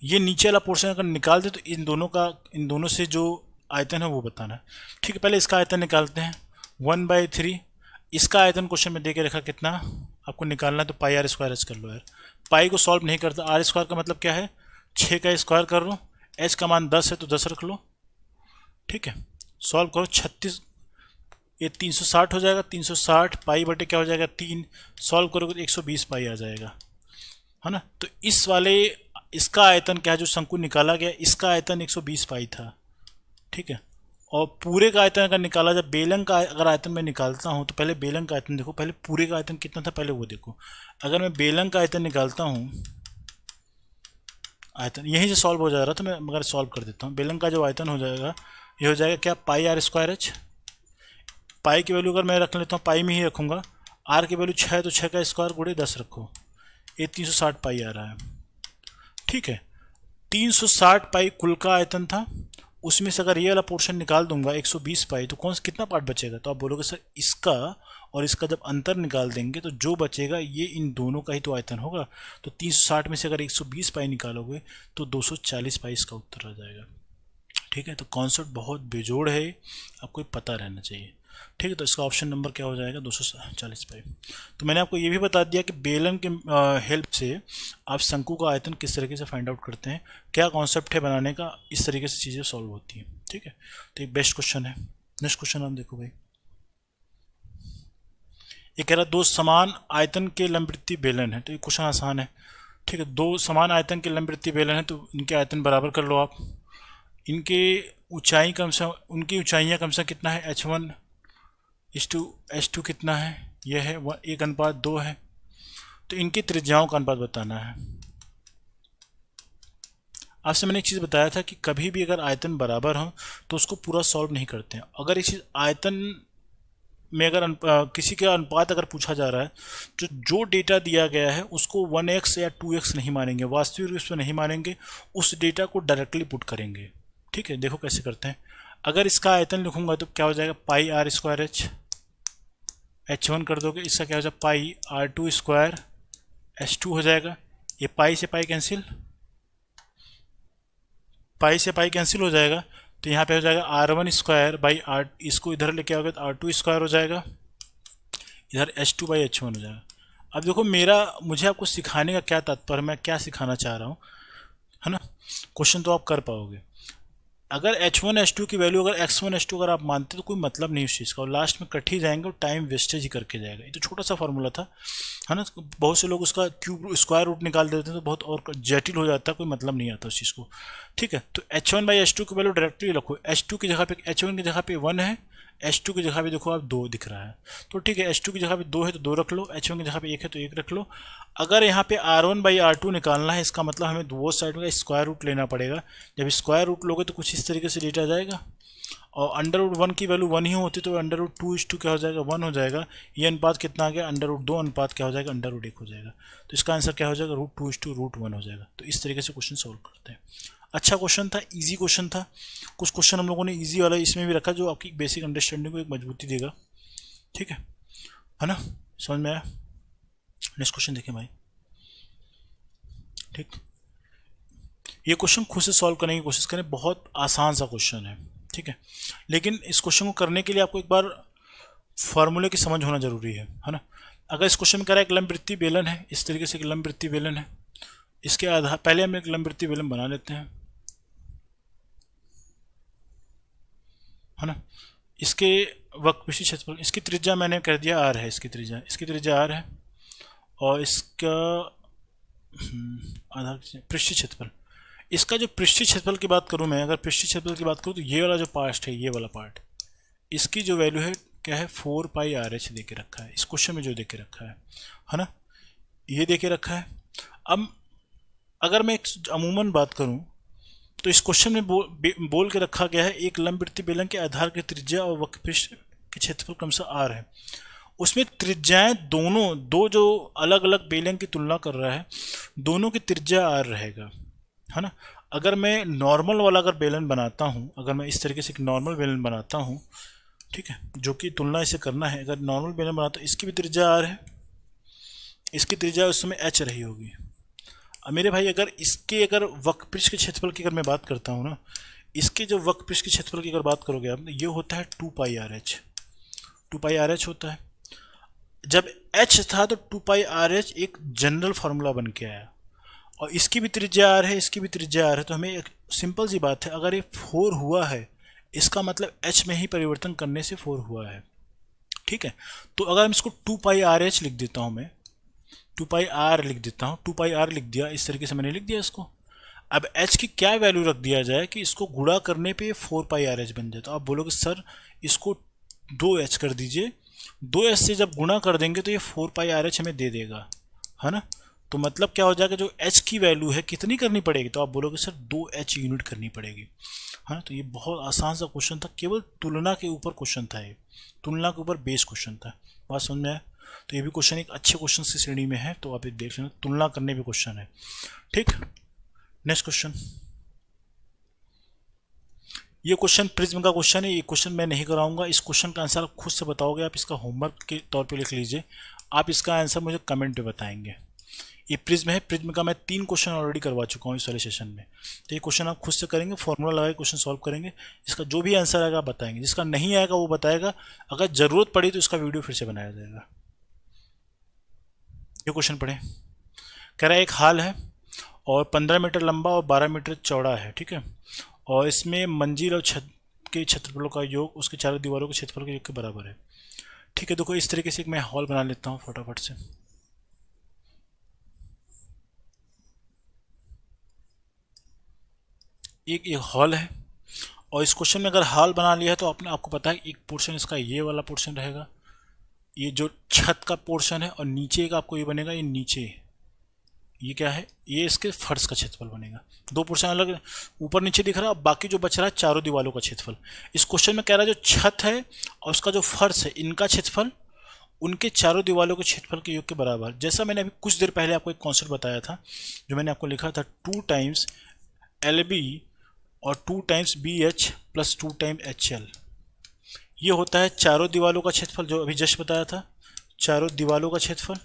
ये नीचे वाला पोर्शन अगर निकाल दे तो इन दोनों से जो आयतन है वो बताना है, ठीक है। पहले इसका आयतन निकालते हैं 1/3। इसका आयतन क्वेश्चन में दे के रखा कितना आपको निकालना है, तो πr² कर लो यार। पाई को सॉल्व नहीं करता, r² का मतलब क्या है, 6 का स्क्वायर कर लो, h का मान 10 है तो 10 रख लो, ठीक है। सॉल्व करो, 36 ये 360 हो जाएगा, 360 पाई बटे क्या हो जाएगा 3, सॉल्व करोगे तो 120 पाई आ जाएगा, है ना। तो इस वाले इसका आयतन क्या है, जो शंकु निकाला गया इसका आयतन 120 पाई था, ठीक है। और पूरे का आयतन अगर निकाला जाए, बेलन का अगर आयतन मैं निकालता हूँ तो पहले बेलन का आयतन देखो, पहले पूरे का आयतन कितना था पहले वो देखो। अगर मैं बेलन का आयतन निकालता हूँ, आयतन यहीं से सॉल्व हो जा रहा था, मैं मगर सॉल्व कर देता हूँ। बेलन का जो आयतन हो जाएगा, ये हो जाएगा क्या, πr²h। पाई की वैल्यू अगर मैं रख लेता हूँ, पाई में ही रखूँगा, आर की वैल्यू 6 है तो 6 का स्क्वायर गुणे 10 रखो, ये 360 पाई आ रहा है, ठीक है। 360 पाई कुल का आयतन था, उसमें से अगर ये वाला पोर्शन निकाल दूंगा 120 पाई, तो कितना पार्ट बचेगा, तो आप बोलोगे सर इसका और इसका जब अंतर निकाल देंगे तो जो बचेगा ये इन दोनों का ही तो आयतन होगा। तो 360 में से अगर 120 पाई निकालोगे तो 240 पाई इसका उत्तर आ जाएगा, ठीक है। तो कॉन्सेप्ट बहुत बेजोड़ है, आपको पता रहना चाहिए, ठीक है। तो इसका ऑप्शन नंबर क्या हो जाएगा, 240 पाई। तो मैंने आपको ये भी बता दिया कि बेलन के हेल्प से आप शंकु का आयतन किस तरीके से फाइंड आउट करते हैं, क्या कॉन्सेप्ट है बनाने का, इस तरीके से चीज़ें सॉल्व होती हैं, ठीक है। तो एक बेस्ट क्वेश्चन है। नेक्स्ट क्वेश्चन हम देखो भाई, ये कह रहा 2 समान आयतन के लंबवृत्तीय बेलन है, तो ये क्वेश्चन आसान है, ठीक है। 2 समान आयतन के लंबवृत्तीय बेलन है तो इनके आयतन बराबर कर लो आप। इनके ऊंचाई कम से उनकी ऊंचाइयाँ कम से कितना है, h1:h2 कितना है, यह है 1:2 है। तो इनकी त्रिज्याओं का अनुपात बताना है। आपसे मैंने एक चीज़ बताया था कि कभी भी अगर आयतन बराबर हो तो उसको पूरा सॉल्व नहीं करते हैं। अगर इस आयतन में अगर किसी का अनुपात अगर पूछा जा रहा है तो जो डेटा दिया गया है उसको 1x या 2x नहीं मानेंगे, वास्तविक रूप से नहीं मानेंगे, उस डेटा को डायरेक्टली पुट करेंगे, ठीक है। देखो कैसे करते हैं। अगर इसका आयतन लिखूंगा तो क्या हो जाएगा, πr²h, h1 कर दोगे, इसका क्या हो जाएगा πr2² h2 हो जाएगा। ये पाई से पाई कैंसिल, पाई से पाई कैंसिल हो जाएगा, तो यहाँ पे हो जाएगा r1² इसको इधर लेके आओगे तो r2² हो जाएगा, इधर h2/h1 हो जाएगा। अब देखो मुझे आपको सिखाने का क्या तात्पर्य, मैं क्या सिखाना चाह रहा हूँ, है ना। क्वेश्चन तो आप कर पाओगे। अगर h1 h2 की वैल्यू अगर x1 h2 अगर आप मानते तो कोई मतलब नहीं उस चीज़ का, और लास्ट में कट ही जाएंगे और टाइम वेस्टेज ही करके जाएगा। ये तो छोटा सा फार्मूला था, है ना। बहुत से लोग उसका क्यूब स्क्वायर रूट निकाल देते हैं तो बहुत और जटिल हो जाता है, कोई मतलब नहीं आता उस चीज़ को, ठीक है। तो h1/h2 की वैल्यू डायरेक्टली रखो, h2 की जगह पे h1 की जगह पे 1 है, h2 की जगह पे देखो आप 2 दिख रहा है, तो ठीक है। h2 की जगह पे 2 है तो 2 रख लो, h1 की जगह पे 1 है तो 1 रख लो। अगर यहाँ पे R1/R2 निकालना है, इसका मतलब हमें दो साइड का स्क्वायर रूट लेना पड़ेगा। जब स्क्वायर रूट लोगे तो कुछ इस तरीके से डेटा जाएगा, और अंडर रूट 1 की वैल्यू 1 ही होती तो अंडर रूट 2 क्या हो जाएगा, 1 हो जाएगा। ये अनुपात कितना आ गया, अंडर रूट 2 अनुपात क्या हो जाएगा, अंडर रूट 1 हो जाएगा। तो इसका आंसर क्या हो जाएगा, √2:√1 हो जाएगा। तो इस तरीके से क्वेश्चन सॉल्व करते हैं। अच्छा क्वेश्चन था, इजी क्वेश्चन था। कुछ क्वेश्चन हम लोगों ने इजी वाला इसमें भी रखा जो आपकी बेसिक अंडरस्टैंडिंग को एक मजबूती देगा। ठीक है ना, समझ में आया। नेक्स्ट क्वेश्चन देखें भाई। ठीक, ये क्वेश्चन खुद से सॉल्व करने की कोशिश करें, बहुत आसान सा क्वेश्चन है। ठीक है, लेकिन इस क्वेश्चन को करने के लिए आपको एक बार फार्मूले की समझ होना जरूरी है ना। अगर इस क्वेश्चन में कह रहा है एक लंबवृत्तीय बेलन है, इस तरीके से एक लंबवृत्तीय बेलन है, इसके आधार पहले हम एक लंबवृत्तीय बेलन बना लेते हैं, है ना। इसके वक्रपृष्ठ क्षेत्रफल, इसकी त्रिज्या मैंने कह दिया r है, इसकी त्रिज्या r है, और इसका आधार पृष्ठीय क्षेत्रफल। इसका जो पृष्ठीय क्षेत्रफल की बात करूं मैं, अगर पृष्ठीय क्षेत्रफल की बात करूं तो ये वाला जो पार्ट है, ये वाला पार्ट, इसकी जो वैल्यू है क्या है, 4πRh दे के रखा है इस क्वेश्चन में, जो दे के रखा है ना, ये दे के रखा है। अब अगर मैं एक अमूमन बात करूं तो इस क्वेश्चन में बोल के रखा गया है एक लंबवृत्तीय बेलन के आधार की त्रिज्या और वक्रपृष्ठ के क्षेत्रफल क्रमशः r है। उसमें त्रिज्याएं दोनों, दो जो अलग अलग बेलन की तुलना कर रहा है, दोनों की त्रिज्या r रहेगा, है ना। अगर मैं नॉर्मल वाला अगर बेलन बनाता हूं, अगर मैं इस तरीके से एक नॉर्मल बेलन बनाता हूं, ठीक है, जो कि तुलना इसे करना है, अगर नॉर्मल बेलन बनाता हूं, इसकी भी त्रिज्या r है, इसकी त्रिज्या उस समय h रही होगी। अब मेरे भाई अगर इसके अगर वक्रपृष्ठ के क्षेत्रफल की अगर मैं बात करता हूँ ना, इसके जो वक्रपृष्ठ के क्षेत्रफल की अगर बात करोगे आप, ये होता है 2πRh होता है। जब h था तो 2πRh एक जनरल फार्मूला बन के आया, और इसकी भी त्रिज्या r है, इसकी भी त्रिज्या r है। तो हमें एक सिंपल सी बात है, अगर ये 4 हुआ है, इसका मतलब h में ही परिवर्तन करने से 4 हुआ है। ठीक है, तो अगर हम इसको 2πRh लिख देता हूँ, मैं 2πr लिख देता हूँ, 2πr लिख दिया, इस तरीके से मैंने लिख दिया इसको। अब h की क्या वैल्यू रख दिया जाए कि इसको गुणा करने पे 4πRh बन जाए। तो आप बोलोगे सर इसको 2h कर दीजिए, 2h से जब गुणा कर देंगे तो ये 4πRh हमें दे देगा, है ना। तो मतलब क्या हो जाएगा, जो h की वैल्यू है कितनी करनी पड़ेगी, तो आप बोलोगे सर 2h यूनिट करनी पड़ेगी, है ना। तो ये बहुत आसान सा क्वेश्चन था, केवल तुलना के ऊपर क्वेश्चन था, ये तुलना के ऊपर बेस क्वेश्चन था। बात समझ में आया। तो ये भी क्वेश्चन एक अच्छे क्वेश्चन की श्रेणी में है, तो आप ये देख लेना, तुलना करने भी क्वेश्चन है। ठीक, नेक्स्ट क्वेश्चन। ये क्वेश्चन प्रिज्म का क्वेश्चन है, ये क्वेश्चन मैं नहीं कराऊंगा, इस क्वेश्चन का आंसर आप खुद से बताओगे, आप इसका होमवर्क के तौर पे लिख लीजिए, आप इसका आंसर मुझे कमेंट पे बताएंगे। ये प्रिज्म है, प्रिज्म का मैं 3 क्वेश्चन ऑलरेडी करवा चुका हूँ इस वाले सेशन में। तो ये क्वेश्चन आप खुद से करेंगे, फॉर्मूला लगा के क्वेश्चन सॉल्व करेंगे, इसका जो भी आंसर आएगा आप बताएंगे, जिसका नहीं आएगा वो बताएगा, अगर जरूरत पड़ी तो इसका वीडियो फिर से बनाया जाएगा। ये क्वेश्चन पढ़े, कह रहा है एक हाल है और 15 मीटर लंबा और 12 मीटर चौड़ा है, ठीक है, और इसमें मंजिल और छत के क्षेत्रफलों का योग उसके चारों दीवारों के क्षेत्रफल के योग के बराबर है। ठीक है, देखो इस तरीके से एक मैं हॉल बना लेता हूँ फटाफट से। एक हॉल है, और इस क्वेश्चन में अगर हॉल बना लिया है तो आपको पता है एक पोर्शन इसका ये वाला पोर्शन रहेगा, ये जो छत का पोर्शन है, और नीचे का आपको ये बनेगा, ये नीचे ये क्या है, ये इसके फर्श का क्षेत्रफल बनेगा। दो पोर्शन अलग ऊपर नीचे दिख रहा है, बाकी जो बच रहा है चारों दीवारों का क्षेत्रफल। इस क्वेश्चन में कह रहा है जो छत है और उसका जो फर्श है, इनका क्षेत्रफल उनके चारों दीवारों के क्षेत्रफल के योग के बराबर। जैसा मैंने अभी कुछ देर पहले आपको एक कॉन्सेप्ट बताया था, जो मैंने आपको लिखा था 2 टाइम्स LB और 2 times BH plus 2 times HL। ये होता है चारों दीवारों का क्षेत्रफल, जो अभी जस्ट बताया था, चारों दीवारों का क्षेत्रफल।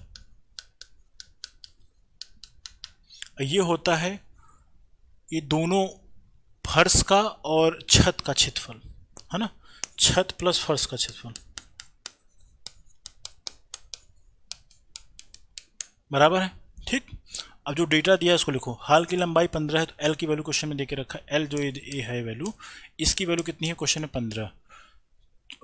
ये होता है ये दोनों फर्श का और छत का क्षेत्रफल, है ना, छत प्लस फर्श का क्षेत्रफल बराबर है। ठीक, अब जो डेटा दिया है उसको लिखो। हाल की लंबाई 15 है, तो L की वैल्यू क्वेश्चन में देके रखा है, L जो ये है वैल्यू, इसकी वैल्यू कितनी है क्वेश्चन में 15,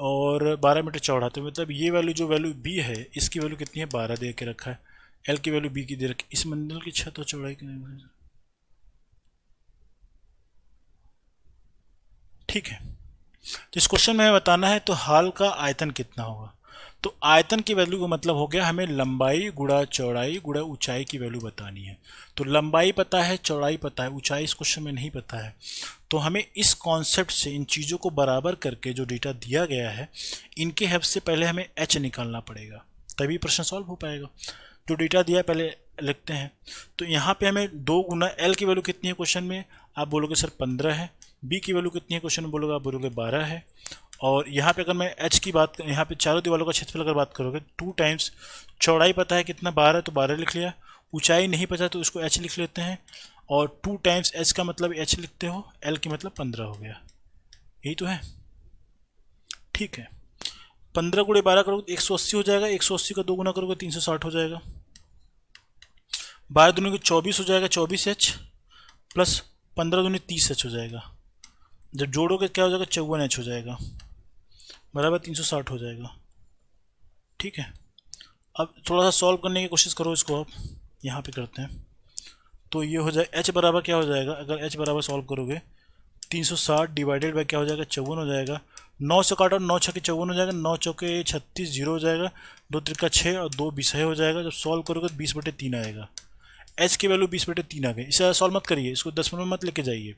और 12 मीटर चौड़ा, तो मतलब ये वैल्यू जो वैल्यू B है इसकी वैल्यू कितनी है 12 दे के रखा है, L की वैल्यू B की दे रखी। इस मंजिल की छत और चौड़ाई की, ठीक है। तो इस क्वेश्चन में बताना है तो हाल का आयतन कितना होगा। तो आयतन की वैल्यू का मतलब हो गया हमें लंबाई गुणा चौड़ाई गुणा ऊंचाई की वैल्यू बतानी है। तो लंबाई पता है, चौड़ाई पता है, ऊंचाई इस क्वेश्चन में नहीं पता है। तो हमें इस कॉन्सेप्ट से इन चीज़ों को बराबर करके जो डेटा दिया गया है इनके हेल्प से पहले हमें एच निकालना पड़ेगा, तभी प्रश्न सॉल्व हो पाएगा। जो डेटा दिया है पहले लिखते हैं। तो यहाँ पे हमें 2 गुना एल की वैल्यू कितनी है क्वेश्चन में, आप बोलोगे सर 15 है। बी की वैल्यू कितनी है क्वेश्चन में बोलोगे, आप बोलोगे 12 है। और यहाँ पे अगर मैं एच की बात, यहाँ पे चारों दीवारों का क्षेत्रफल अगर बात करोगे 2 टाइम्स चौड़ाई पता है कितना 12, तो 12 लिख लिया। ऊंचाई नहीं पता तो इसको एच लिख लेते हैं। और 2 टाइम्स एच का मतलब एच लिखते हो, एल की मतलब 15 हो गया। यही तो है, ठीक है। 15 गुणे 12 करोगे 180 हो जाएगा, 180 का 2 गुना करोगे 360 हो जाएगा। 12 दूनी 24 हो जाएगा, 24H प्लस 15 दूनी 30H हो जाएगा। जब जोड़ोगे क्या हो जाएगा, 54H हो जाएगा, बराबर 360 हो जाएगा। ठीक है, अब थोड़ा सा सॉल्व करने की कोशिश करो इसको, आप यहाँ पे करते हैं। तो ये हो जाए H बराबर क्या हो जाएगा, अगर H बराबर सॉल्व करोगे 360 डिवाइडेड बाय क्या हो जाएगा, 54 हो जाएगा। 9 से काटो, 9 छक्के 54 हो जाएगा, 9 चौके 36, 0 हो जाएगा, 2 त्रिका 6 और 2 20 हो जाएगा। जब सॉल्व करोगे तो 20/3 आएगा। एच की वैल्यू 20/3 आ गई। इसे सॉल्व मत करिए, इसको 10 मिनट में मत लेके जाइए।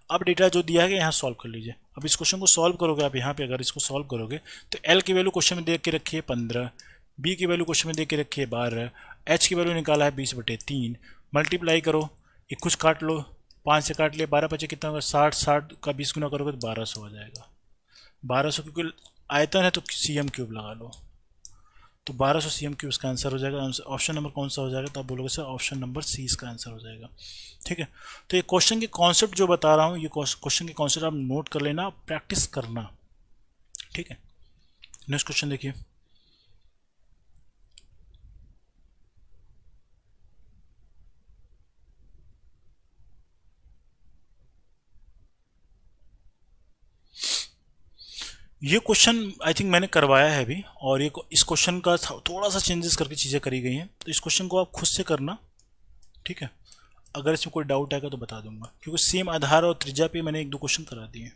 अब डेटा जो दिया है यहाँ सॉल्व कर लीजिए। अब इस क्वेश्चन को सॉल्व करोगे आप, यहाँ पे अगर इसको सॉल्व करोगे तो एल की वैल्यू क्वेश्चन में दे के रखी है 15, बी की वैल्यू क्वेश्चन में दे के रखी है 12, एच की वैल्यू निकाला है 20/3। मल्टीप्लाई करो, एक कुछ काट लो, 5 से काट लिया, 12 बचे कितना होगा 60, 60 का 20 गुना करोगे तो 1200 हो जाएगा। 1200 क्योंकि आयतन है तो cm³ लगा लो, तो 1200 cm³ इसका आंसर हो जाएगा। ऑप्शन नंबर कौन सा हो जाएगा, तो आप बोलोगे सर ऑप्शन नंबर सी इसका आंसर हो जाएगा। ठीक है, तो ये क्वेश्चन के कॉन्सेप्ट जो बता रहा हूँ, ये क्वेश्चन के कॉन्सेप्ट आप नोट कर लेना, प्रैक्टिस करना। ठीक है, नेक्स्ट क्वेश्चन देखिए। ये क्वेश्चन आई थिंक मैंने करवाया है अभी, और ये इस क्वेश्चन का थोड़ा सा चेंजेस करके चीज़ें करी गई हैं, तो इस क्वेश्चन को आप खुद से करना। ठीक है, अगर इसमें कोई डाउट आएगा तो बता दूंगा, क्योंकि सेम आधार और त्रिज्या पे मैंने 1-2 क्वेश्चन करा दिए हैं।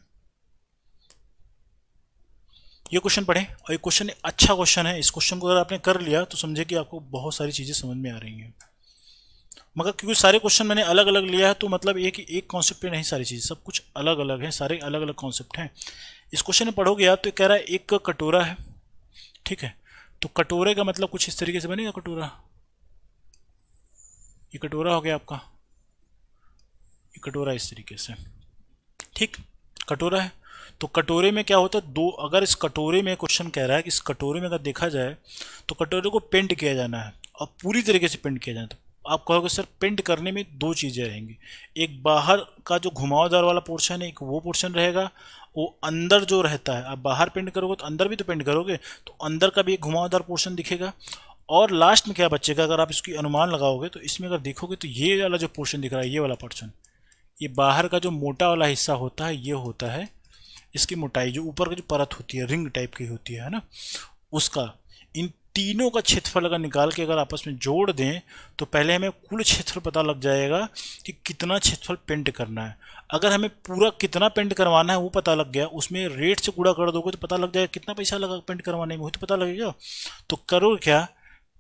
ये क्वेश्चन पढ़ें, और ये क्वेश्चन अच्छा क्वेश्चन है। इस क्वेश्चन को अगर आपने कर लिया तो समझे कि आपको बहुत सारी चीज़ें समझ में आ रही हैं। मगर क्योंकि सारे क्वेश्चन मैंने अलग अलग लिया है, तो मतलब एक कॉन्सेप्ट पे नहीं, सारी चीज़ सब कुछ अलग अलग है, सारे अलग अलग कॉन्सेप्ट हैं। इस क्वेश्चन में पढ़ोगे आप तो कह रहा है एक कटोरा है। ठीक है, तो कटोरे का मतलब कुछ इस तरीके से बनेगा कटोरा। ये कटोरा हो गया आपका, ये कटोरा इस तरीके से। ठीक, कटोरा है। तो कटोरे में क्या होता है, दो, अगर इस कटोरे में क्वेश्चन कह रहा है कि इस कटोरे में अगर देखा जाए तो कटोरे को पेंट किया जाना है, और पूरी तरीके से पेंट किया जाना है। तो आप कहोगे सर पेंट करने में 2 चीज़ें रहेंगी, एक बाहर का जो घुमावदार वाला पोर्शन है, एक वो पोर्शन रहेगा, वो अंदर जो रहता है, आप बाहर पेंट करोगे तो अंदर भी तो पेंट करोगे, तो अंदर का भी एक घुमावदार पोर्शन दिखेगा। और लास्ट में क्या बचेगा, अगर आप इसकी अनुमान लगाओगे तो इसमें अगर देखोगे तो ये वाला जो पोर्शन दिख रहा है, ये वाला पोर्शन, ये बाहर का जो मोटा वाला हिस्सा होता है, ये होता है इसकी मोटाई, जो ऊपर की जो परत होती है, रिंग टाइप की होती है ना, उसका। इन तीनों का क्षेत्रफल अगर निकाल के अगर आपस में जोड़ दें तो पहले हमें कुल क्षेत्रफल पता लग जाएगा कि कितना क्षेत्रफल पेंट करना है। अगर हमें पूरा कितना पेंट करवाना है वो पता लग गया, उसमें रेट से गुणा कर दोगे तो पता लग जाएगा कितना पैसा लगा पेंट करवाने में, वो तो पता लगेगा। तो करो क्या,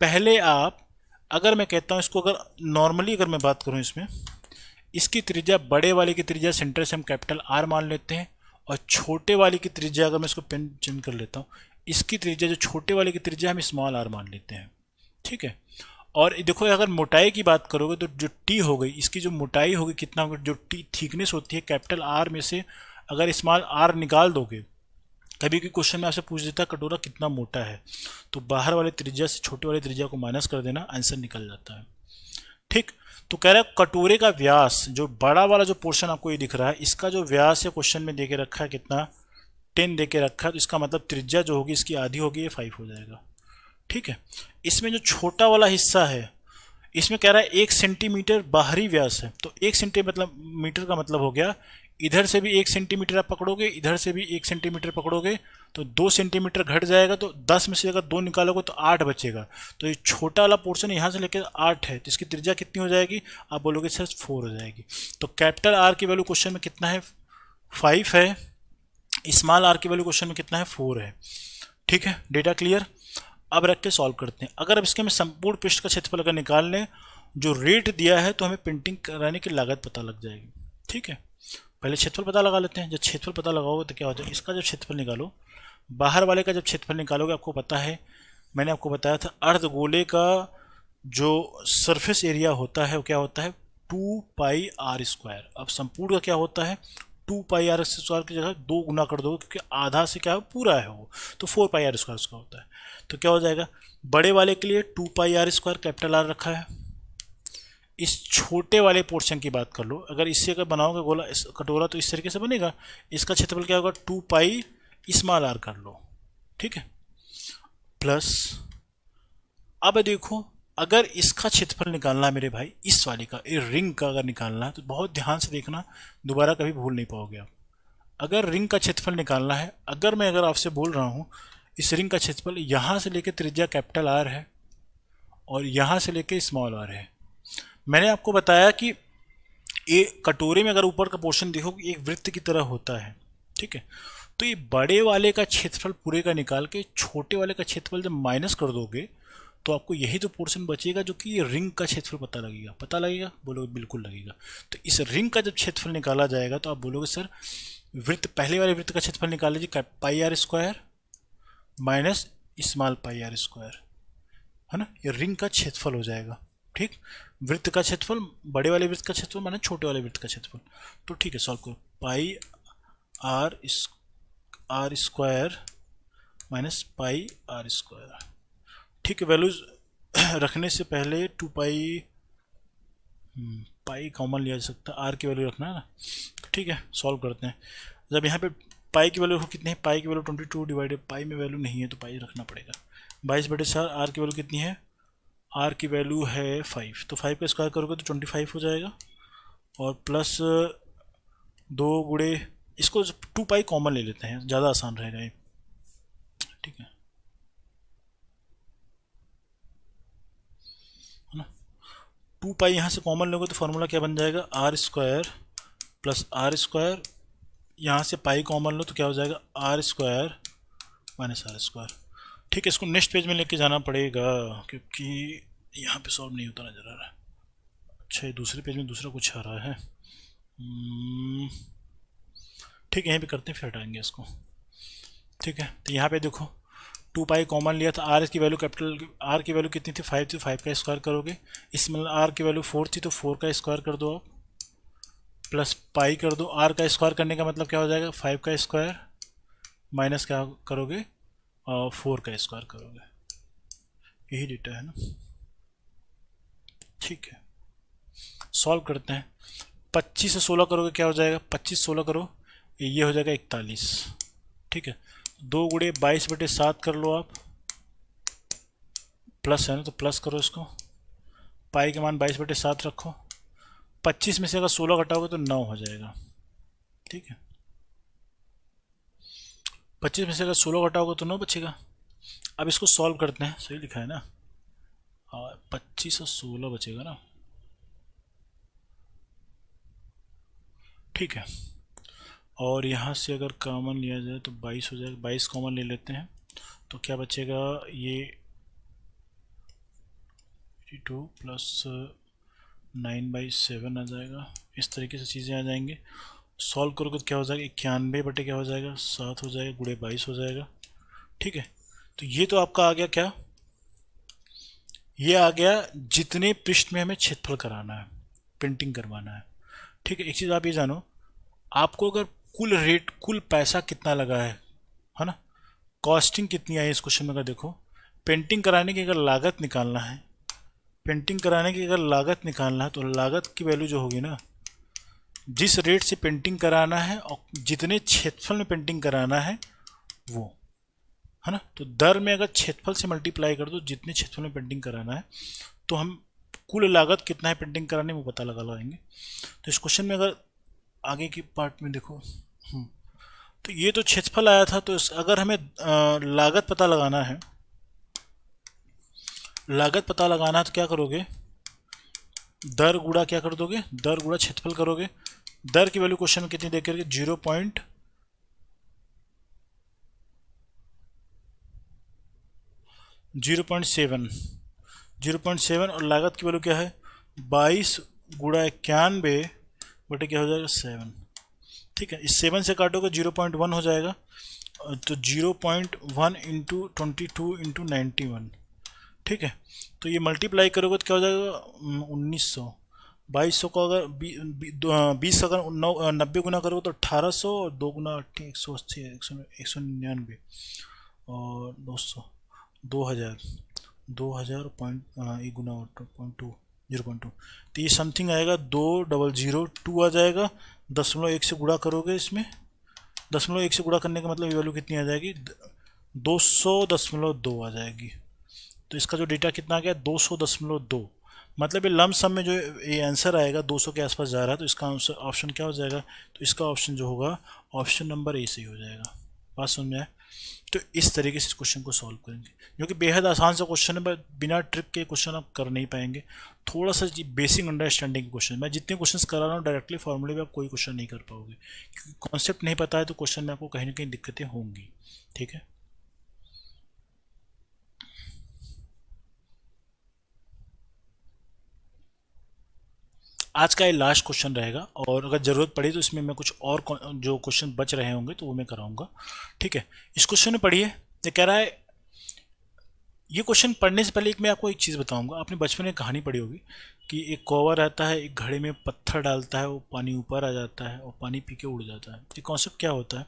पहले आप, अगर मैं कहता हूँ इसको, अगर नॉर्मली अगर मैं बात करूँ इसमें, इसकी त्रिज्या, बड़े वाले की त्रिज्या सेंटर से हम कैपिटल आर मान लेते हैं, और छोटे वाले की त्रिज्या, अगर मैं इसको पेन चेंज कर लेता हूँ, इसकी त्रिज्या, जो छोटे वाले की त्रिज्या हम स्मॉल आर मान लेते हैं। ठीक है, और देखो अगर मोटाई की बात करोगे तो जो टी हो गई, इसकी जो मोटाई होगी कितना होगा, जो टी थिकनेस होती है कैपिटल आर में से अगर स्मॉल आर निकाल दोगे, कभी भी क्वेश्चन में आपसे पूछ देता है कटोरा कितना मोटा है, तो बाहर वाले त्रिज्या से छोटे वाले त्रिज्या को माइनस कर देना, आंसर निकल जाता है। ठीक, तो कह रहा है कटोरे का व्यास, जो बड़ा वाला जो पोर्शन आपको ये दिख रहा है, इसका जो व्यास है क्वेश्चन में देके रखा है कितना, 10 देके रखा है, तो इसका मतलब त्रिज्या जो होगी इसकी आधी होगी, ये 5 हो जाएगा। ठीक है, इसमें जो छोटा वाला हिस्सा है, इसमें कह रहा है 1 सेंटीमीटर बाहरी व्यास है, तो 1 सेंटीमीटर का मतलब हो गया, इधर से भी 1 सेंटीमीटर आप पकड़ोगे, इधर से भी 1 सेंटीमीटर पकड़ोगे, तो 2 सेंटीमीटर घट जाएगा, तो 10 में से अगर 2 निकालोगे तो 8 बचेगा। तो ये छोटा वाला पोर्शन यहाँ से लेकर 8 है, तो इसकी त्रिज्या कितनी हो जाएगी, आप बोलोगे सर 4 हो जाएगी। तो कैपिटल आर की वैल्यू क्वेश्चन में कितना है, 5 है, स्मॉल आर की वैल्यू क्वेश्चन में कितना है, 4 है। ठीक है, डेटा क्लियर। अब रख के सॉल्व करते हैं। अगर अब इसके में संपूर्ण पृष्ठ का क्षेत्रफल अगर निकाल लें जो रेट दिया है तो हमें प्रिंटिंग कराने की लागत पता लग जाएगी। ठीक है, पहले क्षेत्रफल पता लगा लेते हैं। जब क्षेत्रफल पता लगाओगे तो क्या होता है, इसका जब क्षेत्रफल निकालो, बाहर वाले का जब क्षेत्रफल निकालोगे, आपको पता है मैंने आपको बताया था अर्धगोले का जो सरफेस एरिया होता है वो क्या होता है 2πr²। अब संपूर्ण का क्या होता है 2πr² की जगह 2 गुना कर दोगे क्योंकि आधा से क्या है पूरा है वो, तो 4πr² उसका होता है। तो क्या हो जाएगा, बड़े वाले के लिए 2πr² कैपिटल आर रखा है। इस छोटे वाले पोर्शन की बात कर लो, अगर इससे अगर बनाओगे गोला इस कटोरा तो इस तरीके से बनेगा। इसका क्षेत्रफल क्या होगा 2πr कर लो। ठीक है, प्लस अब देखो अगर इसका क्षेत्रफल निकालना है मेरे भाई, इस वाले का ये रिंग का अगर निकालना है तो बहुत ध्यान से देखना, दोबारा कभी भूल नहीं पाओगे आप। अगर रिंग का क्षेत्रफल निकालना है, अगर आपसे बोल रहा हूँ इस रिंग का क्षेत्रफल यहाँ से लेकर त्रिज्या कैपिटल आर है और यहाँ से लेकर स्मॉल आर है। मैंने आपको बताया कि ये कटोरे में अगर ऊपर का पोर्शन देखो एक वृत्त की तरह होता है। ठीक है, तो ये बड़े वाले का क्षेत्रफल पूरे का निकाल के छोटे वाले का क्षेत्रफल जब माइनस कर दोगे तो आपको यही तो पोर्शन बचेगा जो कि ये रिंग का क्षेत्रफल पता लगेगा बोलोगे बिल्कुल लगेगा। तो इस रिंग का जब क्षेत्रफल निकाला जाएगा तो आप बोलोगे सर वृत्त पहले वाले वृत्त का क्षेत्रफल निकाल लीजिए πr² माइनस स्मॉल πr², है ना, ये रिंग का क्षेत्रफल हो जाएगा। ठीक, वृत्त का क्षेत्रफल बड़े वाले वृत्त का क्षेत्रफल माने छोटे वाले वृत्त का क्षेत्रफल। तो ठीक है, सॉल्व करो πr² माइनस πr²। ठीक है, वैल्यूज रखने से पहले 2π पाई कॉमन लिया जा सकता है, आर की वैल्यू रखना है ना। ठीक है, सॉल्व करते हैं। जब यहाँ पे पाई की वैल्यू कितनी है, पाई की वैल्यू 22 डिवाइडेड, पाई में वैल्यू नहीं है तो पाई रखना पड़ेगा। 22/4, आर की वैल्यू कितनी है, आर की वैल्यू है 5, तो 5 का स्क्वायर करोगे तो 25 हो जाएगा और प्लस 2 गुणे इसको 2π कॉमन ले लेते हैं, ज़्यादा आसान रहेगा ये। ठीक है ना, 2π यहाँ से कॉमन लोगे तो फॉर्मूला क्या बन जाएगा r² प्लस r², यहाँ से पाई कॉमन लो तो क्या हो जाएगा r² माइनस r²। ठीक है, इसको नेक्स्ट पेज में लेके जाना पड़ेगा क्योंकि यहाँ पे सॉल्व नहीं होता नजर आ रहा है। अच्छा, ये दूसरे पेज में दूसरा कुछ आ रहा है। ठीक है, यहीं पे करते हैं फिर हटाएंगे इसको। ठीक है, तो यहाँ पे देखो 2π कॉमन लिया था, आर की वैल्यू कैपिटल आर की वैल्यू कितनी थी 5 थी, 5 का स्क्वायर करोगे, इसमें आर की वैल्यू 4 थी तो 4 का स्क्वायर कर दो आप, प्लस पाई कर दो। आर का स्क्वायर करने का मतलब क्या हो जाएगा 5 का स्क्वायर माइनस क्या करोगे 4 का स्क्वायर करोगे, यही डेटा है ना। ठीक है, सॉल्व करते हैं। 25 से 16 करोगे क्या हो जाएगा, 25 16 करो ये हो जाएगा 41। ठीक है, 2 गुणे 22/7 कर लो आप, प्लस है ना तो प्लस करो इसको, पाई के मान 22/7 रखो, 25 में से अगर 16 घटाओगे तो 9 हो जाएगा। ठीक है, 25 में से अगर 16 घटाओगे तो 9 बचेगा। अब इसको सॉल्व करते हैं, सही लिखा है ना, 25 और 16 बचेगा ना। ठीक है, और यहाँ से अगर कॉमन लिया जाए तो 22 हो जाएगा, 22 कॉमन ले लेते हैं तो क्या बचेगा, ये 2 प्लस 9/7 आ जाएगा। इस तरीके से चीज़ें आ जाएंगे। सॉल्व करोगे तो क्या हो जाएगा 91 बटे क्या हो जाएगा 7 हो जाएगा, गुणे 22 हो जाएगा। ठीक है, तो ये तो आपका आ गया क्या, ये आ गया जितने पृष्ठ में हमें क्षेत्रफल कराना है, प्रिंटिंग करवाना है। ठीक है, एक चीज़ आप ये जानो, आपको अगर कुल रेट कुल पैसा कितना लगा है ना, कॉस्टिंग कितनी आई इस क्वेश्चन में अगर देखो, पेंटिंग कराने की अगर लागत निकालना है, पेंटिंग कराने की अगर लागत निकालना है तो लागत की वैल्यू जो होगी ना, जिस रेट से पेंटिंग कराना है और जितने क्षेत्रफल में पेंटिंग कराना है वो, है ना, तो दर में अगर क्षेत्रफल से मल्टीप्लाई कर दो जितने क्षेत्रफल में पेंटिंग कराना है तो हम कुल लागत कितना है पेंटिंग कराने में वो पता लगा लाएंगे। तो इस क्वेश्चन में अगर आगे की पार्ट में देखो, तो ये तो क्षेत्रफल आया था, तो अगर हमें लागत पता लगाना है, लागत पता लगाना है तो क्या करोगे, दर गुणा क्या कर दोगे, दर गुणा क्षेत्रफल करोगे। दर की वैल्यू क्वेश्चन में कितनी देख करके 0.0 0.7, 0.7 और लागत की वैल्यू क्या है 22 गुणा 91 बटे क्या हो जाएगा 7। ठीक है, इस 7 से काटोगे 0.1 हो जाएगा, तो 0.1 इंटू 22 इंटू 91। ठीक है, तो ये मल्टीप्लाई करोगे तो क्या हो जाएगा 1900। 2200 को अगर 20 अगर 90 गुना करोगे तो 1800, और 2 गुना 180, 199 और 200, 2000, 2000 पॉइंट एक गुना 0.2, 0.2, तो ये समथिंग आएगा 2002 आ जाएगा। 0.1 से गुणा करोगे, इसमें 0.1 से गुणा करने का मतलब ये वैल्यू कितनी आ जाएगी 200.2 आ जाएगी। तो इसका जो डेटा कितना आ गया 200.2, मतलब ये लम सम में जो ये आंसर आएगा 200 के आसपास जा रहा है, तो इसका आंसर ऑप्शन क्या हो जाएगा, तो इसका ऑप्शन जो होगा ऑप्शन नंबर ए सही हो जाएगा। बात समझ में आए? तो इस तरीके से इस क्वेश्चन को सॉल्व करेंगे, जो कि बेहद आसान सा क्वेश्चन है, पर बिना ट्रिक के क्वेश्चन आप कर नहीं पाएंगे। थोड़ा सा बेसिक अंडरस्टैंडिंग क्वेश्चन, मैं जितने क्वेश्चंस करा रहा हूँ डायरेक्टली फॉर्मूले में आप कोई क्वेश्चन नहीं कर पाओगे, क्योंकि कॉन्सेप्ट नहीं पता है तो क्वेश्चन में आपको कहीं ना कहीं दिक्कतें होंगी। ठीक है, आज का ये लास्ट क्वेश्चन रहेगा, और अगर ज़रूरत पड़ी तो इसमें मैं कुछ और जो क्वेश्चन बच रहे होंगे तो वो मैं कराऊंगा। ठीक है, इस क्वेश्चन में पढ़िए, ये कह रहा है, ये क्वेश्चन पढ़ने से पहले एक मैं आपको एक चीज़ बताऊंगा। आपने बचपन में कहानी पढ़ी होगी कि एक कौवा रहता है, एक घड़े में पत्थर डालता है, वो पानी ऊपर आ जाता है और पानी पी के उड़ जाता है। ये कॉन्सेप्ट क्या होता है,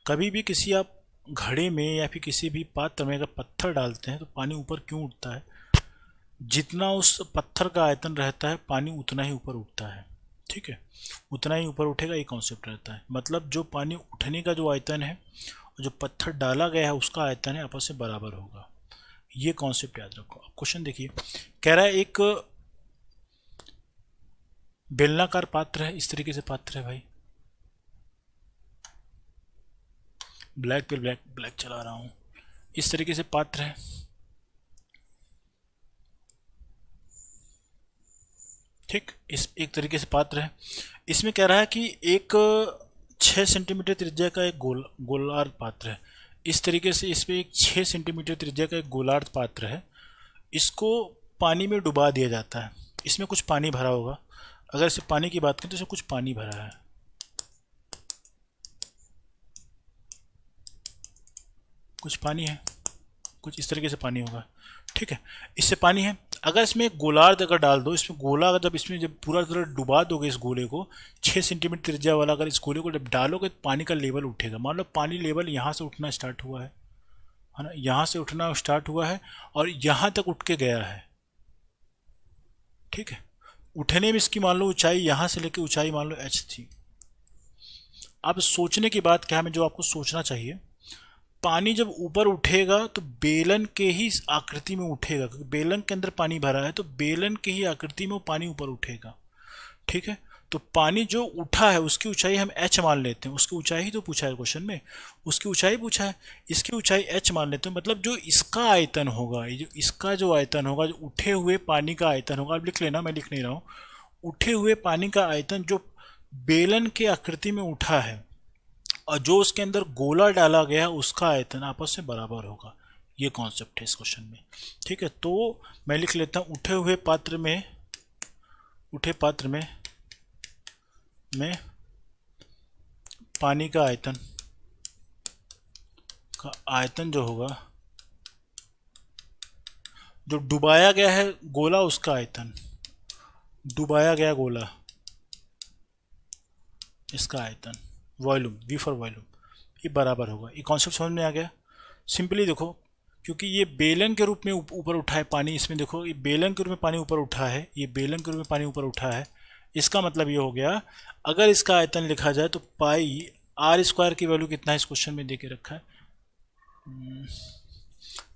कभी भी किसी आप घड़े में या फिर किसी भी पात्र में अगर पत्थर डालते हैं तो पानी ऊपर क्यों उठता है, जितना उस पत्थर का आयतन रहता है पानी उतना ही ऊपर उठता है। ठीक है, उतना ही ऊपर उठेगा, ये कॉन्सेप्ट रहता है। मतलब जो पानी उठने का जो आयतन है और जो पत्थर डाला गया है उसका आयतन है आपस में बराबर होगा। ये कॉन्सेप्ट याद रखो। अब क्वेश्चन देखिए, कह रहा है एक बेलनाकार पात्र है, इस तरीके से पात्र है भाई, ब्लैक पे ब्लैक ब्लैक चला रहा हूं, इस तरीके से पात्र है। ठीक, इस एक तरीके से पात्र है। इसमें कह रहा है कि एक 6 सेंटीमीटर त्रिज्या का एक गोलार्ध पात्र है। इस तरीके से इस पे एक 6 सेंटीमीटर त्रिज्या का एक गोलार्ध पात्र है, इसको पानी में डुबा दिया जाता है। इसमें कुछ पानी भरा होगा, अगर इसे पानी की बात करें तो इसमें कुछ पानी भरा है, कुछ पानी है, कुछ इस तरीके से पानी होगा। ठीक है, इससे पानी है। अगर इसमें एक गोलार्ध अगर डाल दो, इसमें गोला अगर जब पूरा तरह डुबा दोगे इस गोले को, 6 सेंटीमीटर त्रिज्या वाला अगर इस गोले को जब डालोगे तो पानी का लेवल उठेगा। मान लो पानी लेवल यहाँ से उठना स्टार्ट हुआ है ना, यहाँ से उठना स्टार्ट हुआ है और यहाँ तक उठ के गया है। ठीक है, उठने में इसकी मान लो ऊंचाई यहाँ से लेके ऊंचाई मान लो h थी। अब सोचने की बात क्या है, जो आपको सोचना चाहिए, पानी जब ऊपर उठेगा तो बेलन के ही आकृति में उठेगा, क्योंकि बेलन के अंदर पानी भरा है तो बेलन के ही आकृति में वो पानी ऊपर उठेगा। ठीक है, तो पानी जो उठा है उसकी ऊंचाई हम h मान लेते हैं, उसकी ऊंचाई ही तो पूछा है क्वेश्चन में, उसकी ऊंचाई पूछा है, इसकी ऊंचाई h मान लेते हैं। मतलब जो इसका आयतन होगा, ये जो इसका जो आयतन होगा, जो उठे हुए पानी का आयतन होगा, आप लिख लेना, मैं लिख नहीं रहा हूँ, उठे हुए पानी का आयतन जो बेलन के आकृति में उठा है और जो उसके अंदर गोला डाला गया उसका आयतन आपस में बराबर होगा। ये कॉन्सेप्ट है इस क्वेश्चन में। ठीक है, तो मैं लिख लेता हूँ, उठे हुए पात्र में, उठे पात्र में पानी का आयतन जो होगा, जो डुबाया गया है गोला उसका आयतन, डुबाया गया गोला इसका आयतन, वॉल्यूम, वी फॉर वॉल्यूम, ये बराबर होगा। ये कॉन्सेप्ट समझ में आ गया। सिंपली देखो, क्योंकि ये बेलन के रूप में ऊपर उठा है पानी, इसमें देखो ये बेलन के रूप में पानी ऊपर उठा है, ये बेलन के रूप में पानी ऊपर उठा है, इसका मतलब ये हो गया, अगर इसका आयतन लिखा जाए तो पाई आर स्क्वायर की वैल्यू कितना है इस क्वेश्चन में दे के रखा है,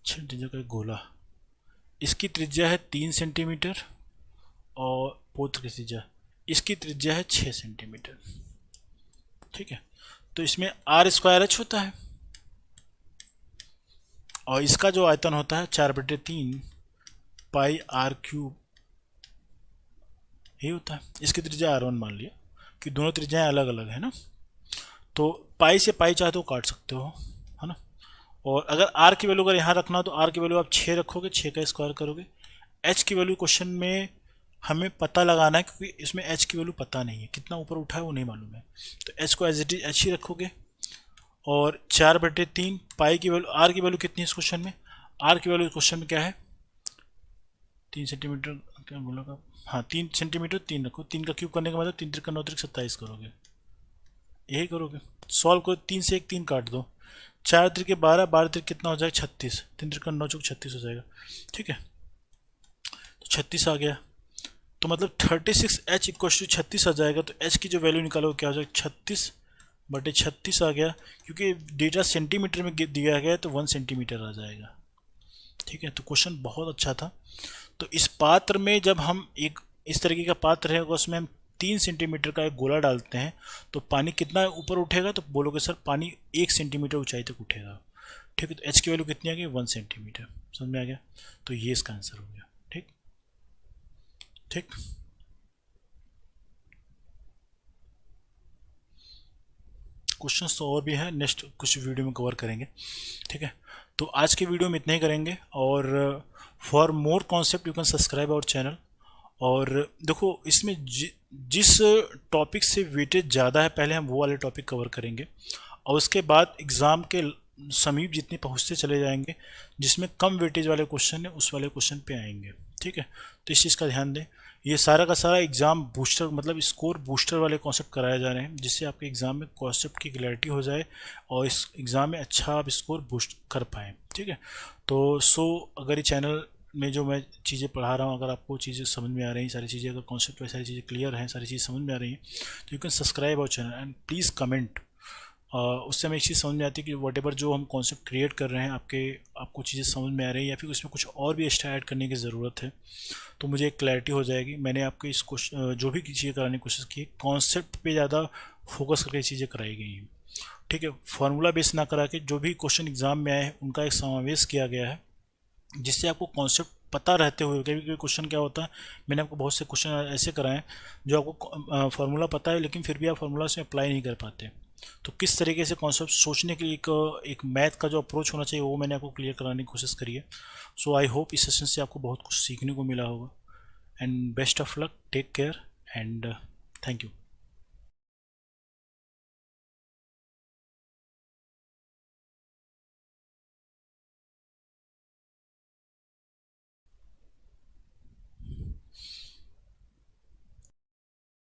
6 त्रिज्या का गोला, इसकी त्रिज्या है 3 सेंटीमीटर और पोत्र की त्रिज्या, इसकी त्रिज्या है 6 सेंटीमीटर। ठीक है, तो इसमें आर स्क्वायर एच होता है और इसका जो आयतन होता है 4/3 पाई आर क्यूब ही होता है। इसकी त्रिज्या R1 मान लिया कि दोनों त्रिज्याएं अलग अलग है ना, तो पाई से पाई चाहे तो काट सकते हो, है ना, और अगर आर की वैल्यू अगर यहाँ रखना हो तो आर की वैल्यू आप 6 रखोगे, 6 का स्क्वायर करोगे। एच की वैल्यू क्वेश्चन में हमें पता लगाना है, क्योंकि इसमें एच की वैल्यू पता नहीं है, कितना ऊपर उठा है वो नहीं मालूम है, तो एच को एज इट इज एच ही रखोगे। और 4/3 पाई की वैल्यू, आर की वैल्यू कितनी है इस क्वेश्चन में, आर की वैल्यू क्वेश्चन में क्या है 3 सेंटीमीटर, क्या बोला का, हाँ 3 सेंटीमीटर, 3 रखो, 3 का क्यूब करने का मतलब 3×3 = 27 करोगे, यही करोगे। सॉल्व करो, 3 से एक 3 काट दो, 4×3 = 12, 12×3 कितना हो जाएगा 36, 3×9 = 36 हो जाएगा, ठीक है। तो 36 आ गया, तो मतलब 36H = 36 आ जाएगा। तो H की जो वैल्यू निकालो क्या हो जाएगा 36/36 आ गया, क्योंकि डेटा सेंटीमीटर में दिया गया है तो 1 सेंटीमीटर आ जाएगा, ठीक है। तो क्वेश्चन बहुत अच्छा था। तो इस पात्र में जब हम एक इस तरीके का पात्र है उसमें हम 3 सेंटीमीटर का एक गोला डालते हैं तो पानी कितना ऊपर उठेगा, तो बोलोगे सर पानी 1 सेंटीमीटर ऊंचाई तक उठेगा, ठीक है। तो एच की वैल्यू कितनी आ गई 1 सेंटीमीटर, समझ में आ गया। तो ये इसका आंसर हो गया, ठीक ठीक। क्वेश्चंस तो और भी हैं, नेक्स्ट कुछ वीडियो में कवर करेंगे, ठीक है। तो आज के वीडियो में इतना ही करेंगे, और for more concept you can subscribe our channel. और देखो इसमें जिस टॉपिक से वेटेज ज़्यादा है पहले हम वो वाले टॉपिक कवर करेंगे, और उसके बाद एग्ज़ाम के समीप जितने पहुँचते चले जाएंगे, जिसमें कम वेटेज वाले क्वेश्चन है उस वाले क्वेश्चन पे आएंगे, ठीक है। तो इस चीज़ का ध्यान दें। ये सारा का सारा एग्ज़ाम बूस्टर मतलब स्कोर बूस्टर वाले कॉन्सेप्ट कराए जा रहे हैं, जिससे आपके एग्ज़ाम में कॉन्सेप्ट की क्लैरिटी हो जाए और इस एग्ज़ाम में अच्छा आप स्कोर बूस्ट कर पाएँ, ठीक है। तो अगर ये चैनल में जो मैं चीज़ें पढ़ा रहा हूँ अगर आपको चीज़ें समझ में आ रही हैं, सारी चीज़ें अगर कॉन्सेप्ट में सारी चीज़ें क्लियर हैं, सारी चीज़ें समझ में आ रही हैं, तो you can subscribe our channel and please comment. उससे हमें एक चीज़ समझ में आती है कि वट एवर जो हम कॉन्सेप्ट क्रिएट कर रहे हैं आपको चीज़ें समझ में आ रही हैं, या फिर उसमें कुछ और भी एक्स्ट्रा ऐड करने की ज़रूरत है, तो मुझे एक क्लैरिटी हो जाएगी। मैंने आपको इस जो भी चीज़ें कराने की कोशिश की कॉन्सेप्ट पे ज़्यादा फोकस करके चीज़ें कराई गई हैं, ठीक है। फार्मूला बेस ना करा के जो भी क्वेश्चन एग्जाम में आए हैं उनका एक समावेश किया गया है, जिससे आपको कॉन्सेप्ट पता रहते हुए, कभी कभी क्वेश्चन क्या होता है, मैंने आपको बहुत से क्वेश्चन ऐसे कराए हैं जो आपको फार्मूला पता है लेकिन फिर भी आप फार्मूला से अप्लाई नहीं कर पाते। तो किस तरीके से कॉन्सेप्ट सोचने की एक मैथ का जो अप्रोच होना चाहिए वो मैंने आपको क्लियर कराने की कोशिश करी है। सो आई होप इस सेशन से आपको बहुत कुछ सीखने को मिला होगा, and best of luck, take care and thank you.